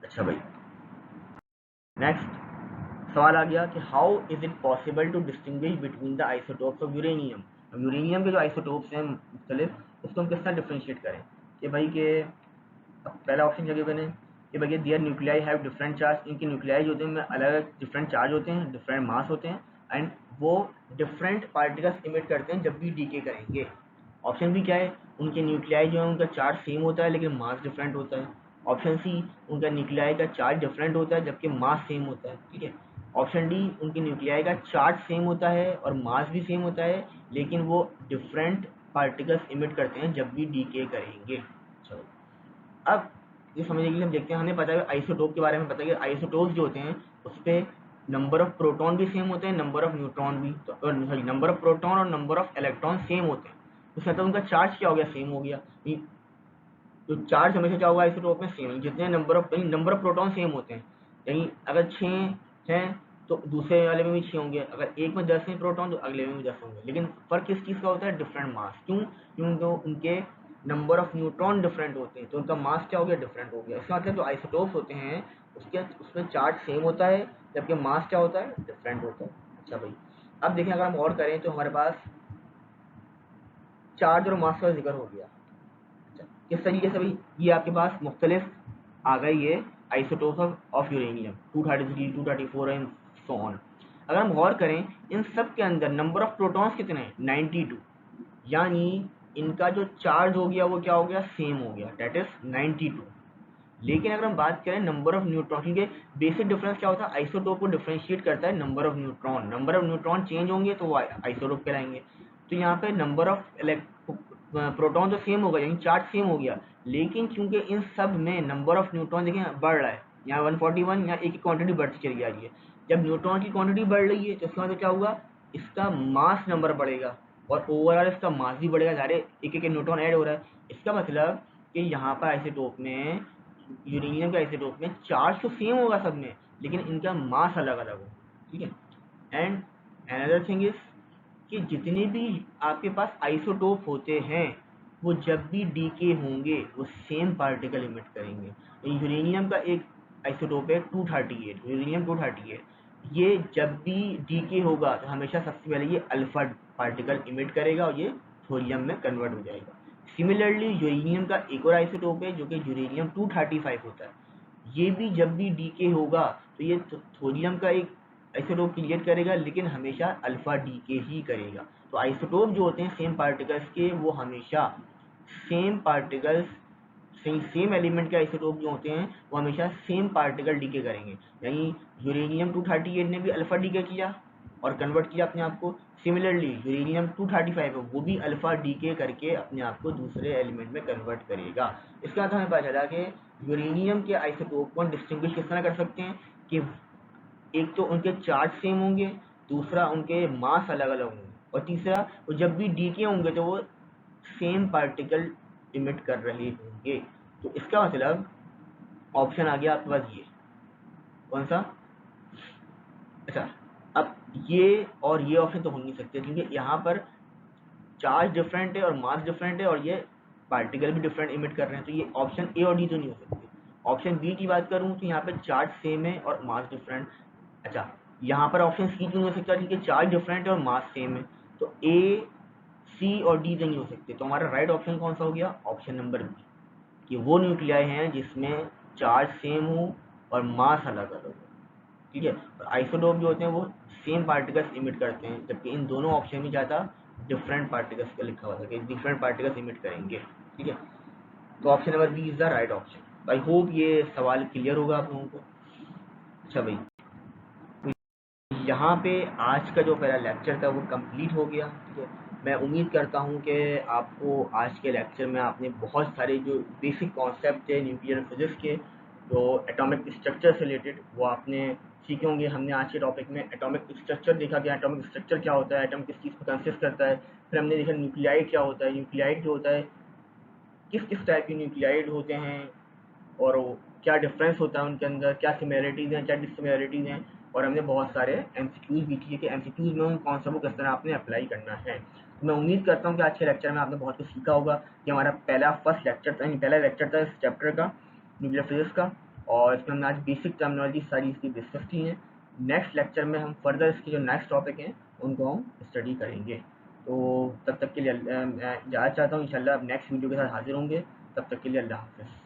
अच्छा भाई, नेक्स्ट सवाल आ गया कि how is it possible to distinguish between the isotopes of uranium. अब यूरेनियम के जो आइसोटोप्स हैं मुख्तलिफ, उसको हम किस तरह डिफ्रेंशिएट करें कि भाई के पहला ऑप्शन जगह बने कि भाई दियर न्यूक्लियाई हैव डिफरेंट चार्ज, इनके न्यूक्लियाई जो होते हैं अलग अलग डिफरेंट चार्ज होते हैं, डिफरेंट मास होते हैं, एंड वो डिफरेंट पार्टिकल्स इमिट करते हैं जब भी डीके करेंगे। ऑप्शन बी क्या है, उनके न्यूक्लियाई जो है उनका चार्ज सेम होता है लेकिन मास डिफरेंट होता है। ऑप्शन सी, उनका न्यूक्लियाई का चार्ज डिफरेंट होता है जबकि मास सेम होता है, ठीक है। ऑप्शन डी, उनके न्यूक्लियाई का चार्ज सेम होता है और मास भी सेम होता है, लेकिन वो डिफरेंट पार्टिकल्स इमिट करते हैं जब भी डीके करेंगे। चलो, अब ये समझने के लिए हम देखते हैं, हमें पता है आइसोटोप के बारे में पता है कि आइसोटोप जो होते हैं उस पर नंबर ऑफ प्रोटॉन भी सेम होते हैं, नंबर ऑफ न्यूट्रॉन भी, सॉरी नंबर ऑफ प्रोटॉन और नंबर ऑफ इलेक्ट्रॉन सेम होते हैं। उसका मतलब उनका चार्ज क्या हो गया, सेम हो गया। तो चार्ज हमेशा क्या होगा आइसोटोप में, सेम। जितने नंबर ऑफ प्रोटॉन सेम होते हैं, यानी अगर 6 हैं तो दूसरे वाले में भी 6 होंगे, अगर एक में 10 हैं प्रोटॉन तो अगले में भी 10 होंगे। लेकिन फर्क किस चीज़ का होता है, डिफरेंट मास। क्यों, क्योंकि उनके नंबर ऑफ न्यूट्रॉन डिफरेंट होते हैं तो उनका मास क्या हो गया, डिफरेंट हो गया। इसका मतलब जो आइसोटोप्स होते हैं उसमें चार्ज सेम होता है जबकि मास क्या होता है, डिफरेंट होता है। अच्छा भाई, अब देखें अगर हम और करें तो हमारे पास चार्ज और मास का जिक्र हो गया। किस तरीके से भाई, ये आपके पास मुख्तलिफ आ गए ये isotope of uranium 233, 234 and so on. अगर हम गौर करें इन सब के अंदर नंबर ऑफ प्रोटॉन्स कितने हैं, 92, यानी इनका जो चार्ज हो गया वो क्या हो गया, सेम हो गया, डेट इज 92। लेकिन अगर हम बात करें नंबर ऑफ न्यूट्रॉन, क्योंकि बेसिक डिफरेंस क्या होता है, आइसोटोप को डिफरेंशिएट करता है number of neutron. Number of neutron change होंगे तो वो आइसोटोप कहलाएंगे। तो यहाँ पे नंबर ऑफ प्रोटॉन तो सेम होगा, यानी चार्ज सेम हो गया, लेकिन क्योंकि इन सब में नंबर ऑफ न्यूट्रॉन देखें बढ़ रहा है, यहाँ 141, यहाँ एक की क्वांटिटी बढ़ती चली जा रही है। जब न्यूट्रॉन की क्वांटिटी बढ़ रही है तो इसका मतलब क्या होगा, इसका मास नंबर बढ़ेगा और ओवरऑल इसका मास भी बढ़ेगा, सारे एक एक न्यूट्रॉन ऐड हो रहा है। इसका मतलब कि यहाँ पर आइसोटोप में, यूरेनियम के आइसोटोप में चार्ज तो सेम होगा सब में, लेकिन इनका मास अलग अलग होगा, ठीक है। एंड अनदर थिंग इज कि जितने भी आपके पास आइसोटोप होते हैं वो जब भी डीके होंगे वो सेम पार्टिकल इमिट करेंगे। यूरेनियम का एक आइसोटोप है 238, यूरेनियम 238, ये जब भी डीके होगा तो हमेशा सबसे पहले ये अल्फा पार्टिकल इमिट करेगा और ये थोरियम में कन्वर्ट हो जाएगा। सिमिलरली यूरेनियम का एक और आइसोटोप है जो कि यूरेनियम 235 होता है, ये भी जब भी डीके होगा तो ये थोरियम का एक आइसोटोप क्रिएट करेगा, लेकिन हमेशा अल्फा डीके ही करेगा। तो आइसोटोप जो होते हैं सेम पार्टिकल्स के, वो हमेशा सेम पार्टिकल्स, सेम एलिमेंट के आइसोटोप जो होते हैं वो हमेशा सेम पार्टिकल डीके करेंगे। यानी यूरेनियम 238 ने भी अल्फा डीके किया और कन्वर्ट किया अपने आप को। सिमिलरली यूरेनियम 235 है वो भी अल्फा डीके करके अपने आप को दूसरे एलिमेंट में कन्वर्ट करेगा। इसके बाद हमें पता चला कि यूरेनियम के आइसोटोप को डिस्टिंग्विश किस तरह कर सकते हैं कि एक तो उनके चार्ज सेम होंगे, दूसरा उनके मास अलग अलग होंगे, और तीसरा वो जब भी डीके होंगे तो वो सेम पार्टिकल इमिट कर रहे होंगे। तो इसका मतलब ऑप्शन आ गया आपके पास, ये कौन सा, अच्छा। अब ये और ये ऑप्शन तो हो नहीं सकते क्योंकि यहाँ पर चार्ज डिफरेंट है और मास डिफरेंट है और ये पार्टिकल भी डिफरेंट इमिट कर रहे हैं, तो ये ऑप्शन ए और डी तो नहीं हो सकते। ऑप्शन बी की बात करूँ तो यहाँ पे चार्ज सेम है और मास डिफरेंट। अच्छा, यहाँ पर ऑप्शन सी क्यों नहीं हो सकता, क्योंकि चार्ज डिफरेंट है और मास सेम है। तो ए, सी और डी तो नहीं हो सकते, तो हमारा राइट ऑप्शन कौन सा हो गया, ऑप्शन नंबर बी, कि वो न्यूक्लियाई हैं जिसमें चार्ज सेम हो और मास अलग अलग हो, ठीक है। और आइसोटोप जो होते हैं वो सेम पार्टिकल्स इमिट करते हैं, जबकि इन दोनों ऑप्शन में क्या था, डिफरेंट पार्टिकल्स का लिखा हुआ था कि डिफरेंट पार्टिकल्स इमिट करेंगे, ठीक है। तो option number B is the right option. I hope ये सवाल क्लियर होगा आप लोगों को। अच्छा भाई, यहाँ पे आज का जो मेरा लेक्चर था वो कंप्लीट हो गया, ठीक है। मैं उम्मीद करता हूँ कि आपको आज के लेक्चर में आपने बहुत सारे जो बेसिक कॉन्सेप्ट थे न्यूक्लियर फिजिक्स के, जो एटॉमिक स्ट्रक्चर से रिलेटेड, वो आपने सीखे होंगे। हमने आज के टॉपिक में एटॉमिक स्ट्रक्चर देखा कि एटॉमिक स्ट्रक्चर क्या होता है, एटम किस चीज़ पर कंसिस्ट करता है। फिर हमने देखा न्यूक्लियाइड क्या होता है, न्यूक्लियाइड जो होता है किस किस टाइप के न्यूक्लियाइड होते हैं और क्या डिफरेंस होता है उनके अंदर, क्या सिमिलरिटीज़ हैं, क्या डिससिमिलरिटीज़ हैं। और हमने बहुत सारे एमसीक्यूज़ भी किए कि एमसीक्यूज़ में उन कॉन्सेप्ट को किस तरह आपने अप्लाई करना है। तो मैं उम्मीद करता हूँ कि आज के लेक्चर में आपने बहुत कुछ सीखा होगा। कि हमारा पहला लेक्चर था इस चैप्टर का, न्यूक्लियर फिजिक्स का, और इसमें हमने आज बेसिक टर्मिनोलॉजी सारी इसकी डिस्कस की हैं। नेक्स्ट लेक्चर में हम फर्दर इसके जो नेक्स्ट टॉपिक हैं उनको हम स्टडी करेंगे। तो तब तक के लिए मैं इजाज़त चाहता हूँ, इंशाल्लाह अब नेक्स्ट वीडियो के साथ हाजिर होंगे। तब तक के लिए अल्लाह हाफ़िज़।